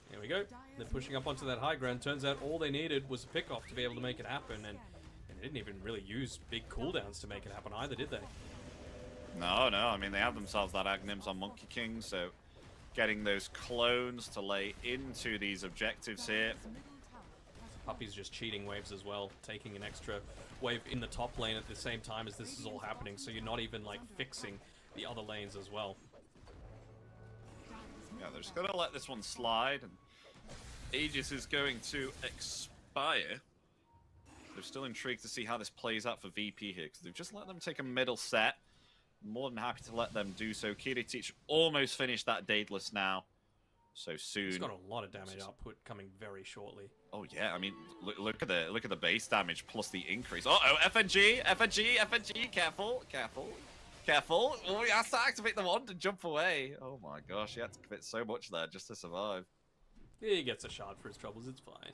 Here we go. They're pushing up onto that high ground. Turns out all they needed was a pick-off to be able to make it happen, and they didn't even really use big cooldowns to make it happen either, did they? No. I mean, they have themselves that Agnims on Monkey King, so getting those clones to lay into these objectives here. Puppy's just cheating waves as well, taking an extra wave in the top lane at the same time as this is all happening, so you're not even like fixing the other lanes as well. Yeah, they're just gonna let this one slide, and Aegis is going to expire. They're still intrigued to see how this plays out for VP here, because they've just let them take a middle set. More than happy to let them do so. Kiritich almost finished that Daedalus now. So soon. He's got a lot of damage output coming very shortly. Oh yeah, I mean, look at the base damage plus the increase. Uh-oh, FNG, careful. Oh, he has to activate the wand and jump away. Oh my gosh, he had to commit so much there just to survive. Yeah, he gets a shard for his troubles, it's fine.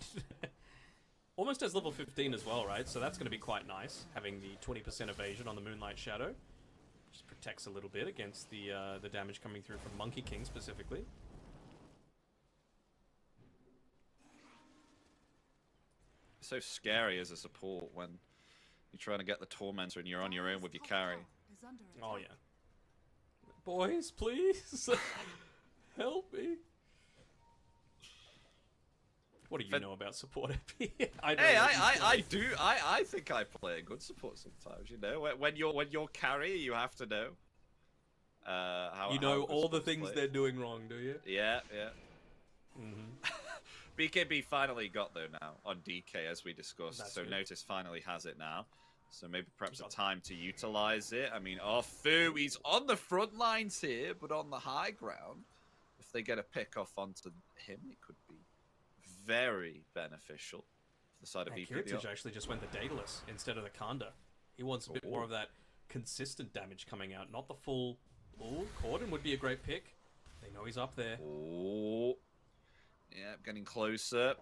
Almost has level 15 as well, right? So that's going to be quite nice, having the 20% evasion on the Moonlight Shadow. Just protects a little bit against the damage coming through from Monkey King specifically. It's so scary as a support when you're trying to get the Tormentor and you're on your own with your carry. Oh yeah. Boys, please! Help me! What do you know about support AP? I think I play a good support sometimes, you know. When you're carry, you have to know. You know all the things they're doing wrong, do you? Yeah. BKB finally got there now on DK, as we discussed. That's so good. Notice finally has it now. So maybe perhaps a got- time to utilize it. I mean, Fu, he's on the front lines here, but on the high ground. If they get a pick off onto him, it could be very beneficial for the side of And VP. Kiritich actually just went the Daedalus instead of the Kanda. He wants a bit more of that consistent damage coming out, not the full... Oh, Corden would be a great pick. They know he's up there. Oh, yeah, getting closer.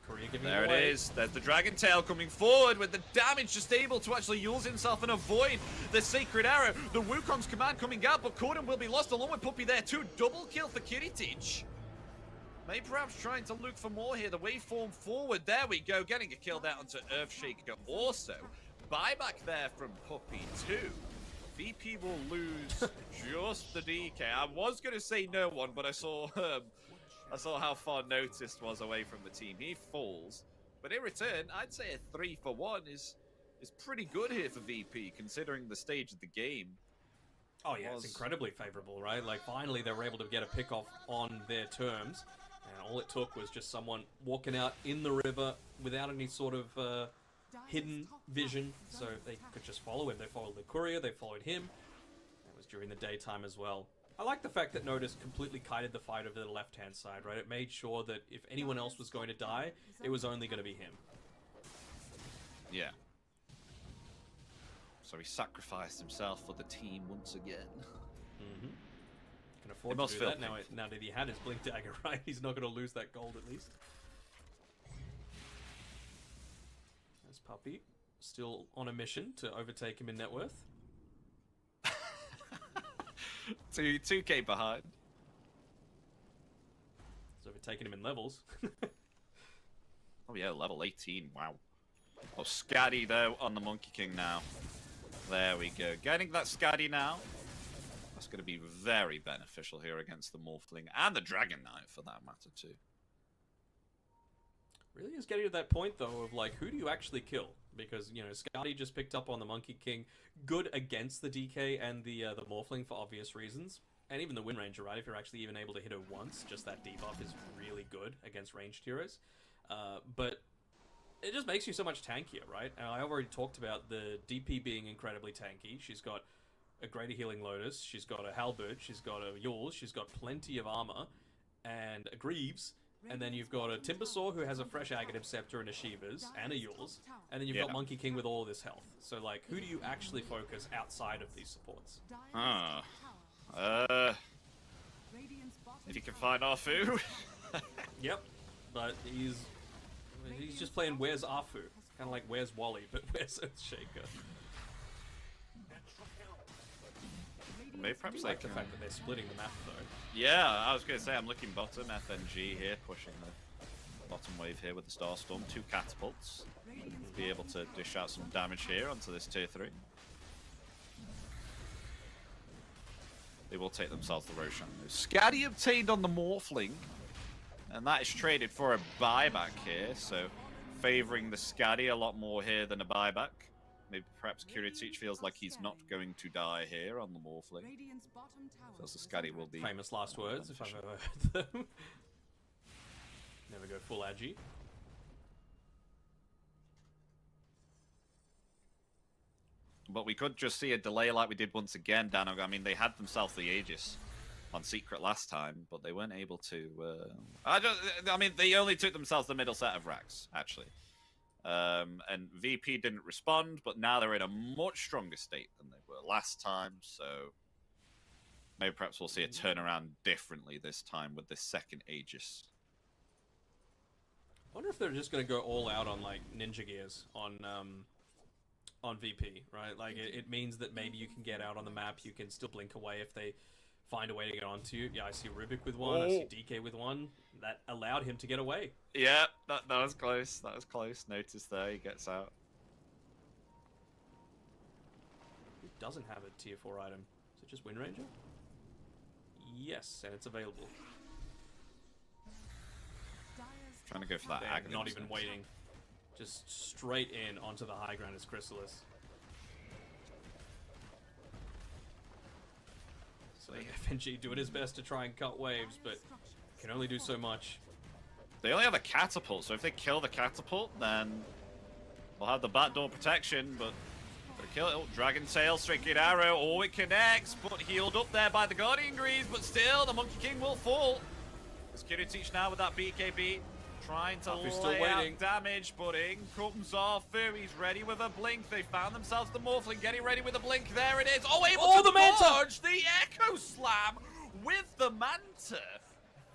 Korea giving There it away. is. There's the Dragon Tail coming forward with the damage, just able to actually use himself and avoid the Sacred Arrow. The Wukong's command coming out, but Corden will be lost along with Puppy there too. Double kill for Kiritich. Maybe perhaps trying to look for more here. The waveform forward. There we go. Getting a kill there onto Earthshaker also. Buyback there from Puppy too. VP will lose just the DK. I was going to say no one, but I saw how far Noticed was away from the team. He falls. But in return, I'd say a 3 for 1 is pretty good here for VP, considering the stage of the game. Oh yeah, it's incredibly favorable, right? Like finally they were able to get a pick off on their terms, and all it took was just someone walking out in the river without any sort of hidden vision, so they could just follow him. They followed the courier, they followed him. It was during the daytime as well. I like the fact that Notice completely kited the fight over the left-hand side, right? It made sure that if anyone else was going to die, it was only going to be him. Yeah. So he sacrificed himself for the team once again. Mm-hmm. Can afford to do that now that he had his Blink Dagger, right? He's not going to lose that gold at least. There's Puppy, still on a mission to overtake him in net worth. 2K behind. He's overtaken him in levels. Oh yeah, level 18, wow. Oh, Scatty though on the Monkey King now. There we go. Getting that Scatty now. That's going to be very beneficial here against the Morphling and the Dragon Knight for that matter too. Really is getting to that point though of like, who do you actually kill? Because, you know, Scotty just picked up on the Monkey King, good against the DK and the Morphling for obvious reasons. And even the Wind Ranger, right? If you're actually even able to hit her once, just that debuff is really good against ranged heroes. But it just makes you so much tankier, right? And I already talked about the DP being incredibly tanky. She's got a Greater Healing Lotus, she's got a Halberd, she's got a Yules, she's got plenty of armor, and a Greaves. And then you've got a Timbersaw who has a fresh Aghanim Scepter and a Shiva's and a Yules. And then you've got Monkey King with all this health. So, like, who do you actually focus outside of these supports? If you can find Arfu. Yep. But he's just playing Where's Arfu? Kind of like Where's Wally, but Where's Earthshaker? Maybe perhaps I like the fact that they're splitting the map, though. Yeah, I was going to say, I'm looking bottom. FNG here, pushing the bottom wave here with the Starstorm. 2 catapults. Should be able to dish out some damage here onto this tier 3. They will take themselves the Roshan. Scatty obtained on the Morphling. And that is traded for a buyback here, so favouring the Scatty a lot more here than a buyback. Maybe perhaps Kiritich feels like he's not going to die here on the Morphling. Feels the Scatty will be... Famous last words, if I've ever heard them. Never go full Agi. But we could just see a delay like we did once again, Danog. I mean, they had themselves the Aegis on Secret last time, but they weren't able to... I mean, they only took themselves the middle set of racks, actually. And VP didn't respond, but now they're in a much stronger state than they were last time, so maybe perhaps we'll see a turnaround differently this time with this second Aegis. I wonder if they're just going to go all out on, like, Ninja Gears on VP, right? Like, it means that maybe you can get out on the map, you can still blink away if they find a way to get onto you. Yeah, I see Rubik with one, I see DK with one. That allowed him to get away. Yeah, that was close. That was close. Notice there, he gets out. Who doesn't have a tier 4 item? Is it just Wind Ranger? Yes, and it's available. Trying to go for that Aghanim. Not even waiting. Just straight in onto the high ground as Chrysalis. So FNG doing his best to try and cut waves, but can only do so much. They only have a catapult, so if they kill the catapult, then we'll have the backdoor protection, but gotta kill it. Oh, Dragon Tail, Straight Kid Arrow. Oh, it connects, but healed up there by the Guardian Greaves, but still, the Monkey King will fall. As Kiritich now with that BKB, trying to lay out damage, but in comes Arthur. He's ready with a blink. They found themselves the Morphling, getting ready with a blink. There it is. Oh, able to dodge the Echo Slam with the Manta.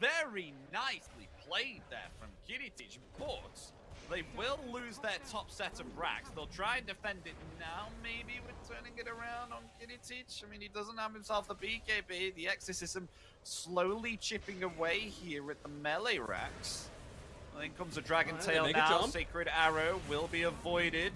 Very nicely played there from Kiritich, but they will lose their top set of racks. They'll try and defend it now, maybe with turning it around on Kiritich. I mean, he doesn't have himself the BKB. The Exorcism slowly chipping away here at the melee racks. Then comes a Dragon Tail now. Sacred Arrow will be avoided.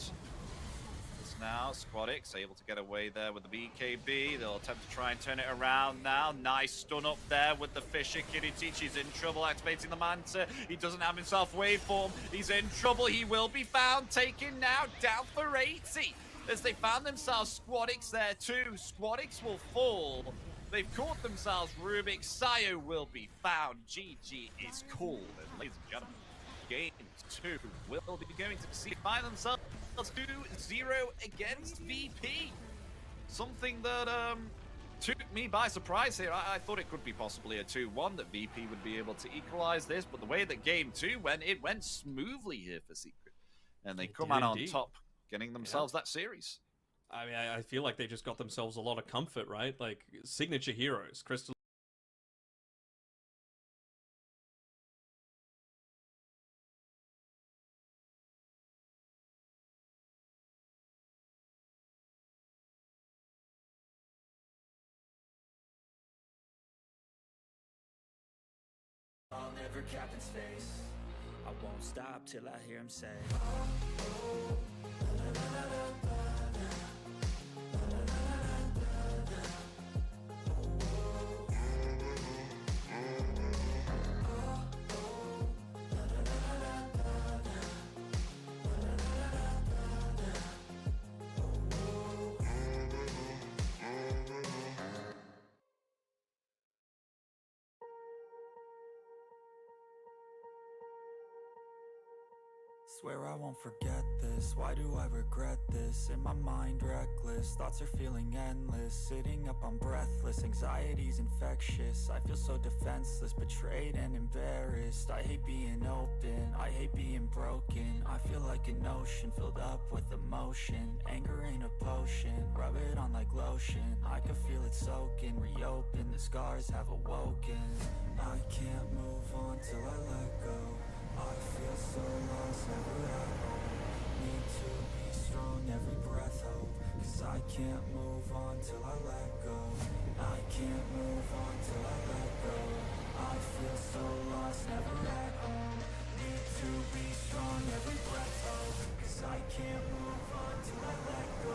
It's now Squadix able to get away there with the BKB. They'll attempt to try and turn it around now. Nice stun up there with the Fisher. Kiritich is in trouble activating the Manta. He doesn't have himself waveform. He's in trouble. He will be found. Taken now. Down for 80. As they found themselves Squadix there too. Squadix will fall. They've caught themselves Rubik. Sayo will be found. GG is called. And ladies and gentlemen, Game 2 will be going to see find themselves 2-0 against VP. Something that took me by surprise here. I thought it could be possibly a 2-1, that VP would be able to equalize this, but the way that Game 2 went, it went smoothly here for Secret. And they come out on top, getting themselves that series. I mean, I feel like they just got themselves a lot of comfort, right? Like, signature heroes, Crystal. I'll never cap his face. I won't stop till I hear him say, swear I won't forget this. Why do I regret this? In my mind reckless, thoughts are feeling endless. Sitting up, I'm breathless, anxiety's infectious. I feel so defenseless, betrayed and embarrassed. I hate being open, I hate being broken. I feel like an ocean filled up with emotion. Anger ain't a potion, rub it on like lotion. I can feel it soaking, reopen, the scars have awoken. I can't move on till I let go. I feel so lost, never at home. Need to be strong, every breath hope. Cause I can't move on till I let go. I can't move on till I let go. I feel so lost, never at home. Need to be strong, every breath hope. Cause I can't move on till I let go.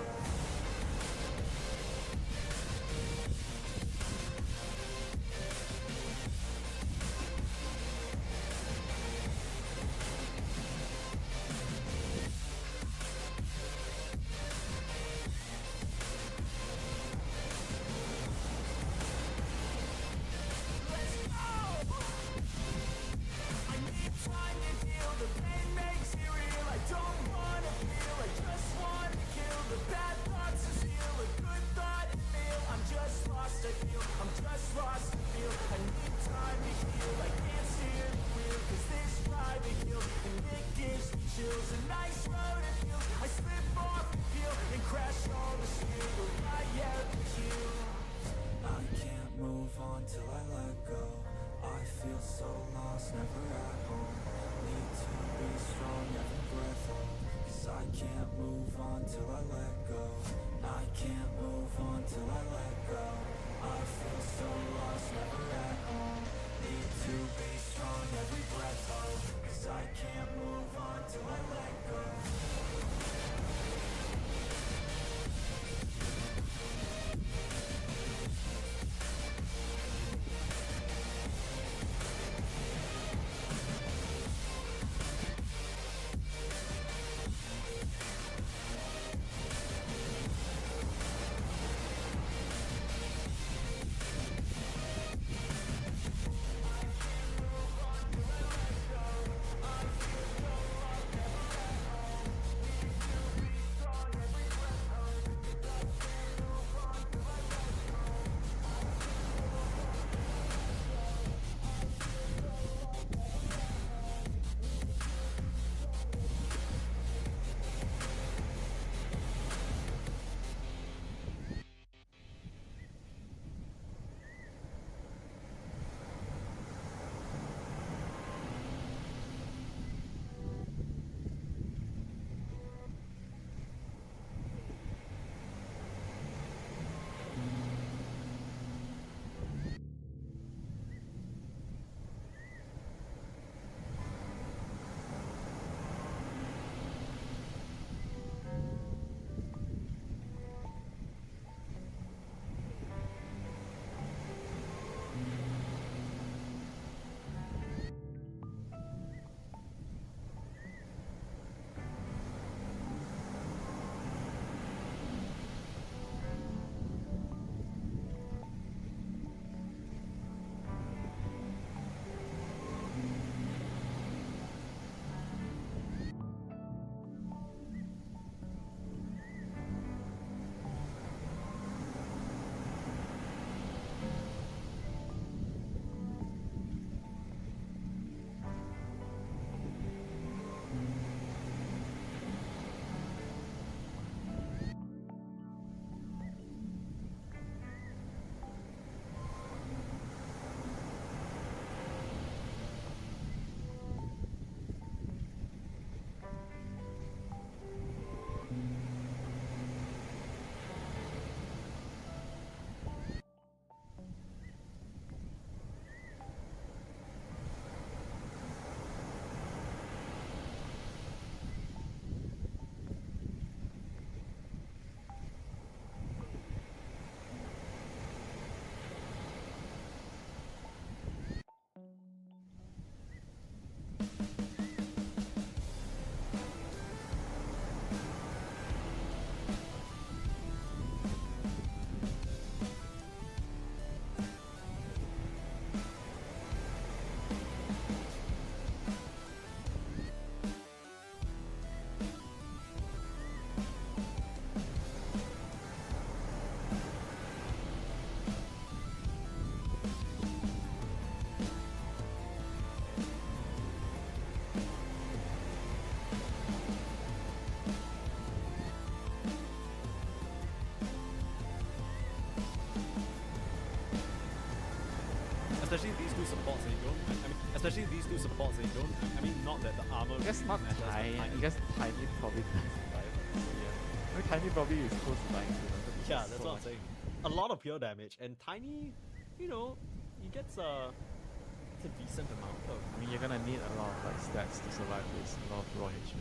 two supports and you don't. I mean, especially these two supports and you don't. I mean, not that the armor. I guess really not matters, but Tiny. I guess Tiny probably doesn't die. Yeah. I mean, Tiny probably is close to dying too. Yeah, that's what I'm saying. A lot of pure damage, and Tiny, you know, he gets it's a decent amount of. I mean, you're gonna need a lot of like stats to survive this. A lot of raw HP.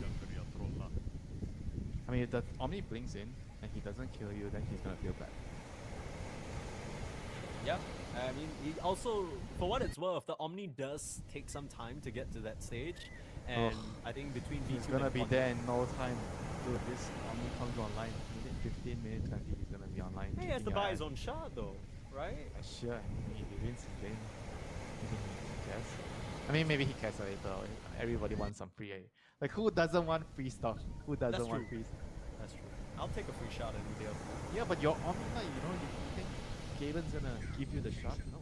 I mean, if the Omni blinks in and he doesn't kill you, then he's gonna feel bad. Yeah, I mean, he also, for what it's worth, the Omni does take some time to get to that stage, and I think between He's V2 gonna and be Omni- there in no time. Dude, this Omni comes online. Minute 15, minute 20, he's gonna be online. Hey, he has to kicking buy your his ass. own shard though, right? Sure, I mean, if he wins his lane, maybe he cares. I mean, maybe he cares later. Everybody wants some free. Like, who doesn't want free stuff? Who doesn't That's want true. free? That's true. I'll take a free shot any day of the week. Yeah, but your Omni Knight, you know, you think Galen's gonna give you the shot? No.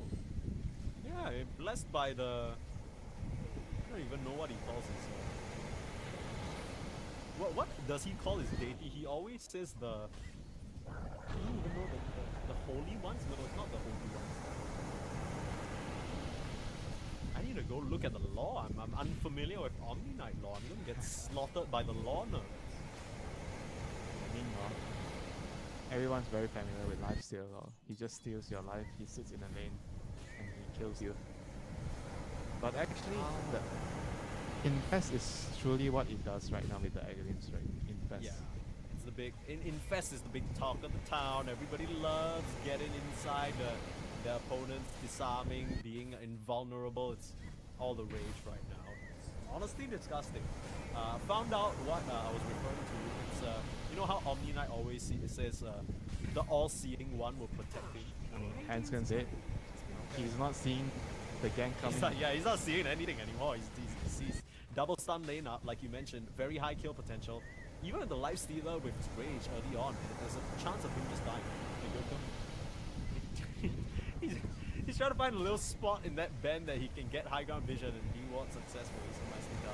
Yeah, blessed by the. I don't even know what he calls his. What does he call his deity? He always says the. I don't even know the holy ones. No, it's not the holy ones. I need to go look at the law. I'm unfamiliar with Omni Knight law. I'm gonna get slaughtered by the law nerds. Meanwhile, everyone's very familiar with lifesteal. He just steals your life. He sits in a lane and he kills you. But actually, the Infest is truly what it does right now with the Aghalins, right? Infest. Yeah, it's the big. Infest is the big talk of the town. Everybody loves getting inside the opponents, disarming, being invulnerable. It's all the rage right now. It's honestly disgusting. Found out what I was referring to. It's you know how Omni Knight always says the all-seeing one will protect him. Hansken said he's not seeing the gang coming. He's not seeing anything anymore. He sees double stun lane up, like you mentioned, very high kill potential. Even with the life stealer with his rage early on, there's a chance of him just dying. He's trying to find a little spot in that bend that he can get high ground vision, and he was successfully. So nicely done.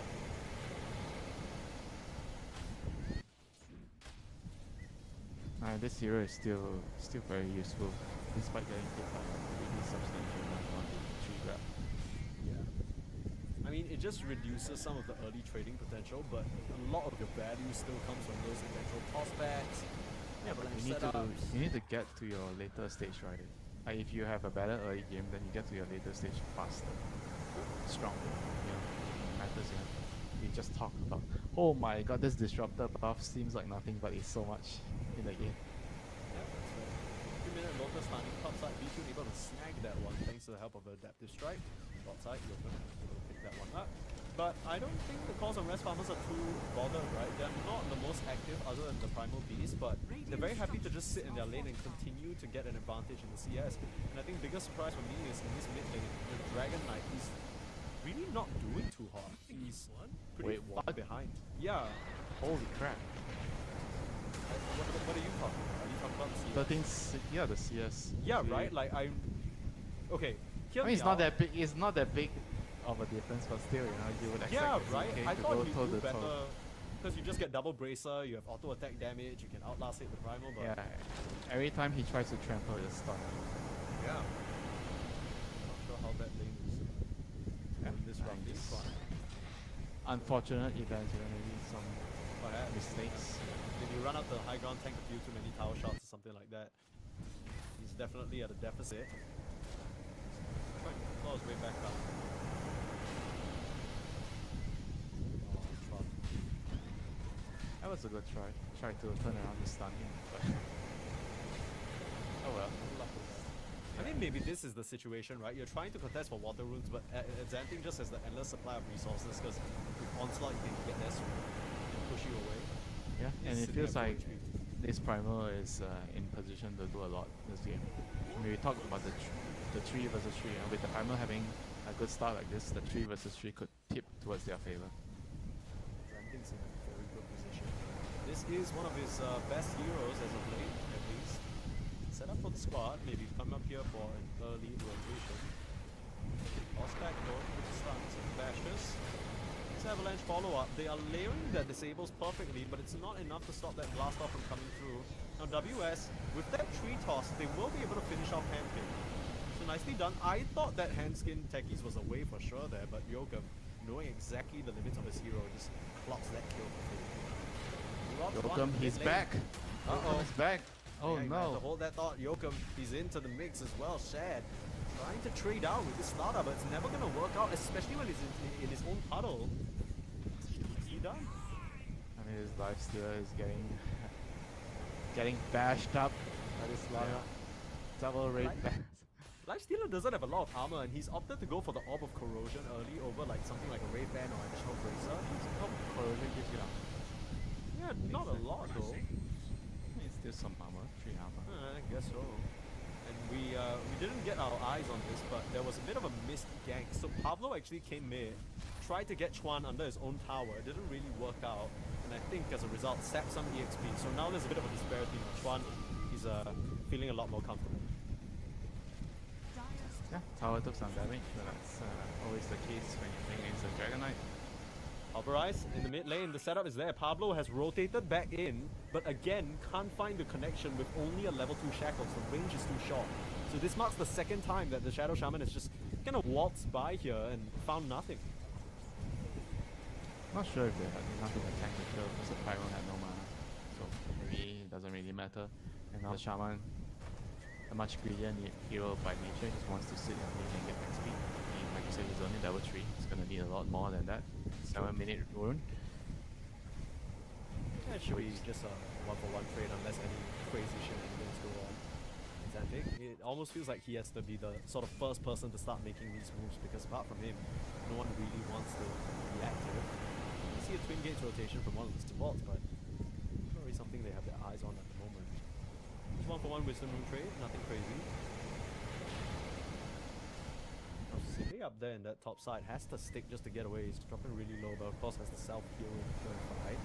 This hero is still very useful, despite getting hit by a really substantial amount on the tree grab. Yeah. I mean, it just reduces some of the early trading potential, but a lot of your value still comes from those eventual tossbacks. Yeah, but you need to get to your later stage, right? Like if you have a better early game, then you get to your later stage faster, stronger. You know, it matters. You know, we just talk about, oh my god, this disruptor buff seems like nothing, but it's so much in the game. Yeah, that's right. 2-minute local stunning, top side V2 able to snag that one thanks to the help of Adaptive Strike. Bot side, you're able to pick that one up. But I don't think the calls on rest farmers are too bothered, right? They're not the most active other than the Primal Beast, but they're very happy to just sit in their lane and continue to get an advantage in the CS. And I think biggest surprise for me is in this mid lane, the Dragon Knight, he's really not doing too hot. He's pretty far behind. Yeah. Holy crap. What are you talking about? Are you talking about the CS? The CS. Yeah, Actually, right? Like, okay. I mean, it's not that big. It's not that big of a difference, but still, you know, you would expect Yeah, the right? CK I to thought go you toe do to better toe. because you just get double bracer, you have auto attack damage, you can outlast hit the primal, but Yeah, every time he tries to trample, it's stun. yeah. Not sure how that lane is in this round is fun. Unfortunate events, you know, maybe some Perhaps. mistakes. If you run up the high ground, tank a few too many tower shots or something like that, he's definitely at a deficit. Trying to claw his way back up. That was a good try. Tried to turn around to stun him, but oh well. I think maybe this is the situation, right? You're trying to contest for water runes, but Xanthing just has the endless supply of resources because with Onslaught you can get there soon and push you away. Yeah, and He's it sitting feels at full like HP. this primal is in position to do a lot this game. I mean, we talked about the 3 versus 3, and with the primal having a good start like this, the 3 versus 3 could tip towards their favor. Xanthing's in a very good position. This is one of his best heroes as of late, at least. Set up for the squad, maybe come up here for an early rotation. Lost back though, with the stuns and bashes. This avalanche follow-up, they are layering their disables perfectly, but it's not enough to stop that blast off from coming through. Now WS, with that tree toss, they will be able to finish off Handpick. So So nicely done. I thought that Handskin Techies was away for sure there, but Yokum, knowing exactly the limits of his hero, just clocks that kill for free. Yokum, he's back. Yokum is back. Oh yeah, you might have to no. hold that thought. Yokum, he's into the mix as well. Shad trying to trade out with this starter, but it's never gonna work out, especially when he's in his own puddle. Is he done? I mean, his lifestealer is getting bashed up by this Lara. Double raid Right. ban. Lifestealer doesn't have a lot of armor, and he's opted to go for the Orb of Corrosion early over like something like a Wraith Band or additional Bracer. Corrosion gives you Yeah, not a lot though. It's still some armor, 3 armor. I guess so. And we didn't get our eyes on this, but there was a bit of a missed gank. So Pablo actually came mid, tried to get Chuan under his own tower. It didn't really work out, and I think as a result, sapped some EXP. So now there's a bit of a disparity. Chuan, he's feeling a lot more comfortable. Yeah, tower took some damage, but that's always the case when you're playing against a Dragon Knight. Pulverize in the mid lane, the setup is there. Pablo has rotated back in, but again, can't find the connection with only a level 2 shackles. The range is too short. So this marks the second time that the Shadow Shaman has just kind of waltzed by here and found nothing. Not sure if they had enough of a tank to kill because the Pyro had no mana. So maybe it doesn't really matter. And now the Shaman, a much greedier hero by nature, just wants to sit in lane and get XP. And like you said, he's only level 3. He's gonna need a lot more than that. 7-minute rune. Yeah, it should be just a 1-for-1 trade unless any crazy shenanigans go on. Xantic, it almost feels like he has to be the sort of first person to start making these moves because apart from him, no one really wants to be active. You see a Twin Gates rotation from one of the supports, but not really something they have their eyes on at the moment. Just 1-for-1 Wisdom Rune trade, nothing crazy. Sitting up there in that top side has to stick just to get away. He's dropping really low, but of course has the self-heal going fight.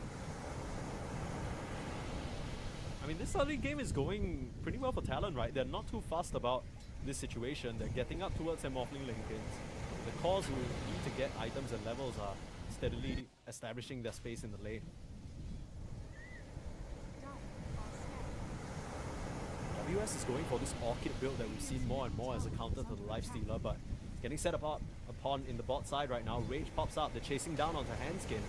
I mean, this early game is going pretty well for Talon, right? They're not too fussed about this situation. They're getting up towards their Morphling Linkins. The cores who need to get items and levels are steadily establishing their space in the lane. WS is going for this Orchid build that we've seen more and more as a counter to the Lifestealer, but getting set apart upon in the bot side right now. Rage pops up, they're chasing down onto Handskin.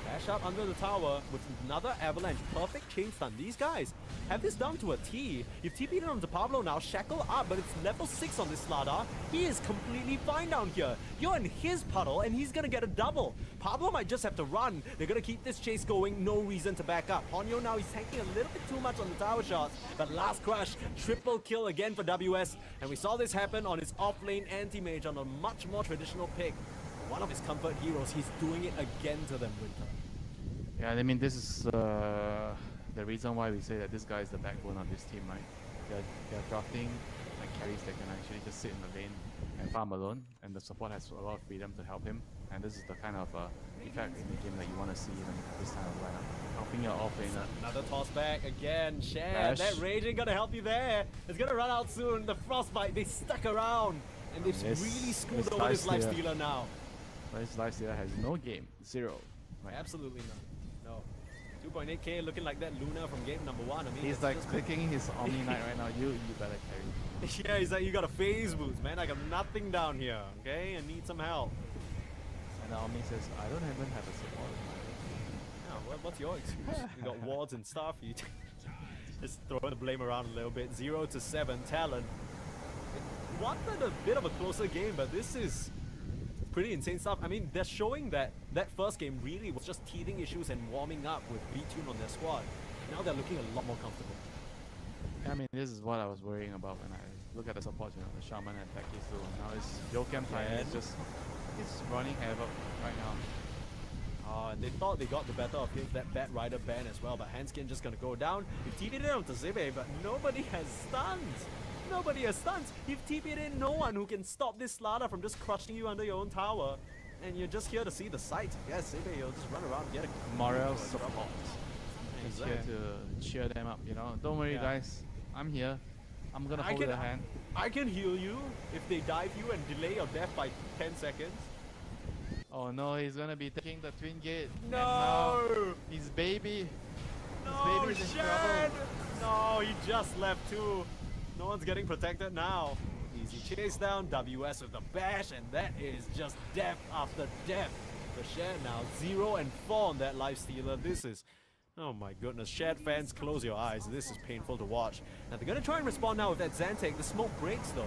Dash up under the tower with another avalanche. Perfect chain stun. These guys have this down to a T. You've TP'd onto Pablo now, shackle up, but it's level 6 on this Slardar. He is completely fine down here. You're in his puddle and he's gonna get a double. Pablo might just have to run. They're gonna keep this chase going, no reason to back up. Ponyo now, he's tanking a little bit too much on the tower shots, but last crush, triple kill again for WS. And we saw this happen on his off-lane anti-mage on a much more traditional pick. One of his comfort heroes, he's doing it again to them, Winter. Yeah, I mean, this is the reason why we say that this guy is the backbone of this team, right? They're drafting like carries that can actually just sit in the lane and farm alone, and the support has a lot of freedom to help him. And this is the kind of effect in the game that you want to see even at this time of lineup. Helping your off laner. Another toss back again. Share that rage ain't gonna help you there. It's gonna run out soon. The Frostbite, they stuck around, and they've really screwed over this Lifestealer now. This Lifestealer has no game, 0. Right? Absolutely none. No. 2.8k looking like that Luna from game number 1. I mean, he's like clicking his Omni Knight right now. You better carry. Yeah, he's like, you got a phase boost, man. I got nothing down here, okay? I need some help. And the Omni says, I don't even have a support. Yeah, what's your excuse? You got wards and stuff. You just throwing the blame around a little bit. 0 to 7, Talon. It wanted a bit of a closer game, but this is pretty insane stuff. I mean, they're showing that that first game really was just teething issues and warming up with V-Tune on their squad. Now they're looking a lot more comfortable. I mean, this is what I was worrying about when I look at the support, you know, the Shaman and Taki. So now it's Yokem time. It's running havoc right now. And they thought they got the better of him, that Bat Rider ban as well, but Handskin just gonna go down. You've TP'd it onto Zibe, but nobody has stuns. Nobody has stuns. You've TP'd in no one who can stop this Slardar from just crushing you under your own tower. And you're just here to see the sight. Yes, Zibe, you'll just run around and get a Morale support. He's here to cheer them up, you know. Don't worry, guys. I'm here. I'm gonna hold their hand. I can heal you if they dive you and delay your death by 10 seconds. Oh no, he's gonna be taking the Twin Gate. No! His baby. No, his baby's in Shed! trouble. No, he just left too. No one's getting protected now. He's Easy chase down, WS with the bash, and that is just death after death. The Shed now 0 and 4 on that life stealer. This is, oh my goodness, Shed fans, close your eyes. This is painful to watch. Now they're gonna try and respond now with that Xantec. The smoke breaks though.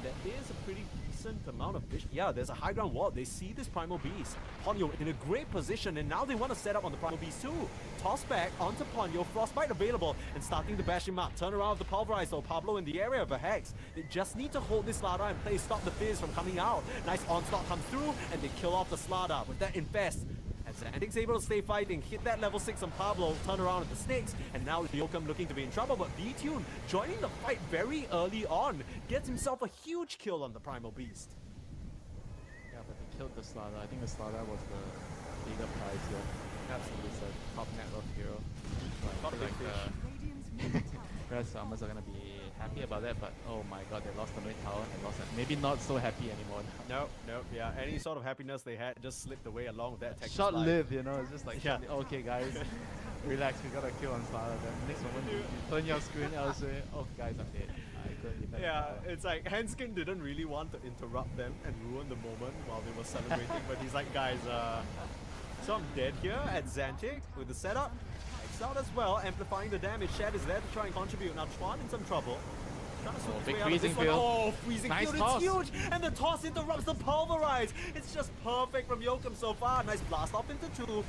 There is a pretty decent amount of vision. Yeah, there's a high ground wall. They see this Primal Beast. Ponyo in a great position, and now they want to set up on the Primal Beast too. Toss back onto Ponyo. Frostbite available, and starting to bash him up. Turn around with the Pulverize though. Pablo in the area of a Hex. They just need to hold this Slada and play stop the Fizz from coming out. Nice onslaught comes through, and they kill off the Slada. With that Infest, as Xantic's able to stay fighting, hit that level 6 on Pablo, turn around at the Snakes, and now Yokum looking to be in trouble, but V-Tune joining the fight very early on, gets himself a huge kill on the Primal Beast. Yeah, but they killed the Slada. I think the Slada was the bigger prize here. Absolutely, it's a top net worth hero. So I feel like Radiant's middle tower Red Farmers are gonna be happy about that, but oh my god, they lost the mid tower and lost it. Maybe not so happy anymore. No, yeah, any sort of happiness they had just slipped away along with that Texas Short-lived, you know, it's just like, Yeah. okay guys, relax, we got a kill on Slada. Then next moment you turn your screen elsewhere, oh guys, I'm dead. I couldn't defend the Yeah, tower. it's like Hanskin didn't really want to interrupt them and ruin the moment while they were celebrating, but he's like, guys, so I'm dead here at Xantic with the setup. X out as well, amplifying the damage. Shed is there to try and contribute. Now Chuan in some trouble. Trying to swing his big way out of this freezing one. field. Oh, freezing Nice field, toss. it's huge! And the toss interrupts the Pulverize. It's just perfect from Yokum so far. Nice blast off into 2.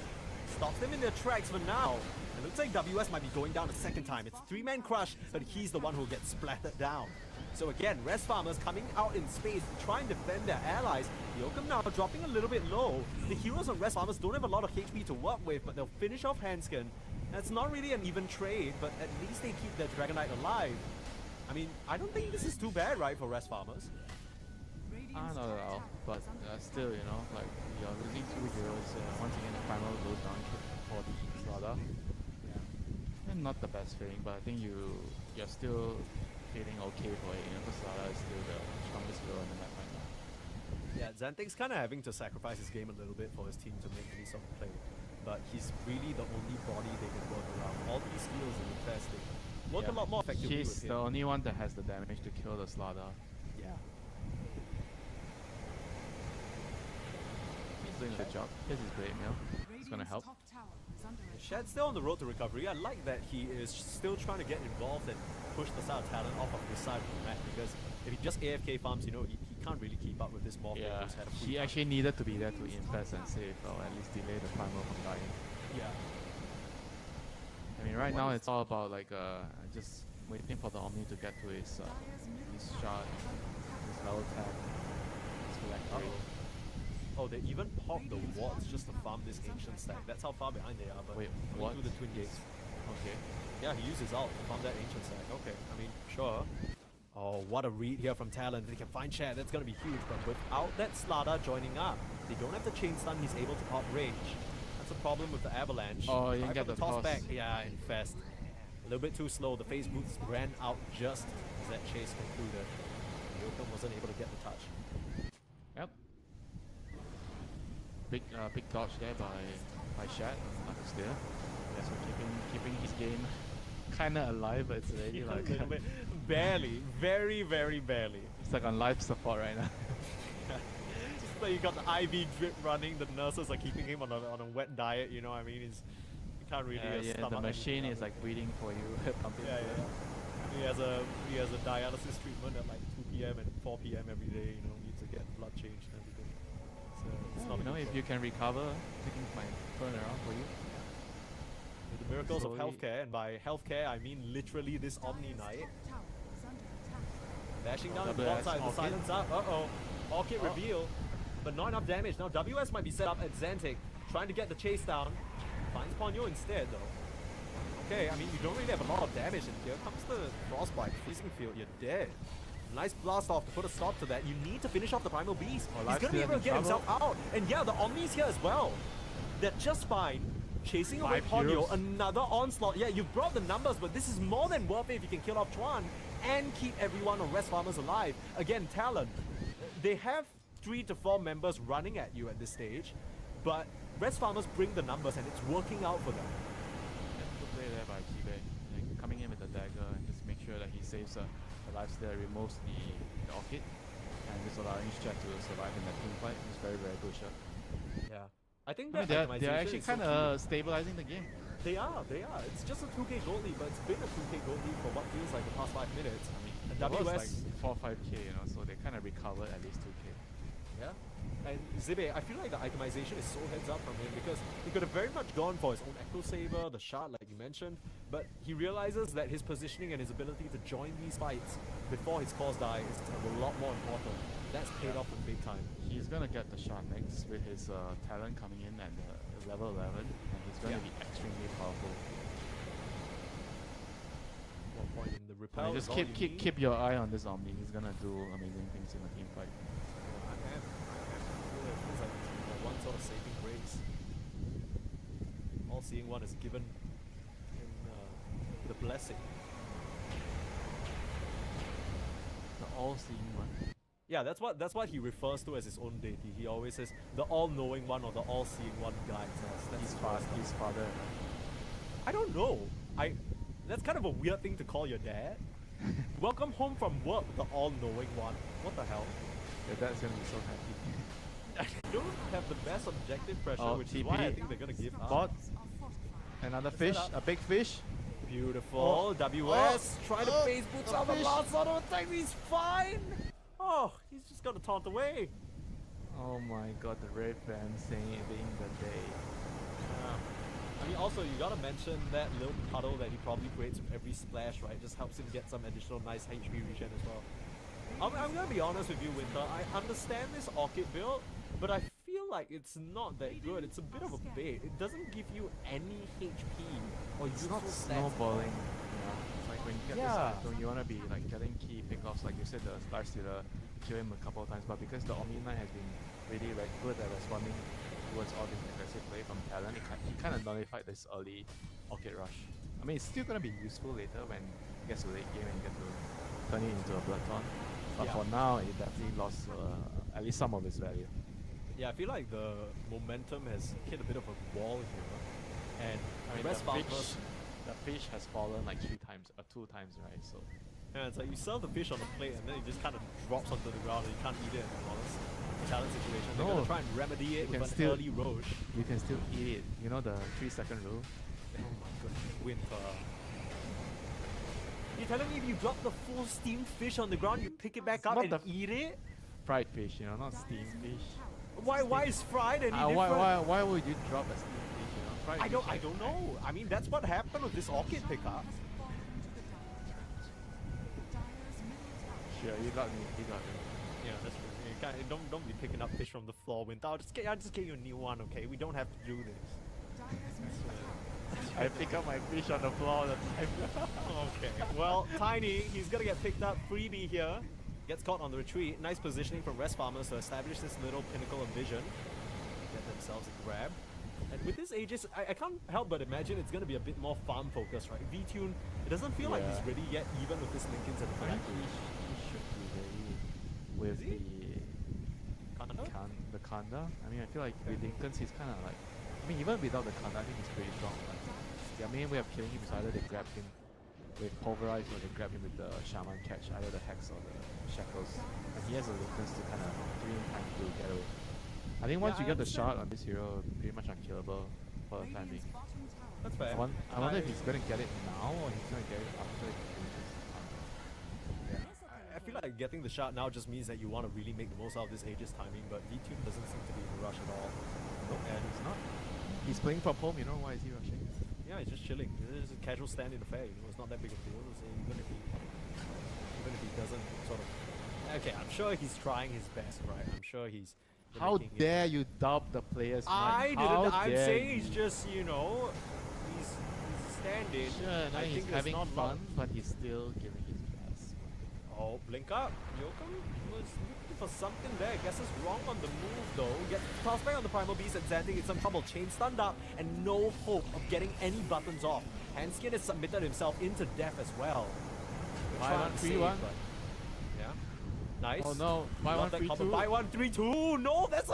Stops them in their tracks for now. It looks like WS might be going down a second time. It's 3-man crush, but he's the one who gets splattered down. So again, Res Farmers coming out in space to try and defend their allies. Yokum now dropping a little bit low. The heroes on Res Farmers don't have a lot of HP to work with, but they'll finish off Hanskin. That's not really an even trade, but at least they keep their Dragon Knight alive. I mean, I don't think this is too bad, right, for Res Farmers? Not at all, but still, you know, like you're losing 2 heroes. Once again, the primal goes down for the Slada. And not the best feeling, but I think you're still feeling okay for it. You know, the Slada is still the strongest hero in the map right now. Yeah, Xantic's kind of having to sacrifice his game a little bit for his team to make any sort of play. But he's really the only body they can work around. All these skills in the test, they work a lot more effectively He's with the him. only one that has the damage to kill the Slada. Yeah. He's doing a good job. Here's his great meal. It's gonna help. top tower is under attack. Shad's still on the road to recovery. I like that he is still trying to get involved and push the Star Talent off of his side of the map, because if he just AFK farms, you know, he can't really keep up with this Morph Yeah, who's had a full he time. actually needed to be there to infest and save, or at least delay the primal from dying. Yeah. I mean, right now it's all about like just waiting for the Omni to get to his shot, his level 10, his phylactery. Oh, they even popped the wards just to farm this ancient stack. That's how far behind they are. But Wait, going what? through the twin gates. Okay. Yeah, he uses ult to farm that ancient stack. Okay, I mean, sure. Oh, what a read here from Talon. They can find Chad. That's gonna be huge. But without that Slada joining up, they don't have the chain stun. He's able to pop range. That's a problem with the Avalanche. Oh, you Try didn't for get the toss. back. Yeah, Infest. A little bit too slow. The phase boots ran out just as that chase concluded. Yokum wasn't able to get the touch. Yep. Big dodge there by Shad. Nothing's there. Yeah, so keeping his game kinda alive, but it's already like A little bit. Barely. Very, very barely. it's like on life support right now. Just like you got the IV drip running, the nurses are keeping him on a wet diet, you know what I mean? You can't really Yeah, stomach the any machine is other- like breathing for you, pumping. Yeah, for you. yeah. He has a dialysis treatment at like 2 p.m. and 4 p.m. every day, you know, needs to get blood changed and everything. So it's not a You know, good if look. you can recover, things might turn around for you. With the miracles of slowly- healthcare, and by healthcare I mean literally this Omni Knight. Top tower is under attack. Dashing down to the WS, bot side, the Orchid. silence up. Uh-oh. Orchid reveal, but not enough damage. Now WS might be set up at Xantic, trying to get the chase down. Finds Ponyo instead though. Okay, I mean, you don't really have a lot of damage, and here comes the Frostbite. Freezing field, you're dead. Nice blast off to put a stop to that. You need to finish off the Primal Beast. Oh, He's Life's gonna be still able to in get himself out. And yeah, the Omni's here as well. They're just fine. Chasing away 5 Ponyo, heroes. another onslaught. Yeah, you've brought the numbers, but this is more than worth it if you can kill off Chuan and keep everyone on Res Farmers alive. Again, Talon. They have 3 to 4 members running at you at this stage, but Res Farmers bring the numbers and it's working out for them. Good play there by Kibe. Like, coming in with the dagger and just make sure that he saves a lifesteal removes the orchid, and just allowing Jet to survive in that team fight. It's very, very crucial. Yeah. I think I mean, that they're actually itemization is so kind of stabilizing the game. key. They are. It's just a 2k gold lead, but it's been a 2k gold lead for what feels like the past 5 minutes. I mean, And it was WS like 4-5k, you know, so they kind of recovered at least 2k. Yeah. And Zibe, I feel like the itemization is so heads up from him because he could have very much gone for his own Echo Saber, the shard like you mentioned, but he realizes that his positioning and his ability to join these fights before his cores die is a lot more important. That's paid off in big time. He's gonna get the shot next with his talent coming in at level 11, and he's gonna be extremely powerful. One point in the I repel. mean, is just all you need. keep your eye on this Omni. He's gonna do amazing things in the team fight. I am. It feels like one sort of saving grace. All-seeing one is given in the blessing. The all-seeing one. Yeah, that's what he refers to as his own deity. He always says the all-knowing one or the all-seeing one guides us. That's His father. I don't know. That's kind of a weird thing to call your dad. Welcome home from work, the all-knowing one. What the hell? Your dad's gonna be so happy. I don't have the best objective pressure, Oh, which is why I TP. think they're gonna give up. Bot. Another fish. A big fish. Beautiful. WS trying to phase boots out the last auto attack. He's fine. Oh, he's just got to taunt away. Oh my god, the red fan saving the day. I mean, also, you gotta mention that little puddle that he probably creates with every splash, right? Just helps him get some additional nice HP regen as well. I'm gonna be honest with you, Winter. I understand this Orchid build, but I feel like it's not that good. It's a bit of a bait. It doesn't give you any HP or It's useful not stats. snowballing. You know, it's like when you get this item, you wanna be like getting key pickoffs, like you said, the lifestealer, kill him a couple of times. But because the Omni Knight has been really good at responding towards all this aggressive play from talent, he kind of nullified this early Orchid Rush. I mean, it's still gonna be useful later when it gets to late game and you get to turn it into a Blood Taunt. But for now, it definitely lost at least some of its value. Yeah, I feel like the momentum has hit a bit of a wall here, and I mean, rest farmers. the fish has fallen like 2 times, right? So Yeah, it's like you sell the fish on the plate and then it just kind of drops onto the ground and you can't eat it in a challenge situation. They're No. gonna try and remedy it You with can an still- early Roche. you can still eat it. You know the 3-second rule. Oh my goodness, Winter. You're telling me if you drop the full steamed fish on the ground, you pick it back up Not and the eat it? Fried fish, you know, not steamed fish. Why is fried any different? Why would you drop a steamed fish? You know, fried I fish don't like- know. I mean, that's what happened with this Orchid pickup. Sure, you got me. Yeah, that's true. You can't, don't be picking up fish from the floor, Winter. I'll just get you a new one, okay? We don't have to do this. I pick up my fish on the floor all the time. Okay. Well, Tiny, he's gonna get picked up. Freebie here. Gets caught on the retreat. Nice positioning from Rest Farmers to establish this little pinnacle of vision. Get themselves a grab. And with this Aegis, I can't help but imagine it's gonna be a bit more farm focused, right? V-Tune, it doesn't feel like he's Yeah. ready yet, even with this Linken's at the I back. think he should be ready with Is he? the Kanda. I mean, I feel like with Lincoln's, he's kind of like, I mean, even without the Kanda, I think he's pretty strong. But their main way of killing him is either they grab him with Pulverize or they grab him with the Shaman Catch, either the Hex or the Shackles. And he has the Lincoln's to kind of give him time to get away. I think once Yeah, you I get the understand. shot on this hero, pretty much unkillable for the time being. That's fair. I wonder if he's gonna get it now or he's gonna get it after he finishes Kanda. I feel like getting the shot now just means that you want to really make the most out of this Aegis timing, but V-Tune doesn't seem to be in a rush at all. And he's not. He's playing from home, you know, why is he rushing? Yeah, he's just chilling. It's just a casual stand in the fair, you know, it's not that big a deal. So even if he doesn't sort of... Okay, I'm sure he's trying his best, right? I'm sure he's... How making it- dare you doubt the player's I mind? didn't. How I'm dare saying you? he's just, you know, he's standing. Sure, no, I he's think there's having not fun, long- but he's still giving his best. Oh, blink up. Yokum was looking for something there. Guess it's wrong on the move though. Gets tossed back on the Primal Beast and Xanting in some trouble. Chain stunned up and no hope of getting any buttons off. Handskin has submitted himself into death as well. They're Buy trying one, to free save, one. but- Yeah. Nice. Oh no, buy Love one that free combo. two. Buy one, 3-2. No, that's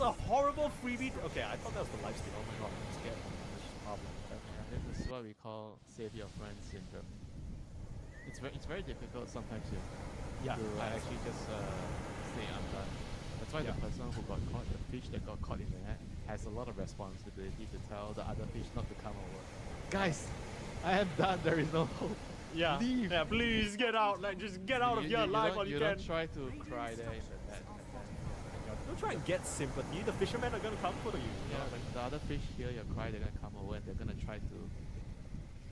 a horrible freebie. Okay, I thought that was the lifesteal. Oh my god, I'm scared. Problem. This is what we call save your friends syndrome. it's very difficult sometimes to Yeah, to I actually just stay undone. That's why Yeah. the person who got caught, the fish that got caught in the net, has a lot of responsibility to tell the other fish not to come over. Guys, I am done. There is no hope. Yeah, Leave. yeah, please get out. Like, just get out of here alive don't, while you you can. don't try to cry there in the net. And then Don't try and get sympathy. The fishermen are gonna come for you. yeah, when the other fish hear your cry, they're gonna come over and they're gonna try to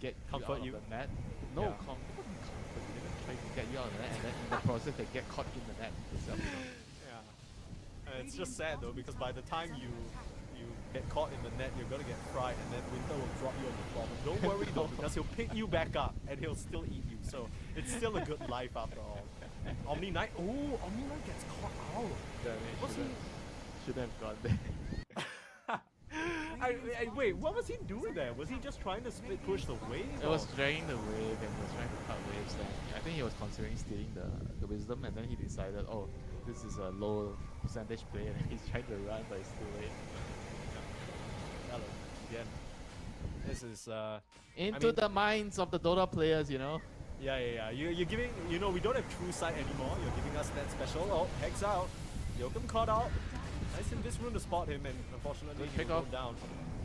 get Comfort you you. out of the net. No, Yeah. comfort you. They're gonna try to get you out of the net, and then in the process they get caught in the net itself. You know? Yeah. And it's just sad though, because by the time you get caught in the net, you're gonna get fried, and then Winter will drop you on the floor. But don't worry though, because he'll pick you back up and he'll still eat you. So it's still a good life after all. Omni Knight. Oh, Omni Knight gets caught out. Damn it, What's should have gone there. Wait, what was he doing there? Was he just trying to split push the wave? It was dragging the wave and he was trying to cut waves. Then I think he was considering stealing the wisdom, and then he decided, oh, this is a low percentage play, and he's trying to run, but it's too late. Hello. Again. This is Into mean- the minds of the Dota players, you know. yeah. You're giving, you know, we don't have true sight anymore. You're giving us that special. Oh, Hex out. Yokum caught out. Nice in this room to spot him, and unfortunately Good he'll pick go off. down.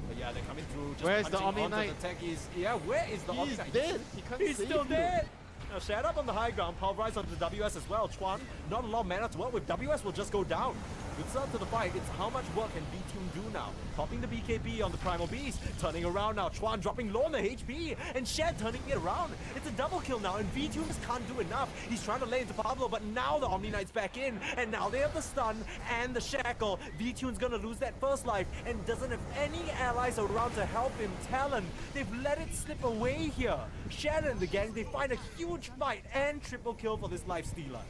But yeah, they're coming through. Just Where's the punching Omni onto Knight? The techies. Yeah, where is the Omni He's Knight? dead. He can't He's save still you. dead. Now Shat up on the high ground, pulverize onto the WS as well. Chuan, not a lot of mana to work with. WS will just go down. Good start to the fight. It's how much work can V-Tune do now. Popping the BKB on the Primal Beast. Turning around now. Chuan dropping low on the HP. And Shed turning it around. It's a double kill now. And V-Tune just can't do enough. He's trying to lay into Pablo. But now the Omni Knight's back in. And now they have the stun and the shackle. V-Tune's gonna lose that first life. And doesn't have any allies around to help him. Talon, they've let it slip away here. Shed and the gang, they find a huge fight. And triple kill for this life stealer.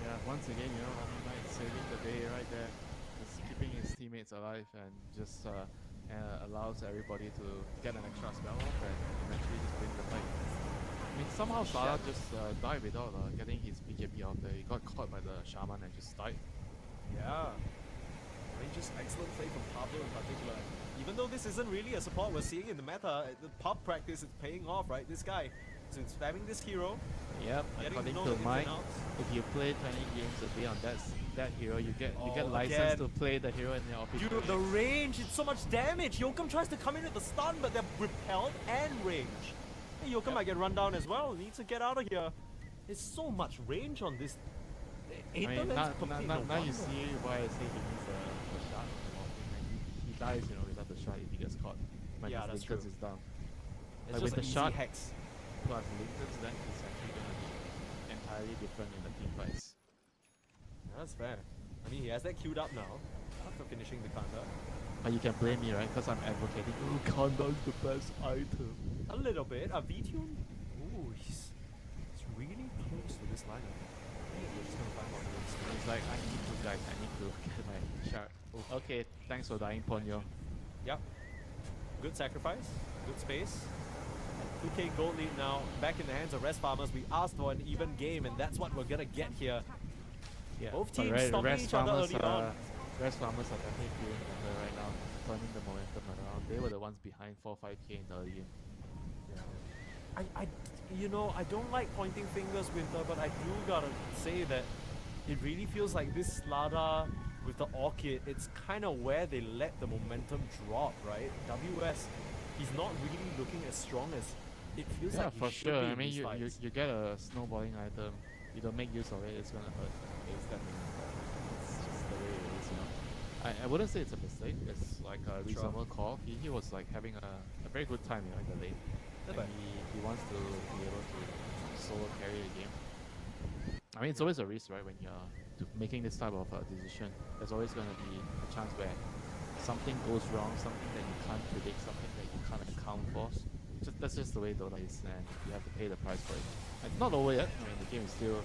Yeah, once again, you know, Omni Knight saving the day right there, just keeping his teammates alive and just allows everybody to get an extra spell off and eventually just win the fight. I mean, somehow Sala just died without getting his BKB out there. He got caught by the Shaman and just died. Yeah. I mean, just excellent play from Pablo in particular. Even though this isn't really a support we're seeing in the meta, the pub practice is paying off, right? This guy has been spamming this hero. Yep, Getting to according know to the ins mine, and outs. if you play 20 games a day on that hero, you get Oh, license again. to play the hero in your official Dude, the league. range, it's so much damage. Yokum tries to come in with the stun, but they're repelled and range. Hey, Yokum might get run down as well. Needs to get out of here. There's so much range on this. I mean, Aetherland's now complete you no see why I say he needs a shot. He dies, you know, without the shot if he gets caught. When Yeah, his that's Linkers true. is down. It's Like just with an the easy shot hex. plus Linkers, then he's actually gonna be entirely different in the team fights. That's fair. I mean, he has that queued up now after finishing the counter. But you can blame me, right? Because I'm advocating, oh, Kanda's the best item. A little bit. A V-Tune? Ooh, he's really close to this lineup. We're just gonna find out this. It's like, I need to, guys, I need to get my shot. Okay, thanks for dying, Ponyo. Yep. Good sacrifice. Good space. 2k gold lead now. Back in the hands of Rest Farmers. We asked for an even game, and that's what we're gonna get here. Yeah, Both but teams stopping each other early on. Rest Farmers are definitely feeling better right now, turning the momentum around. They were the ones behind 4-5k in the early game. You know, I don't like pointing fingers, Winter, but I do gotta say that it really feels like this Slada with the Orchid, it's kind of where they let the momentum drop, right? WS, he's not really looking as strong as it feels Yeah, like he for should sure. be I in mean, these fights. you get a snowballing item, you don't make use of it, it's gonna hurt. It's definitely it's just the way it is, you know. I wouldn't say it's a mistake. It's like a reasonable call. He was like having a very good time, you know, in the lane. Yeah, And but- he wants to be able to solo carry the game. I mean, it's always a risk, right? When you're making this type of decision, there's always going to be a chance where something goes wrong, something that you can't predict, something that you can't account for. That's just the way Dota is, and you have to pay the price for it. And it's not over yet. I mean, the game is still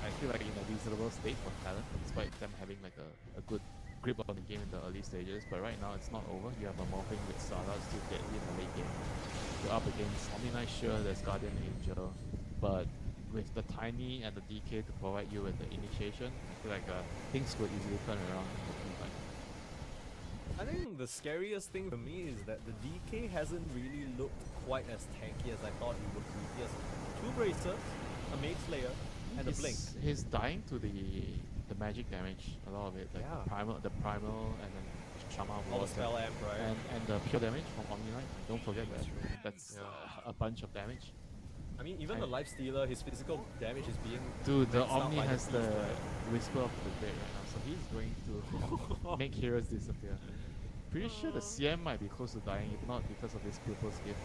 I feel like in a reasonable state for talent, despite them having like a good grip on the game in the early stages. But right now, it's not over. You have a morphing with Sala still deadly in the late game. You're up against Omni Knight, sure, there's Guardian Angel, but with the Tiny and the DK to provide you with the initiation, I feel like things could easily turn around in the team fight. I think the scariest thing for me is that the DK hasn't really looked quite as tanky as I thought he would be. He has 2 bracers, a Mage Slayer, and a Blink. He's dying to the magic damage, a lot of it, like Yeah. the primal, and then Shama All the Wars, spell amp, right? and the pure damage from Omni Knight. Don't forget that. That's Yeah. a bunch of damage. I mean, even the Life Stealer, his physical damage is being Dude, the maxed out Omni by has beast, the right? Whisper of the Great right now, so he's going to make heroes disappear. Pretty sure the CM might be close to dying, if not because of his pupil's gift.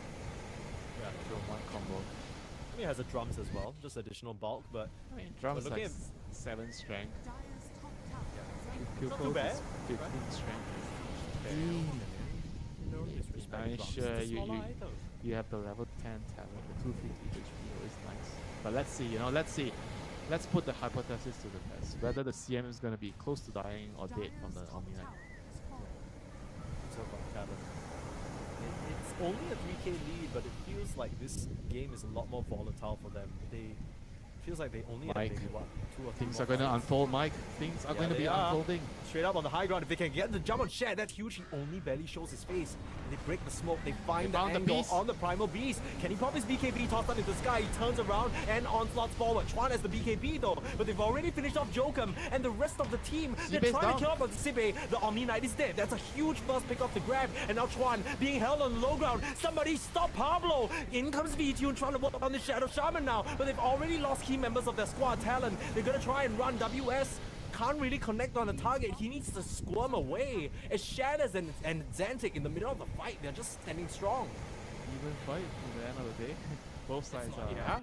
Yeah, From one combo. I mean, it has the drums as well, just additional bulk, but I mean, drums But like looking at- 7 strength. Dyer's top tower. Pupils too bad, is 15 strength. you know, disrespect I'm drums. sure It's a you- smaller item. You have the level 10 talent, the 250 HP is nice. But let's see, let's see. Let's put the hypothesis to the test. Whether the CM is going to be close to dying or dead from the Dyer's top Omni Knight. tower has fallen. So far, talent. It's only a 3k lead, but it feels like this game is a lot more volatile for them. Feels like they only have Mike, maybe what, 2 or 3 Things more are going to fights. unfold, Mike. Things are Yeah, going to they be are. unfolding. Straight up on the high ground, if they can get the jump on Shed, that's huge. He only barely shows his face. And they break the smoke, they find the found the angle beast. on the Primal Beast. Can he pop his BKB tossed up into the sky? He turns around and onslaughts forward. Chuan has the BKB though, but they've already finished off Jokum and the rest of the team. They're Sibe's trying down. to kill off the Sibe. The Omni Knight is dead. That's a huge first pick off the grab. And now Chuan being held on the low ground. Somebody stop Pablo! In comes V-Tune trying to work on the Shadow Shaman now, but they've already lost key members of their squad. Talon, they're gonna try and run WS. Can't really connect on the target. He needs to squirm away. As Shadows and Xantic in the middle of the fight, they're just standing strong. Even fight in the end of the day. Both sides are Yeah.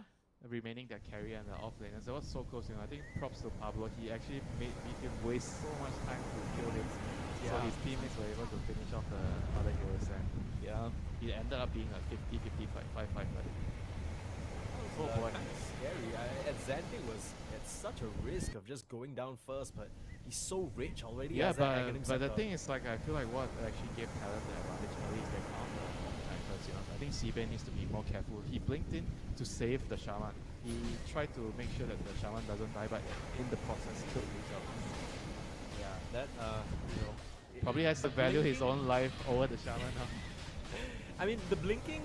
remaining their carrier and their off laners. It was so close, I think props to Pablo. He actually made him waste so much time to kill him. So Yeah. his teammates were able to finish off the other heroes, and Yeah. he ended up being a 50-50 fight, 5-5 fight. Oh boy. Kind of scary. Xantic was at such a risk of just going down first, but he's so rich already. Yeah, as that Aghanim but the Scepter. thing is, like, I feel like what actually gave Talon the advantage early is they found the anchors, I think Sibe needs to be more careful. He blinked in to save the Shaman. He tried to make sure that the Shaman doesn't die, but in the process killed himself. Yeah, that Probably has to the value his blinking- own life over the Shaman now. I mean, the blinking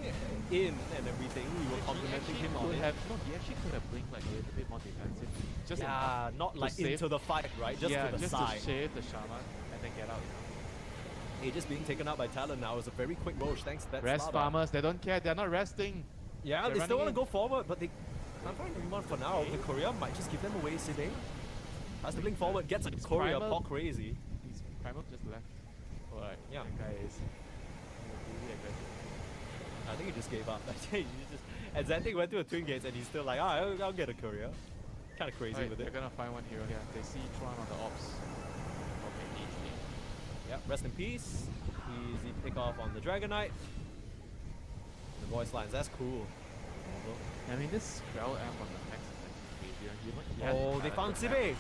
in and everything, we were complimenting him on it. He actually could have blinked like a little bit more defensive. Just Yeah, not to like save- into the fight, right? Just to the just side. to shave the Shaman and then get out. Aegis being taken out by Talon now is a very quick roach, thanks to that Rest Slaughter. farmers, they don't care, they're not resting. Yeah, They're they still want running to go forward, but they can't find anyone for now. The courier might just give them away, Sibe. Has to blink forward, gets a His courier, primal- pop crazy. He's primal just left. Alright, Yeah. that guy is really aggressive. I think he just gave up. And Xantic went to a Twin Gates and he's still like, I'll get a courier. Kind of crazy Alright, with they're it. gonna find one hero here. They see Chuan on the ops. Okay, easily. Yep, rest in peace. Easy pick off on the Dragon Knight. The voice lines, that's cool. I mean, this Grell amp on the max is actually crazy. He had Oh, they found talent to Sibe!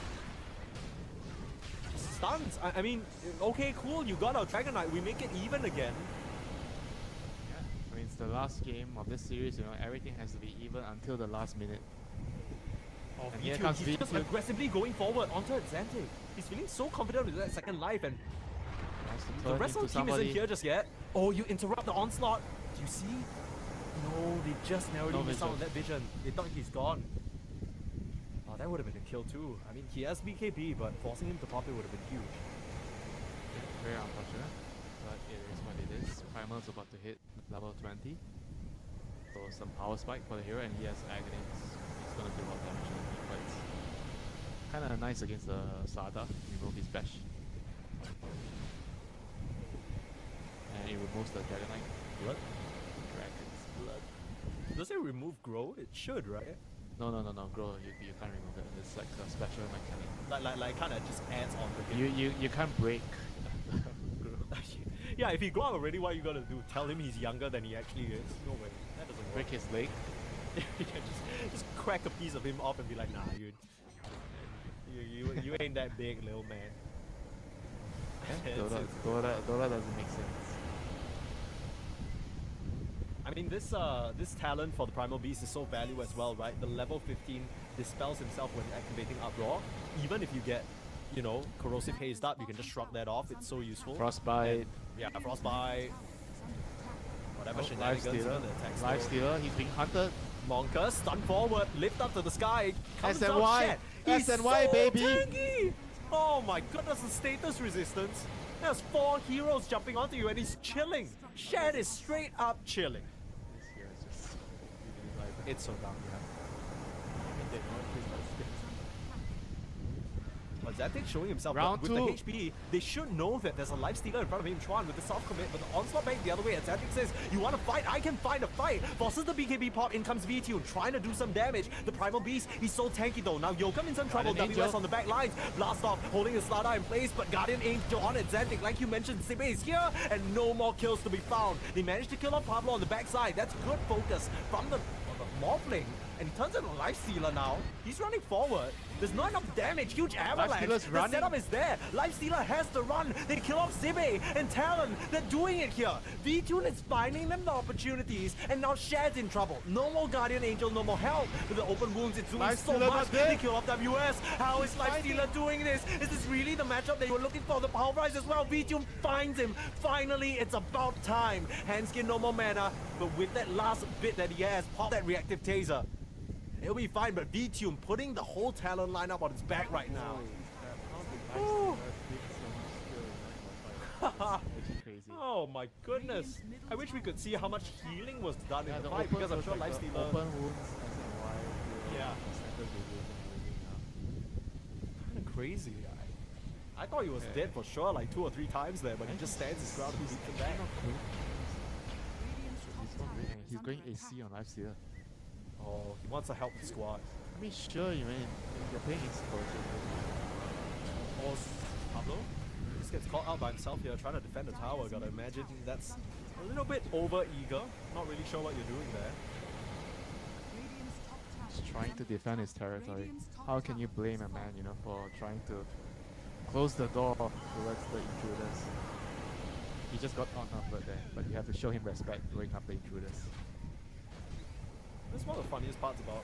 Stuns! I mean, okay, cool, you got our Dragon Knight, we make it even again. Yeah. I mean, it's the last game of this series, everything has to be even until the last minute. Oh, And here V2, comes he's just V2. aggressively going forward onto Xantic. He's feeling so confident with that second life and Wants to the turn rest of into the team somebody. isn't here just yet. Oh, you interrupt the onslaught. Do you see? No, they just narrowly No missed out on vision. that vision. They thought he's gone. Oh, that would have been a kill too. I mean, he has BKB, but forcing him to pop it would have been huge. Very unfortunate, but it is what it is. Primal's about to hit level 20. So some power spike for the hero, and he has Aghanim's. He's gonna do a lot of damage when he fights. Kinda nice against the Sada. Remove his bash. And it removes the Dragon Knight. Blood? Dragon's blood. Does it remove grow? It should, right? No, Grow, you can't remove it. It's like a special mechanic. Like kind of just adds on to him. You can't break Grow. Yeah, if he grew up already, what are you gonna do? Tell him he's younger than he actually is? No way. That doesn't work. Break his leg. You can just crack a piece of him off and be like, nah, you ain't that big, little man. Dota doesn't make sense. I mean, this talent for the Primal Beast is so valuable as well, right? The level 15 dispels himself when activating Uproar. Even if you get you know, corrosive hazed up, you can just shrug that off. It's so useful. Frostbite. And, yeah, frostbite. Whatever Life shenanigans, stealer. even the attack Life skill. stealer. He's being hunted. Monka, stun forward, lift up to the sky. Comes SNY. out Shed. He's SNY, so baby. tanky. Oh my goodness, the status resistance. There's 4 heroes jumping onto you and he's chilling. Shed is straight up chilling. This here is just really like It's so dumb, yeah. But Zantic showing himself Round with two. the HP, they should know that there's a life stealer in front of him, Chuan, with the soft commit, but the onslaught back the other way, and Zantic says, you want to fight? I can find a fight! Forces the BKB pop, in comes VTune, trying to do some damage. The Primal Beast, he's so tanky though. Now Yokum in some trouble, Guardian WS Angel. on the back lines, blast off, holding his Slada in place, but Guardian Angel on it. Zantic, like you mentioned, Sibe is here, and no more kills to be found. They managed to kill off Pablo on the backside. That's good focus from the Morphling. And he turns into a Life Stealer now. He's running forward. There's not enough damage. Huge avalanche. Stealer's The running. setup is there. Life Stealer has to run. They kill off Zibe and Talon. They're doing it here. V-Tune is finding them the opportunities. And now Shad's in trouble. No more Guardian Angel, no more help. With the open wounds, it's doing Life so Stealer much. not dead. They kill off WS. How is Life Stealer doing this? Is this really the matchup they were looking for? The power rise as well. V-Tune finds him. Finally, it's about time. Handskin, no more mana. But with that last bit that he has, pop that reactive taser. It'll be fine, but V-Tune putting the whole Talon lineup on his back right now. Ooh. Actually crazy. Oh my goodness. I wish we could see how much healing was done in the fight, open because I'm was sure like Life the Stealer... Open wounds, SNY, Yeah. centers Kind of crazy. I thought he was dead for sure, like 2 or 3 times there, but he just stands his ground and beats him back. He's going AC on Life Stealer. Oh, he wants to help the squad. I mean, sure, you mean you're playing exposure. Or Pablo just gets caught out by himself here, trying to defend the tower. Gotta imagine that's a little bit over eager. Not really sure what you're doing there. He's trying to defend his territory. How can you blame a man, you know, for trying to close the door towards the intruders? He just got outnumbered there, but you have to show him respect going after intruders. That's one of the funniest parts about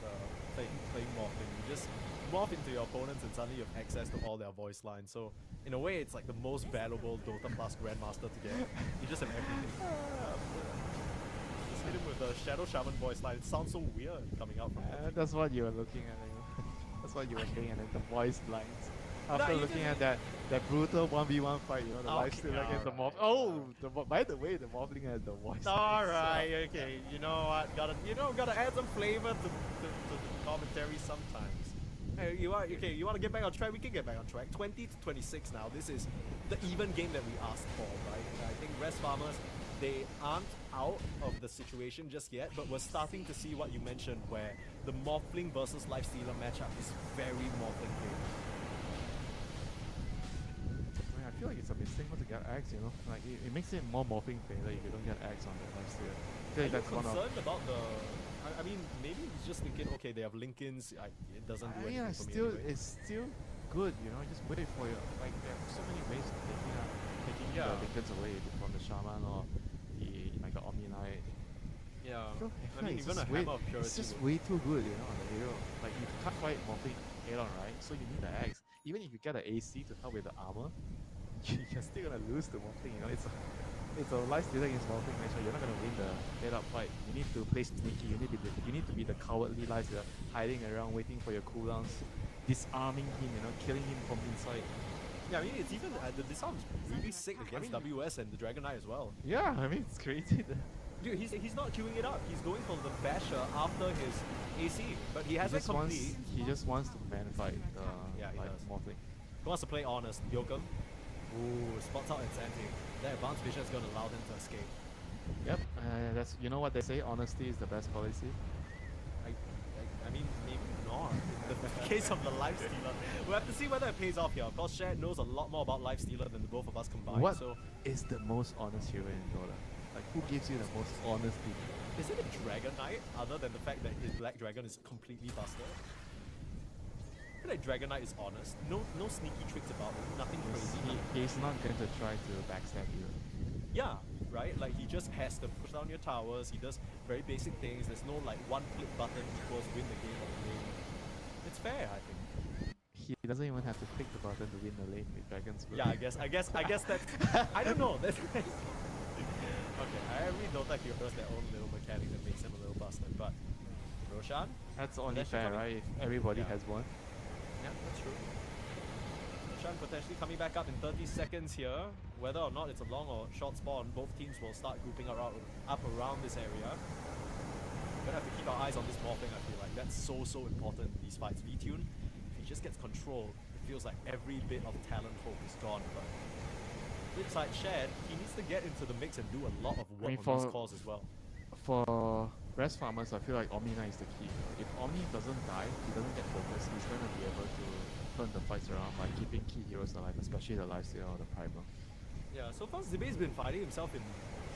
playing Morphling. You just morph into your opponents and suddenly you have access to all their voice lines. So in a way, it's like the most valuable Dota Plus Grandmaster to get. You just have everything. Just hit him with the Shadow Shaman voice line. It sounds so weird coming out from him. That's what you were looking at, you know. That's what you were looking at, the voice lines. After you looking didn't- at that brutal 1v1 fight, you know, the Okay, Life Stealer against the Morph. Oh, by the way, the Morphling has the voice. All right, okay. You know what? Gotta add some flavor to the commentary sometimes. Hey, you want to get back on track? We can get back on track. 20 to 26 now. This is the even game that we asked for, right? I think Rest Farmers, they aren't out of the situation just yet, but we're starting to see what you mentioned, where the Morphling versus Life Stealer matchup is very Morphling favored. I feel like it's a mistake not to get Axe, you know? Like, it makes it more morphing failure if you don't get Axe on the Life Stealer. I feel Are like you that's one of... concerned about the... I mean, maybe he's just thinking, okay, they have Linkins, it doesn't do anything for me anyway. It's still good, you know? Just wait for your... Like, there are so many ways of taking Yeah. the Linkens away from the Shaman or the Omni Knight. Yeah. I feel I mean, like even a Hammer of Purity it's just would- way too good, you know, on the hero. Like, you can't fight morphing Alon, right? So you need the Axe. Even if you get an AC to help with the armor, you're still gonna lose the morphing, you know? It's a Life Stealer against morphing matchup. You're not gonna win the head-up fight. You need to play sneaky. You need to be the cowardly Life Stealer, hiding around, waiting for your cooldowns, disarming him, you know, killing him from inside. Yeah, I mean, it's even this sounds really sick against WS and the Dragon Knight as well. Yeah, I mean, it's crazy. Dude, he's not queuing it up. He's going for the Basher after his AC, but he has it complete. He just wants to man fight Yeah, he like does. morphling. He wants to play honest. Yokum. Ooh, spots out Insanity. That advanced vision is going to allow them to escape. Yep, that's, you know what they say, honesty is the best policy. I mean, maybe not. In the case of the Life Stealer, we'll have to see whether it pays off here. Of course, Shad knows a lot more about Life Stealer than the both of us combined. What So, is the most honest hero in Dota? Like, who gives you the most honesty? is it a Dragon Knight, other than the fact that his Black Dragon is completely busted? I feel like Dragon Knight is honest. No sneaky tricks about him. Nothing crazy. He's not going to try to backstab you. Yeah, right? Like, he just has to push down your towers. He does very basic things. There's no, like, one click button equals win the game of the game. It's fair, I think. he doesn't even have to click the button to win the lane with Dragon's Blood. Yeah, I guess that. I don't know. That's okay. I really don't like Heroes their own little mechanic that makes them a little busted, but Roshan. That's only Potentially fair, coming- right? If everybody Yeah. has one. Yeah, that's true. Roshan potentially coming back up in 30 seconds here. Whether or not it's a long or short spawn, both teams will start grouping around up around this area. We're gonna have to keep our eyes on this morphing. I feel like that's so important in these fights. VTune, if he just gets control, it feels like every bit of talent hope is gone. But flip side shared, he needs to get into the mix and do a lot of work mean, on these for- calls as well. For rest farmers, I feel like Omni Knight is the key. If Omni doesn't die, he doesn't get focused, he's gonna be able to turn the fights around by keeping key heroes alive, especially the lifesteal or the primer. Yeah, so far Zibe's been finding himself in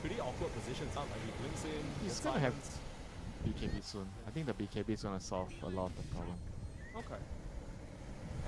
pretty awkward positions. Sounds like he blinks in, He's gets gonna have silence. BKB soon. I think the BKB is gonna solve a lot of the problem. Okay.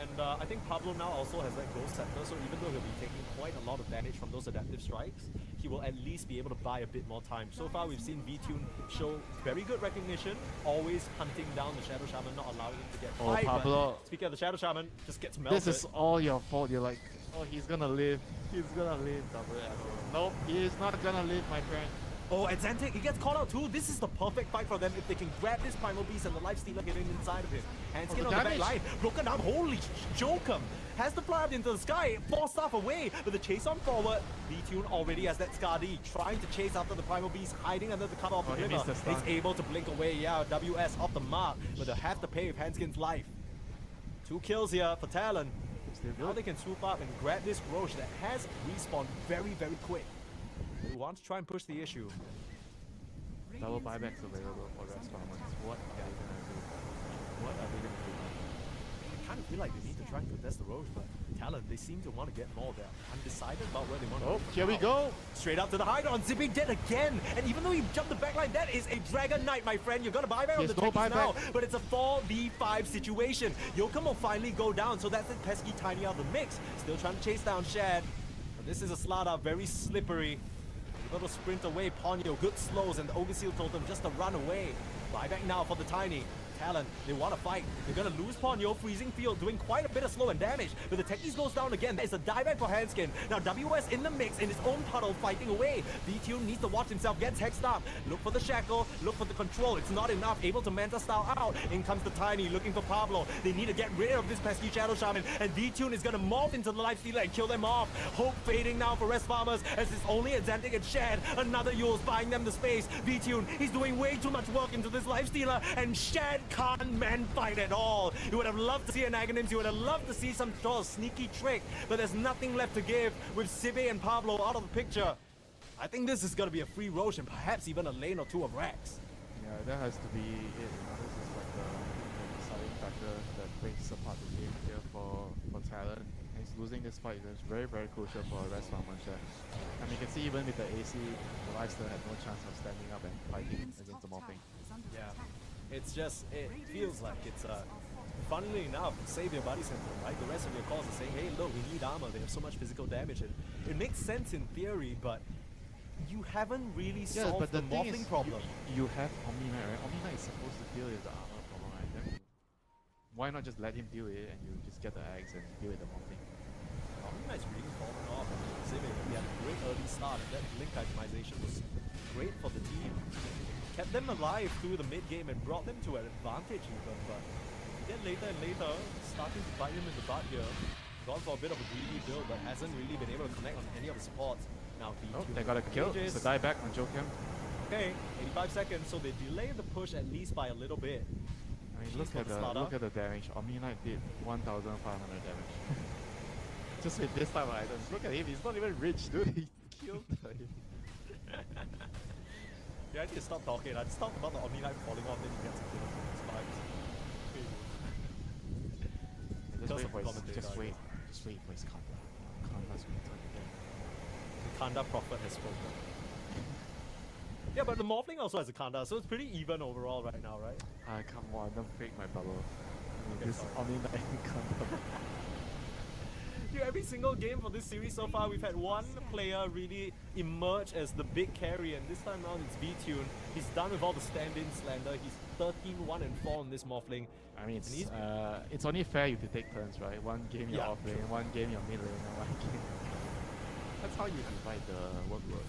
And I think Pablo now also has that Ghost Scepter, so even though he'll be taking quite a lot of damage from those adaptive strikes, he will at least be able to buy a bit more time. So far we've seen VTune show very good recognition, always hunting down the Shadow Shaman, not allowing him to get Oh, fight, but Pablo. speaking of the Shadow Shaman, just gets melted. This is all your fault. You're like, oh, he's gonna live. He's gonna live. Double arrow. Nope, he is not gonna live, my friend. Oh, and Xantic, he gets caught out too. This is the perfect fight for them if they can grab this Primal Beast and the Lifestealer getting inside of him. Handskin the on the back damage. line, broken up, holy Jokum! Has to fly up into the sky, 4 staff away, but the chase on forward. VTune already has that Skadi, trying to chase after the Primal Beast, hiding under the cover of the Oh, he river. missed the stun. He's able to blink away, yeah, WS off the mark, but they'll have to pay with Handskin's life. 2 kills here for Talon. Still Now good. they can swoop up and grab this Roche that has respawned very quick. They want to try and push the issue. Double buybacks available for rest farmers. What are they gonna do? What are they gonna do? I kind of feel like they need to try and contest the Roche, but Talon, they seem to want to get more there. Undecided about where they want to Oh, here we go. Straight up to the high on Zippy dead again. And even though he jumped the backline, that is a Dragon Knight, my friend. You're gonna buy back on Yes, the no techies now, buyback. but it's a 4v5 situation. Yokum will finally go down, so that's the pesky Tiny out of the mix. Still trying to chase down Shad. But this is a slaughter, very slippery. Able to sprint away, Ponyo, good slows, and the Overseal Totem just to run away. Buyback now for the Tiny. Talon, they want to fight. They're going to lose Ponyo, freezing field, doing quite a bit of slow and damage. But the Techies goes down again. There's a dieback for Handskin. Now WS in the mix, in his own puddle, fighting away. VTune needs to watch himself, gets hexed up. Look for the shackle, look for the control. It's not enough, able to Manta style out. In comes the Tiny, looking for Pablo. They need to get rid of this pesky Shadow Shaman. And VTune is going to morph into the Lifestealer and kill them off. Hope fading now for Rest Farmers, as it's only a Xantic and Shad. Another Yule's buying them the space. VTune, he's doing way too much work into this Lifestealer, and Shad can't man fight at all. You would have loved to see an Aghanim's, you would have loved to see some sort of sneaky trick, but there's nothing left to give with Sibe and Pablo out of the picture. I think this is going to be a free Roche and perhaps even a lane or two of Rax. Yeah, that has to be it. You know, this is like the deciding factor that breaks apart the game here for Talon. And he's losing this fight. It's very crucial for rest farmers. And you can see even with the AC, the Lifesteal had no chance of standing up and fighting against the morphing. Yeah. It's just, it feels like it's funnily enough, save your body center, right? The rest of your calls are saying, hey, look, we need armor. They have so much physical damage. And it makes sense in theory, but you haven't really solved but the the thing morphing is, problem. you have Omni Knight, right? Omni Knight is supposed to deal with the armor problem, right? Then why not just let him deal with it and you just get the eggs and deal with the morphing? Omni-Knight's really fallen off. Civic, he had a great early start, and that blink itemization was great for the team. Kept them alive through the mid game and brought them to an advantage even, but then later and later, starting to bite him in the butt here. Gone for a bit of a greedy build, but hasn't really been able to connect on any of the supports. Now Oh, V2 they got a kill. engages. It's a die back on Jokem. Okay, 85 seconds, so they delay the push at least by a little bit. I mean, Jeez, look for at the the slaughter. damage. Omni Knight did 1,500 damage. Just with this type of items. Look at him. He's not even rich, dude. He killed him. Yeah, I need to stop talking. I just talked about the Omni Knight falling off, then he gets a kill from his vibes. Just wait for his, commentator, just I wait. guess. Just wait for his Kanda. Kanda's return again. The Kanda prophet has spoken. Yeah, but the Morphling also has a Kanda, so it's pretty even overall right now, right? Ah, come on, don't break my bubble. I mean, Okay, this sorry. Omni Knight Kanda. Every single game for this series so far, we've had one player really emerge as the big carry, and this time around it's VTune. He's done with all the stand-in slander. He's 13-1-4 in this Morphling. I mean, And he's- it's only fair if you take turns, right? One game you're Yeah, off lane, one game you're mid lane, and one game. That's how you divide the workload.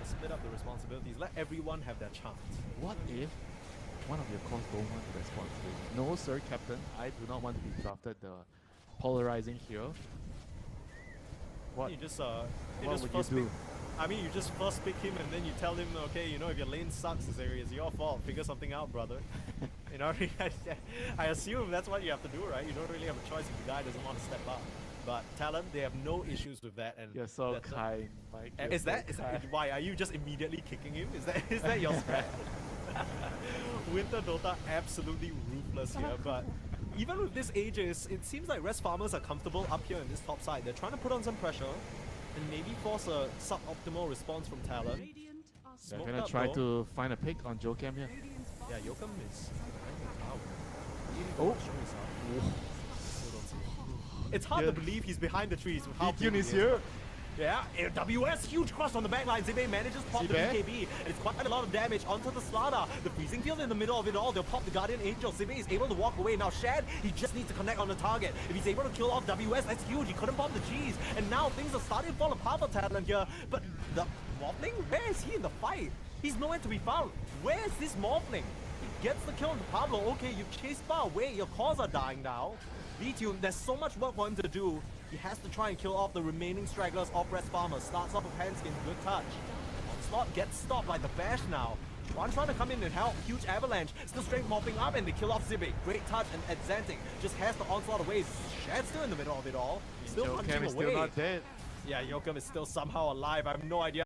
Split up the responsibilities. Let everyone have their chance. What if one of your cores don't want to respond to it? No, sir, Captain. I do not want to be drafted the polarizing hero. What? You just What would you first do? pick- I mean, you just first pick him and then you tell him, okay, you know, if your lane sucks, it's your fault. Figure something out, brother. You know, I assume that's what you have to do, right? You don't really have a choice if the guy doesn't want to step up. But Talon, they have no issues with that. And You're so that's- kind, Mike. You're Is so that kind. why? Are you just immediately kicking him? Is that your strat? Winter Dota absolutely ruthless here, but even with this Aegis, it seems like Rest Farmers are comfortable up here in this top side. They're trying to put on some pressure and maybe force a suboptimal response from Talon. Radiant are They're Smoked gonna up try though. to find a pick on Jokem here. Radiant's Yeah, Yokum is behind the tower. He didn't Oh. go to show himself. Still don't see him. It's hard Yeah. to believe he's behind the trees with how VTune big is he here. Yeah, WS, huge cross on the backline. Zibe manages to pop the Zibe? BKB, and it's quite a lot of damage onto the Slada. The freezing field in the middle of it all. They'll pop the Guardian Angel. Zibe is able to walk away. Now Shad, he just needs to connect on the target. If he's able to kill off WS, that's huge. He couldn't pop the G's, and now things are starting to fall apart for Talon here. But the Morphling, where is he in the fight? He's nowhere to be found. Where is this Morphling? He gets the kill on Pablo. Okay, you've chased far away. Your cores are dying now. VTune, there's so much work for him to do. He has to try and kill off the remaining stragglers of Rest Farmer. Starts off with Handskin, good touch. Onslaught gets stopped like the Bash now. Juan trying to come in and help. Huge avalanche. Still strength mopping up and they kill off Zibe. Great touch and Xantic just has the onslaught away. Shad's still in the middle of it all. Still Jokem punching is away. still not dead. Yeah, Yokum is still somehow alive. I have no idea.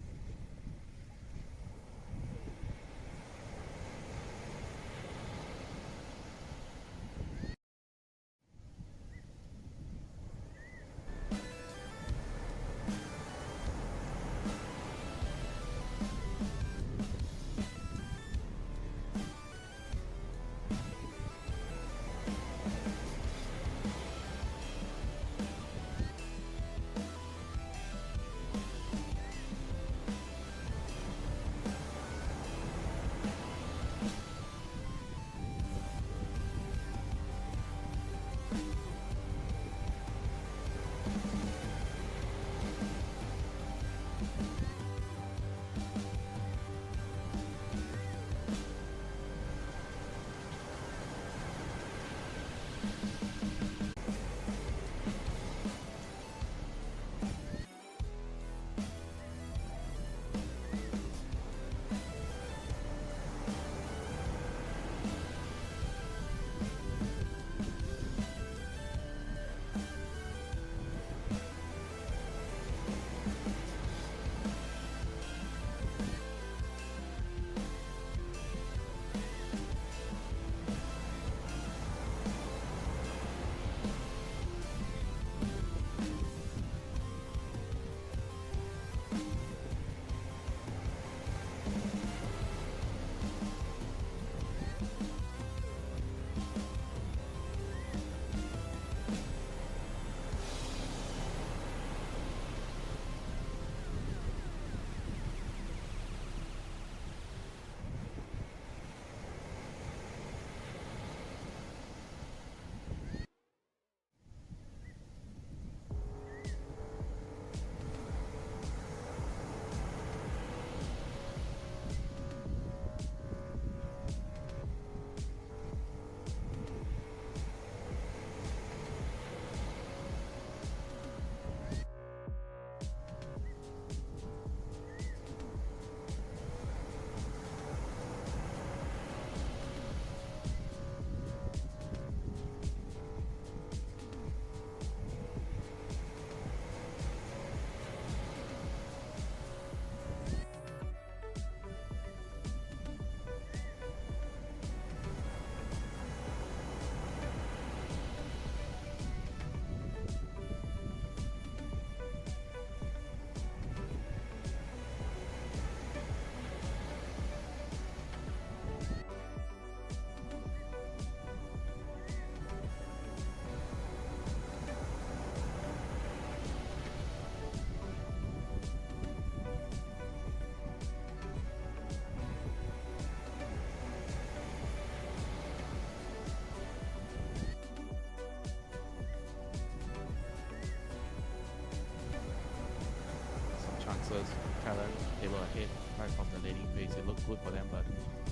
Nexus, Talon, they were ahead right from the laning phase. It looked good for them, but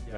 Yeah.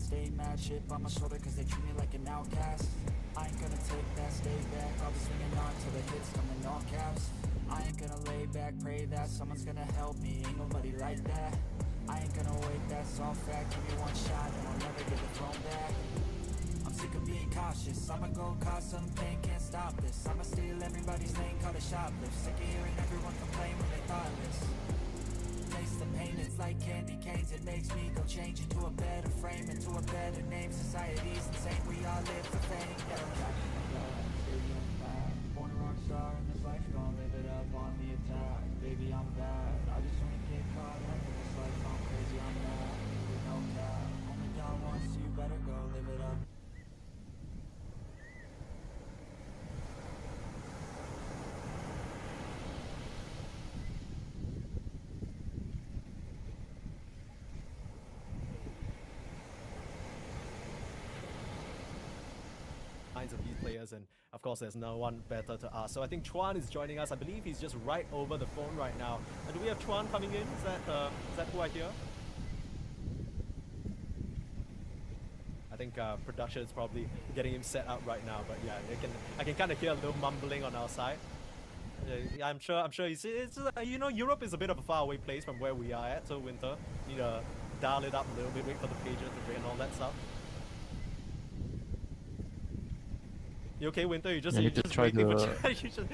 stay mad, chip on my shoulder cause they treat me like an outcast. I ain't gonna take that, stay back, I'll be swinging on till the hits come in all caps. I ain't gonna lay back, pray that someone's gonna help me, ain't nobody like that. I ain't gonna wait, that's all fact, give me one shot and I'll never get the throne back. I'm sick of being cautious, I'ma go cause some pain, can't stop this. I'ma steal everybody's lane, call it shoplift. Sick of hearing everyone complain when they thoughtless. Taste the pain, it's like candy canes, it makes me go change into a better frame, into a better name. Society's insane, we all live for fame. Born a rock star in this life, gon' live it up on the attack. Baby, I'm bad, I just wanna get caught up in this life, I'm crazy, I'm mad. No cap, only God wants you, better go live it up. Of these players, and of course there's no one better to ask. So I think Chuan is joining us. I believe he's just right over the phone right now. And do we have Chuan coming in? Is that who I hear? I think production is probably getting him set up right now. But yeah, I can kind of hear a little mumbling on our side. I'm sure it's you know, Europe is a bit of a faraway place from where we are at. So Winter, need to dial it up a little bit, wait for the pager to ring and all that stuff. You okay, Winter? You just try waiting to. for you just... Yeah,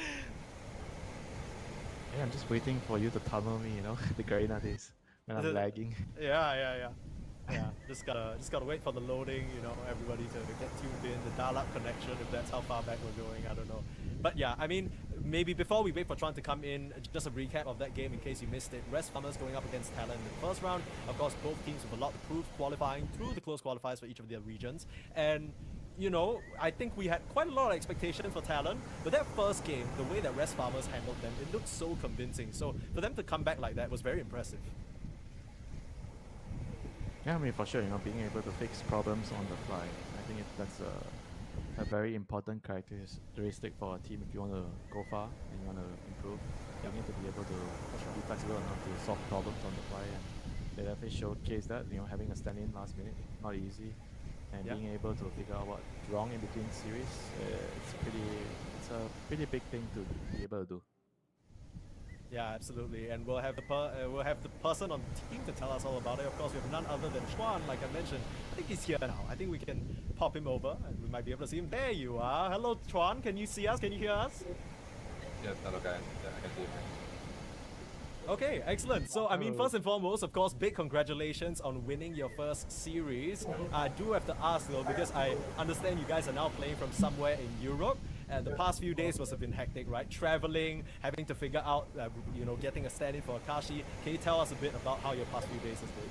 I'm just waiting for you to tunnel me, you know, the Garena days when I'm lagging. Yeah. Just gotta wait for the loading, you know, everybody to get tuned in, the dial-up connection, if that's how far back we're going, I don't know. But yeah, I mean, maybe before we wait for Tron to come in, just a recap of that game in case you missed it. Rest Farmers going up against Talon in the first round. Of course, both teams with a lot to prove, qualifying through the close qualifiers for each of their regions. And you know, I think we had quite a lot of expectation for Talon, but that first game, the way that Rest Farmers handled them, it looked so convincing. So for them to come back like that was very impressive. Yeah, I mean, for sure, you know, being able to fix problems on the fly, I think that's a very important characteristic for a team if you want to go far and you want to improve. You need to be able to be flexible enough to solve problems on the fly, and they definitely showcase that, you know, having a stand-in last minute, not easy. And being able to figure out what's wrong in between series, it's a pretty big thing to be able to do. Yeah, absolutely. And we'll have the person on the team to tell us all about it. Of course, we have none other than Chuan, like I mentioned. I think he's here now. I think we can pop him over, and we might be able to see him. There you are. Hello, Chuan. Can you see us? Can you hear us? Yes, hello guys. Yeah, I can see you. Okay, excellent. So, I mean, first and foremost, of course, big congratulations on winning your first series. I do have to ask though, because I understand you guys are now playing from somewhere in Europe. The past few days must have been hectic, right? Traveling, having to figure out, you know, getting a stand-in for Akashi. Can you tell us a bit about how your past few days has been?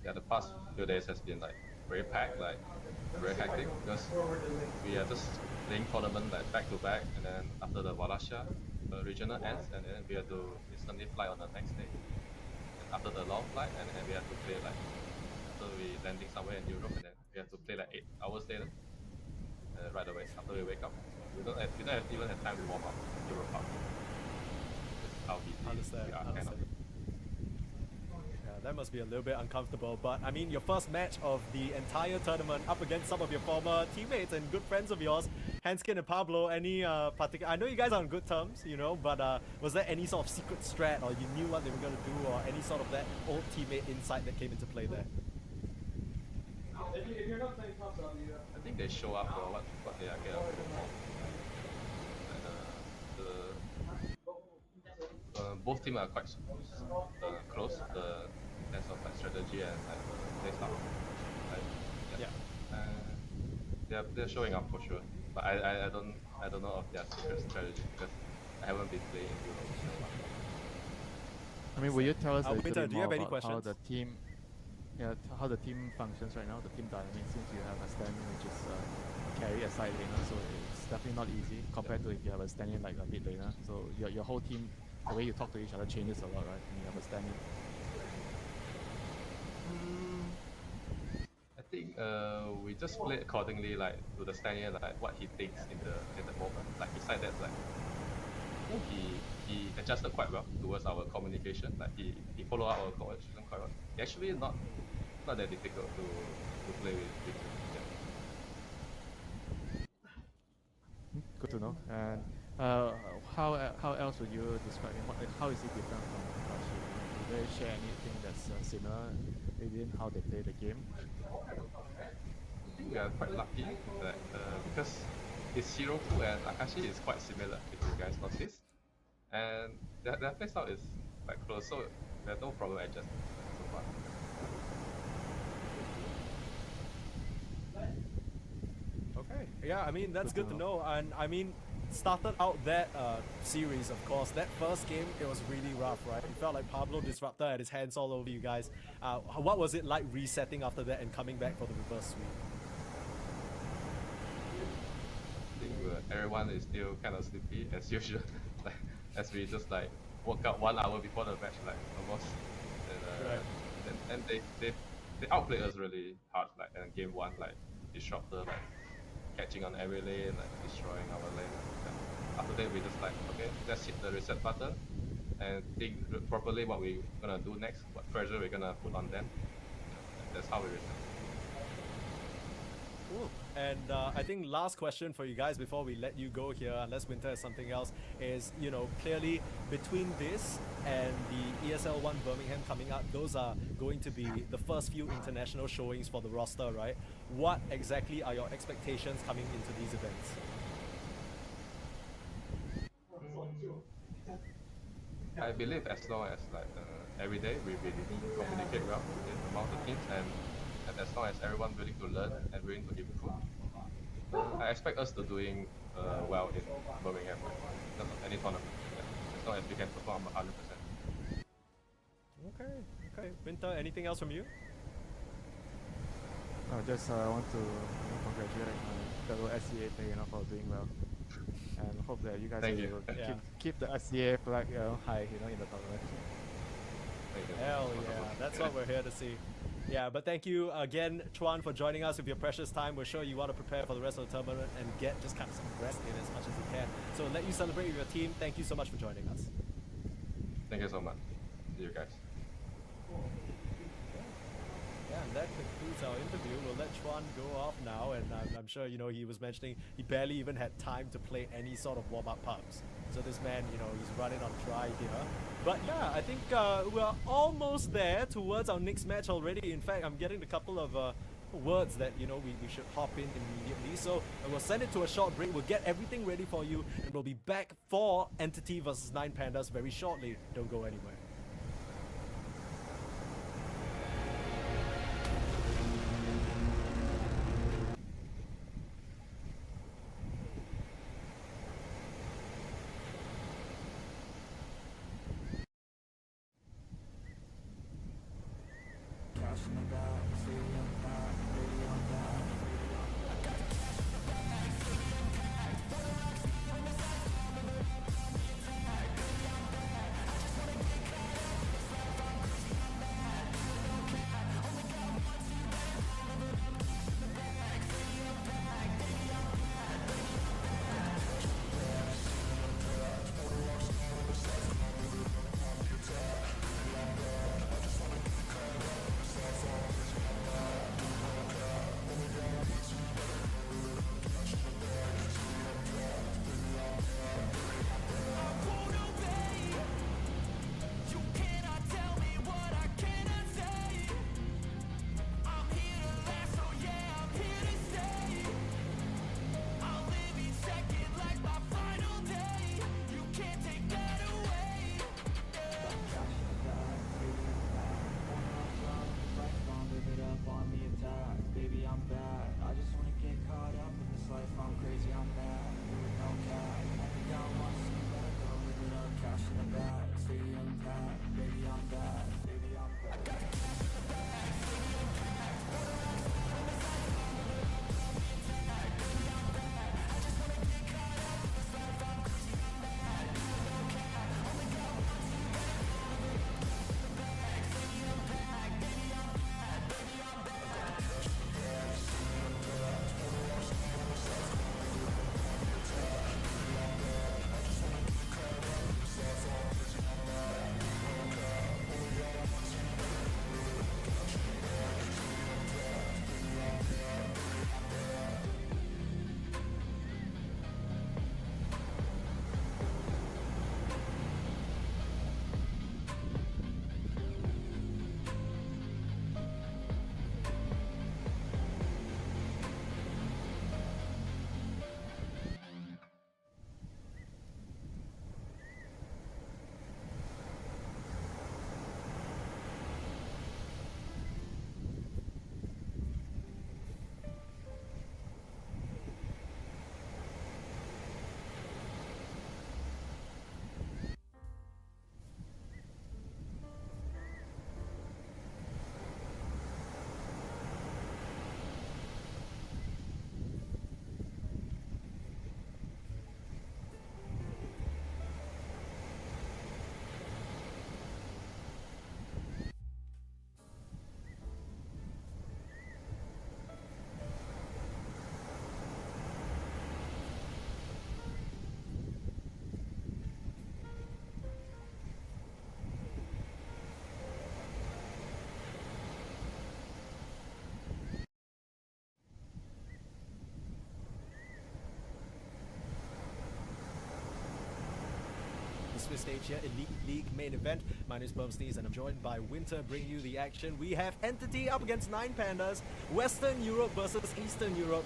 Yeah, the past few days has been like very packed, like very hectic, because we are just playing tournament like back to back, and then after the Wallachia regional ends, and then we have to instantly fly on the next day. And after the long flight, and then we have to play like after we landing somewhere in Europe, and then we have to play like 8 hours later, right away after we wake up. We don't even have time to warm up in Europe. That's how busy we are. Kind of. That must be a little bit uncomfortable, but I mean, your first match of the entire tournament up against some of your former teammates and good friends of yours, Hanskin and Pablo. Any particular? I know you guys are on good terms, you know, but was there any sort of secret strat, or you knew what they were going to do, or any sort of that old teammate insight that came into play there? If you're not playing tops, I think they show up for what they are getting. Both teams are quite close. The sense of like strategy and like play style. They're showing up for sure. But I don't know of their secret strategy because I haven't been playing in Europe. I mean, will you tell us a little bit more about how the team, how the team functions right now, the team dynamic, since you have a stand-in which is carry a side laner, so it's definitely not easy compared to if you have a stand-in like a mid laner. So your whole team, the way you talk to each other changes a lot, right? When you have a stand-in. I think we just play accordingly, like to the stand-in, like what he thinks in the moment. Like besides that, like he adjusted quite well towards our communication. Like he followed our communication quite well. He actually not that difficult to play with. Yeah. Good to know. And how else would you describe him? How is he different from Akashi? Do they share anything that's similar within how they play the game? I think we are quite lucky that because his Shiroku and Akashi is quite similar, if you guys notice. And their playstyle is quite close, so there's no problem adjusting so far. Okay, yeah, I mean, that's good to know. And I mean, started out that series, of course. That first game, it was really rough, right? It felt like Pablo Disruptor had his hands all over you guys. What was it like resetting after that and coming back for the reverse sweep? I think everyone is still kind of sleepy as usual. Like, as we just like woke up 1 hour before the match, like almost. And they outplayed us really hard. Like in game 1, like Disruptor, like catching on every lane, like destroying our lane. And after that, we just like, okay, let's hit the reset button and think properly what we're gonna do next, what pressure we're gonna put on them. That's how we reset. Cool. And I think last question for you guys before we let you go here, unless Winter has something else, is, you know, clearly between this and the ESL 1 Birmingham coming up, those are going to be the first few international showings for the roster, right? What exactly are your expectations coming into these events? I believe as long as like every day we really communicate well among the teams, and as long as everyone willing to learn and willing to improve, I expect us to doing well in Birmingham, not any tournament. Yeah. As long as we can perform 100%. Okay. Winter, anything else from you? Just want to congratulate my fellow SCA player for doing well, and hope that you guys Thank will you. keep the SCA flag high, in the tournament. Hell yeah, that's what we're here to see. Yeah, but thank you again, Chuan, for joining us with your precious time. We're sure you want to prepare for the rest of the tournament and get just kind of some rest in as much as you can. So let you celebrate with your team. Thank you so much for joining us. Thank you so much. See you guys. Yeah, and that concludes our interview. We'll let Chuan go off now, and I'm sure, you know, he was mentioning he barely even had time to play any sort of warm-up pubs. So this man, you know, he's running on dry here. But yeah, I think we're almost there towards our next match already. In fact, I'm getting a couple of words that, you know, we should hop in immediately. So we'll send it to a short break. We'll get everything ready for you, and we'll be back for Entity versus 9 Pandas very shortly. Don't go anywhere. the Swiss stage here, Elite League main event. My name is Bumsneeze and I'm joined by Winter bringing you the action. We have Entity up against 9 Pandas, Western Europe versus Eastern Europe.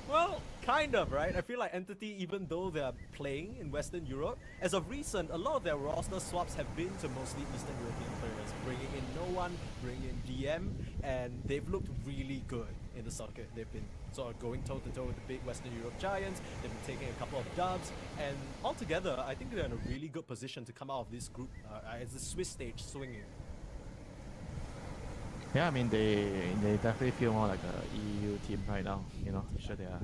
Well, kind of, right? I feel like Entity, even though they're playing in Western Europe, as of recent, a lot of their roster swaps have been to mostly Eastern European players, bringing in no one, bringing in DM, and they've looked really good in the circuit. They've been sort of going toe-to-toe with the big Western Europe giants, they've been taking a couple of dubs, and altogether, I think they're in a really good position to come out of this group as the Swiss stage swinging. Yeah, I mean they definitely feel more like a EU team right now. You know, I'm sure they are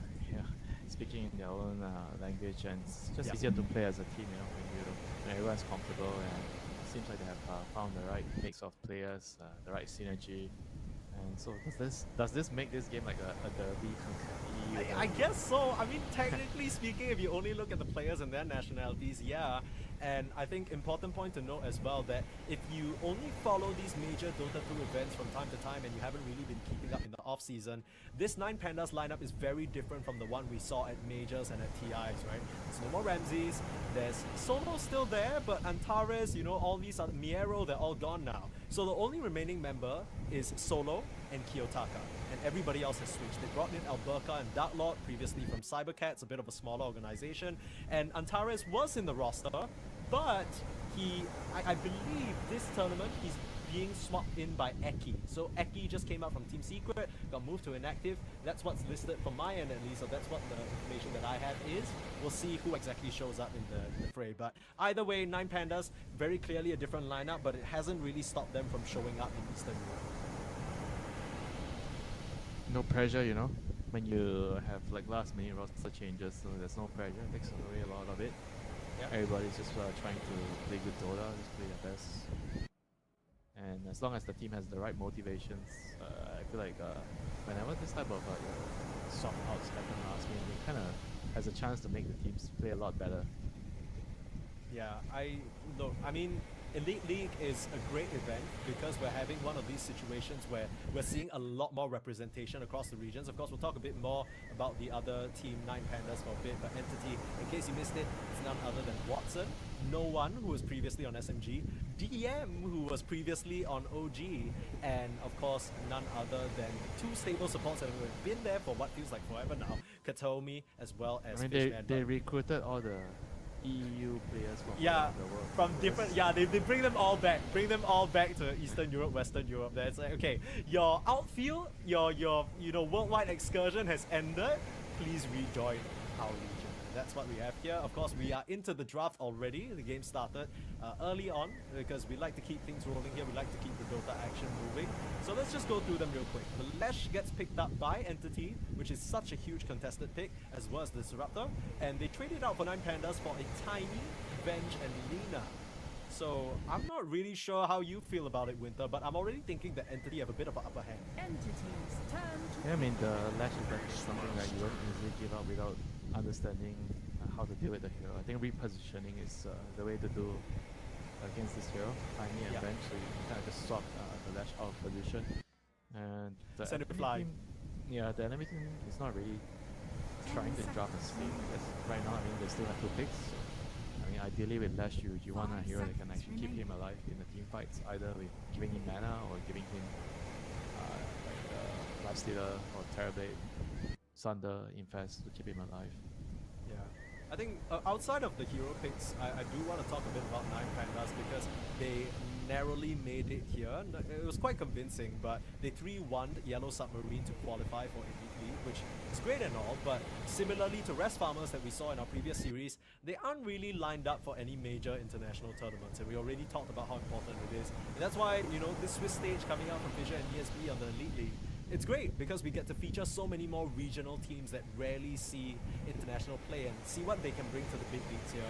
speaking in their own language, and it's just easier to play as a team. You know, when everyone's comfortable, and it seems like they have found the right mix of players, the right synergy. And so does this make this game like a derby? I guess so. I mean, technically speaking, if you only look at the players and their nationalities, yeah. And I think important point to note as well that if you only follow these major Dota 2 events from time to time and you haven't really been keeping up in the off season, this 9 Pandas lineup is very different from the one we saw at majors and at TIs, right? There's no more Ramses, there's Solo still there, but Antares, you know, all these other Miero, they're all gone now. So the only remaining member is Solo and Kiyotaka, and everybody else has switched. They brought in Alberca and Darklord, previously from Cybercats, a bit of a smaller organization, and Antares was in the roster, but I believe this tournament he's being swapped in by Eki. So Eki just came out from Team Secret, got moved to inactive. That's what's listed from my end at least, so that's what the information that I have is. We'll see who exactly shows up in the fray. But either way, 9 Pandas, very clearly a different lineup, but it hasn't really stopped them from showing up in Eastern Europe. No pressure, you know, when you have like last minute roster changes, so there's no pressure. It takes away a lot of it. Yep. Everybody's just trying to play good Dota, just play their best. And as long as the team has the right motivations, I feel like whenever this type of swap outs happen last minute, it kind of has a chance to make the teams play a lot better. Yeah, I mean, Elite League is a great event because we're having one of these situations where we're seeing a lot more representation across the regions. Of course, we'll talk a bit more about the other team, 9 Pandas, for a bit, but Entity, in case you missed it, it's none other than Watson, No One, who was previously on SMG, DM, who was previously on OG, and of course, none other than 2 stable supports that have been there for what feels like forever now, Katomi, as well as I mean, Fishman. they recruited all the EU players from around the world. From different, they bring them all back to Eastern Europe, Western Europe. There, it's like, okay, your outfield, your worldwide excursion has ended. Please rejoin our region. And that's what we have here. Of course, we are into the draft already. The game started early on because we like to keep things rolling here. We like to keep the Dota action moving. So let's just go through them real quick. The Lesh gets picked up by Entity, which is such a huge contested pick, as well as the Disruptor. And they traded out for 9 Pandas for a Tiny, Venge, and Lina. So I'm not really sure how you feel about it, Winter, but I'm already thinking that Entity have a bit of an upper hand. Entities turn to Yeah, I mean, the Lash is like something that you don't easily give up without understanding how to deal with the hero. I think repositioning is the way to do against this hero, Tiny and Venge, so you can kind of just swap the Lash out of position. And the Send it enemy fly. team, the enemy team is not really trying to drop a sleep, because right now, I mean, they still have 2 picks. So, I mean, ideally with Lash, you want a hero that can actually keep him alive in the team fights, either with giving him mana or giving him like Lifestealer or Terrorblade, Sunder, Infest to keep him alive. Yeah, I think outside of the hero picks, I do want to talk a bit about 9 Pandas because they narrowly made it here. It was quite convincing, but they 3-1'd Yellow Submarine to qualify for Elite League, which is great and all, but similarly to Rest Farmers that we saw in our previous series, they aren't really lined up for any major international tournaments, and we already talked about how important it is. And that's why, you know, this Swiss stage coming out from Fissure and ESB on the Elite League, it's great because we get to feature so many more regional teams that rarely see international play and see what they can bring to the big leagues here.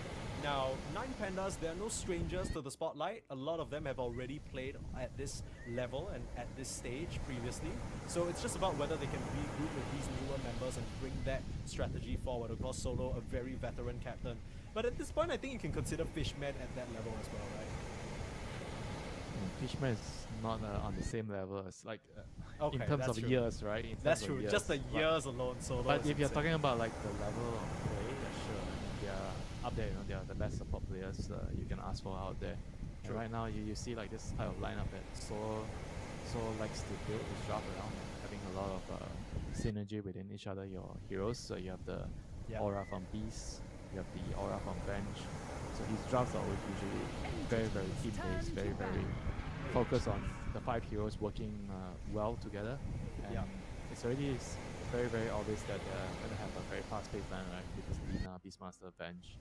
Now, 9 Pandas, they're no strangers to the spotlight. A lot of them have already played at this level and at this stage previously. So it's just about whether they can regroup with these newer members and bring that strategy forward. Of course, Solo, a very veteran captain. But at this point, I think you can consider Fishman at that level as well, right? Fishman is not on the same level as like Okay, in terms that's of true. years, right? In That's terms of true. Just the But- years alone, Solo. But is if you're insane. talking about like the level of play, yeah, sure. up there. You know, they are the best support players you can ask for out there. And right now, you see like this type of lineup that so likes to build his draft around, having a lot of synergy within each other. Your heroes, so you have the aura from Beast, you have the aura from Bench. So his drafts are always usually very team based, very focused on the 5 heroes working well together. And it's already very obvious that they're going to have a very fast-paced line, right? With this Lina, Beastmaster, Bench.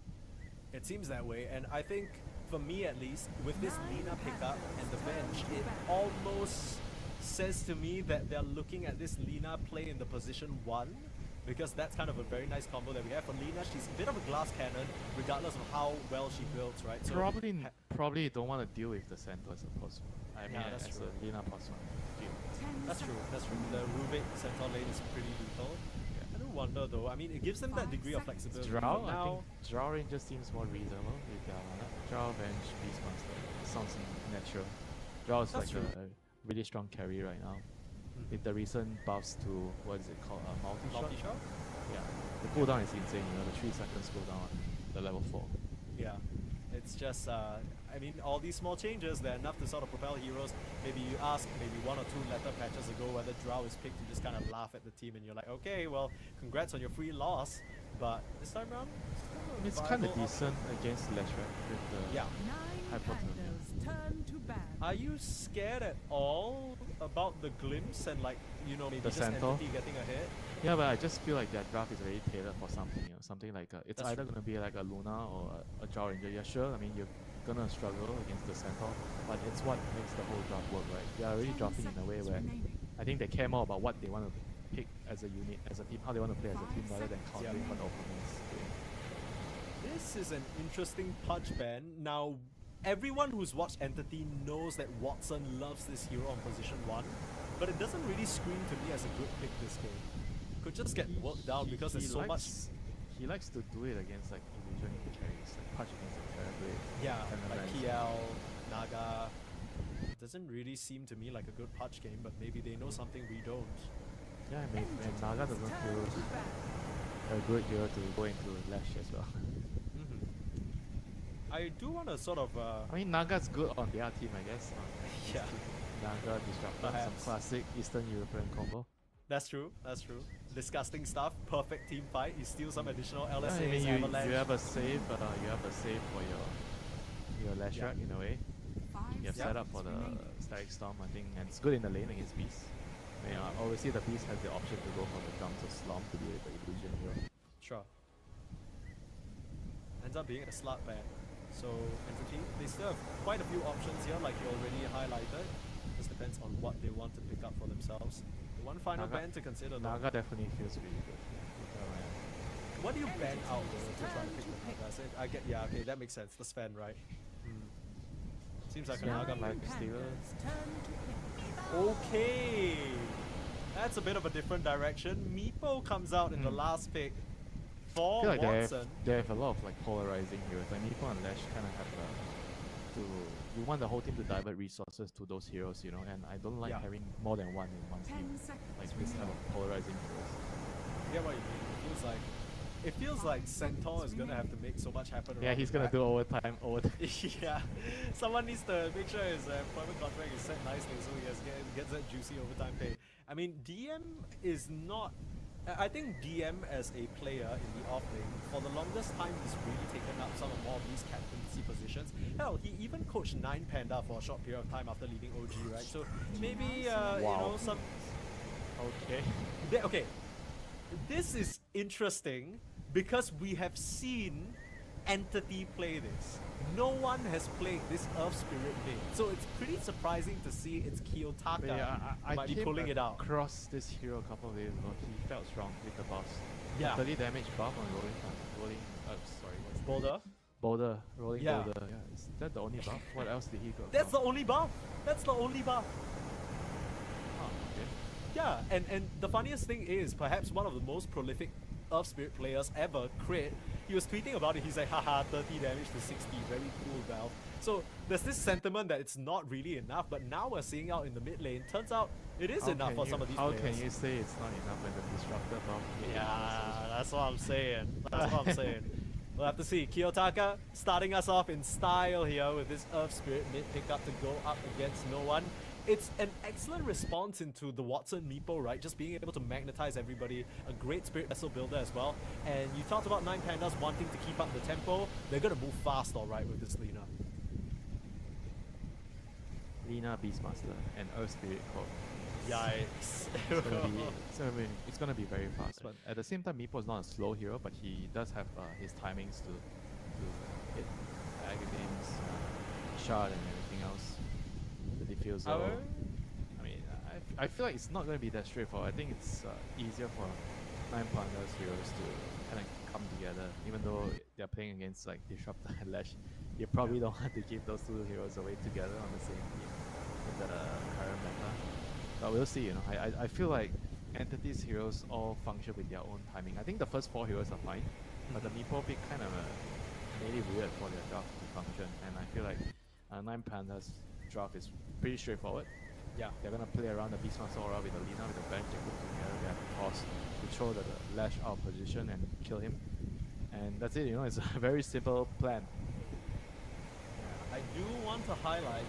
It seems that way, and I think, for me at least, with this Lina pickup and the bench, it almost says to me that they're looking at this Lina play in the position 1, because that's kind of a very nice combo that we have for Lina. She's a bit of a glass cannon, regardless of how well she builds, right? So Probably don't want to deal with the center as a post. I mean, that's as true. a Lina plus 1. That's true. The Rubik centaur lane is pretty lethal. I do wonder though, I mean, it gives them that degree of flexibility. Drow, but now, I think Drow Ranger seems more reasonable with their lineup. Drow, Bench, Beastmaster. Sounds natural. Drow is That's like a really strong carry right now. With the recent buffs to, what is it called, multi-shot? multi-shot? Yeah, the cooldown is insane, you know, the 3 seconds cooldown on the level 4. Yeah. It's just, I mean, all these small changes, they're enough to sort of propel heroes. Maybe you ask maybe 1 or 2 letter patches ago whether Drow is picked, you just kind of laugh at the team and you're like, okay, well, congrats on your free loss. But this time around, It's kind of decent against Leshrac with the yeah. 9 hypothermia. Pandas turn to ban. Are you scared at all about the glimpse and like, you know, maybe The just centaur? Entity getting ahead? Yeah, but I just feel like that draft is very tailored for something, you know, something like it's That's either going to be like a Luna or a Drow Ranger. Yeah, sure, I mean, you're going to struggle against the Centaur, but it's what makes the whole draft work, right? They are already 10 drafting in a way seconds where remaining. I think they care more about what they want to pick as a unit, as a team, how they want to play as a 5 team, rather than seconds countering what the opponent's doing. This is an interesting punch ban. Now, everyone who's watched Entity knows that Watson loves this hero on position 1, but it doesn't really scream to me as a good pick this game. Could just get worked down because there's so much. He likes to do it against like illusion carries, like punch against the Terrorblade. Yeah, and then like like- PL, Naga. Doesn't really seem to me like a good punch game, but maybe they know something we don't. Yeah, I mean, and Naga doesn't feel Turn to ban. a good hero to go into Lash as well. I do want to sort of. I mean, Naga's good on their team, I guess. Yeah. Naga Disruptor, some Perhaps. classic Eastern European combo. That's true. That's true. Disgusting stuff. Perfect team fight. You steal some additional Yeah, LSAs, I mean, you Avalanche. have a save, for your Lashrak in a way. 5 You have seconds set up for the remaining. Static Storm, I think, and it's good in the lane against Beast. I mean, obviously the Beast has the option to go for the jump to Slump to be the illusion hero. Sure. Ends up being a slut ban. So, Entity, they still have quite a few options here, like you already highlighted. Just depends on what they want to pick up for themselves. One final Naga- ban to consider though. Naga definitely feels really good. Yeah. What do you ban out though to try to pick the Nagas? I get, yeah, okay, that makes sense. The Sven, right? Seems like a Yeah, Naga like pick. Stealer. Pandas turn to pink. Okay, that's a bit of a different direction. Meepo comes out in the last pick I for feel like Watson. they have a lot of like polarizing heroes. Like Meepo and Lash kind of have you want the whole team to divert resources to those heroes, you know, and I don't like Yeah. having more than one in one 10 team. seconds Like this type remaining. of polarizing heroes. I get what you mean. It feels like Centaur is gonna have to make so much happen. Yeah, around he's the gonna back. do overtime. Yeah, someone needs to make sure his employment contract is set nicely so he gets that juicy overtime pay. I mean, DM is not. I think DM as a player in the off lane, for the longest time, he's really taken up some of more of these captaincy positions. Hell, he even coached 9 Panda for a short period of time after leaving OG, right? So maybe, you know, some. Okay. Okay, this is interesting because we have seen Entity play this. No one has played this Earth Spirit mid, so it's pretty surprising to see it's Kiyotaka But yeah, who might be came pulling it out. across this hero a couple of days ago. He felt strong with the buffs. Yeah. 30 damage buff on rolling. Sorry, what's Boulder. Boulder, rolling Yeah. boulder. Yeah, is that the only buff? What else did he go? That's the only buff. That's the only buff. okay. Yeah, and the funniest thing is, perhaps one of the most prolific Earth Spirit players ever, Crit, he was tweeting about it, he's like, haha, 30 damage to 60, very cool, Valve. So there's this sentiment that it's not really enough, but now we're seeing out in the mid lane, turns out it is enough for some of these How players. can you say it's not enough when the disruptor buff? Yeah, that's what I'm saying. That's what I'm saying. We'll have to see. Kiyotaka starting us off in style here with this Earth Spirit mid pickup to go up against no one. It's an excellent response into the Watson Meepo, right? Just being able to magnetize everybody. A great Spirit Vessel builder as well. And you talked about 9 Pandas wanting to keep up the tempo. They're going to move fast, alright, with this Lina. Lina Beastmaster and Earth Spirit Core. Yikes. It's gonna be very fast, but at the same time, Meepo is not a slow hero, but he does have his timings to hit Agathane's shard and everything else. The diffusal. I mean, I feel like it's not gonna be that straightforward. I think it's easier for 9 Pandas heroes to kind of come together, even though they're playing against like Disruptor and Lash. You probably don't want to keep those 2 heroes away together on the same team in the current meta. But we'll see, you know. I feel like Entity's heroes all function with their own timing. I think the first 4 heroes are fine, but the Meepo pick kind of made it weird for their draft to function. And I feel like 9 Pandas draft is pretty straightforward. Yeah. They're gonna play around the Beastmaster aura with the Lina, with the bench, they put together, they have a toss to throw the Lash out of position and kill him. And that's it, you know, it's a very simple plan. I do want to highlight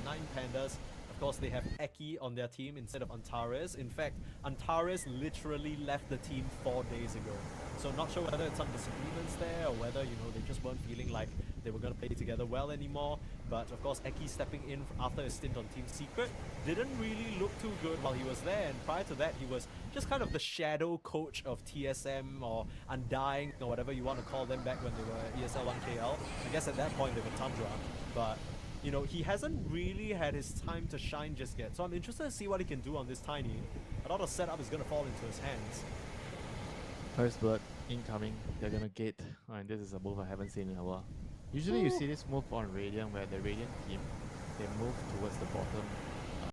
9 Pandas. Of course, they have Eki on their team instead of Antares. In fact, Antares literally left the team 4 days ago. So not sure whether it's some disagreements there or whether, you know, they just weren't feeling like they were going to play together well anymore. But of course, Eki stepping in after a stint on Team Secret didn't really look too good while he was there. And prior to that, he was just kind of the shadow coach of TSM or Undying or whatever you want to call them back when they were ESL 1KL. I guess at that point they were Tundra. But you know, he hasn't really had his time to shine just yet. So I'm interested to see what he can do on this Tiny. A lot of setup is going to fall into his hands. First blood incoming, they're gonna gate. And this is a move I haven't seen in a while. Usually you see this move on Radiant where the Radiant team, they move towards the bottom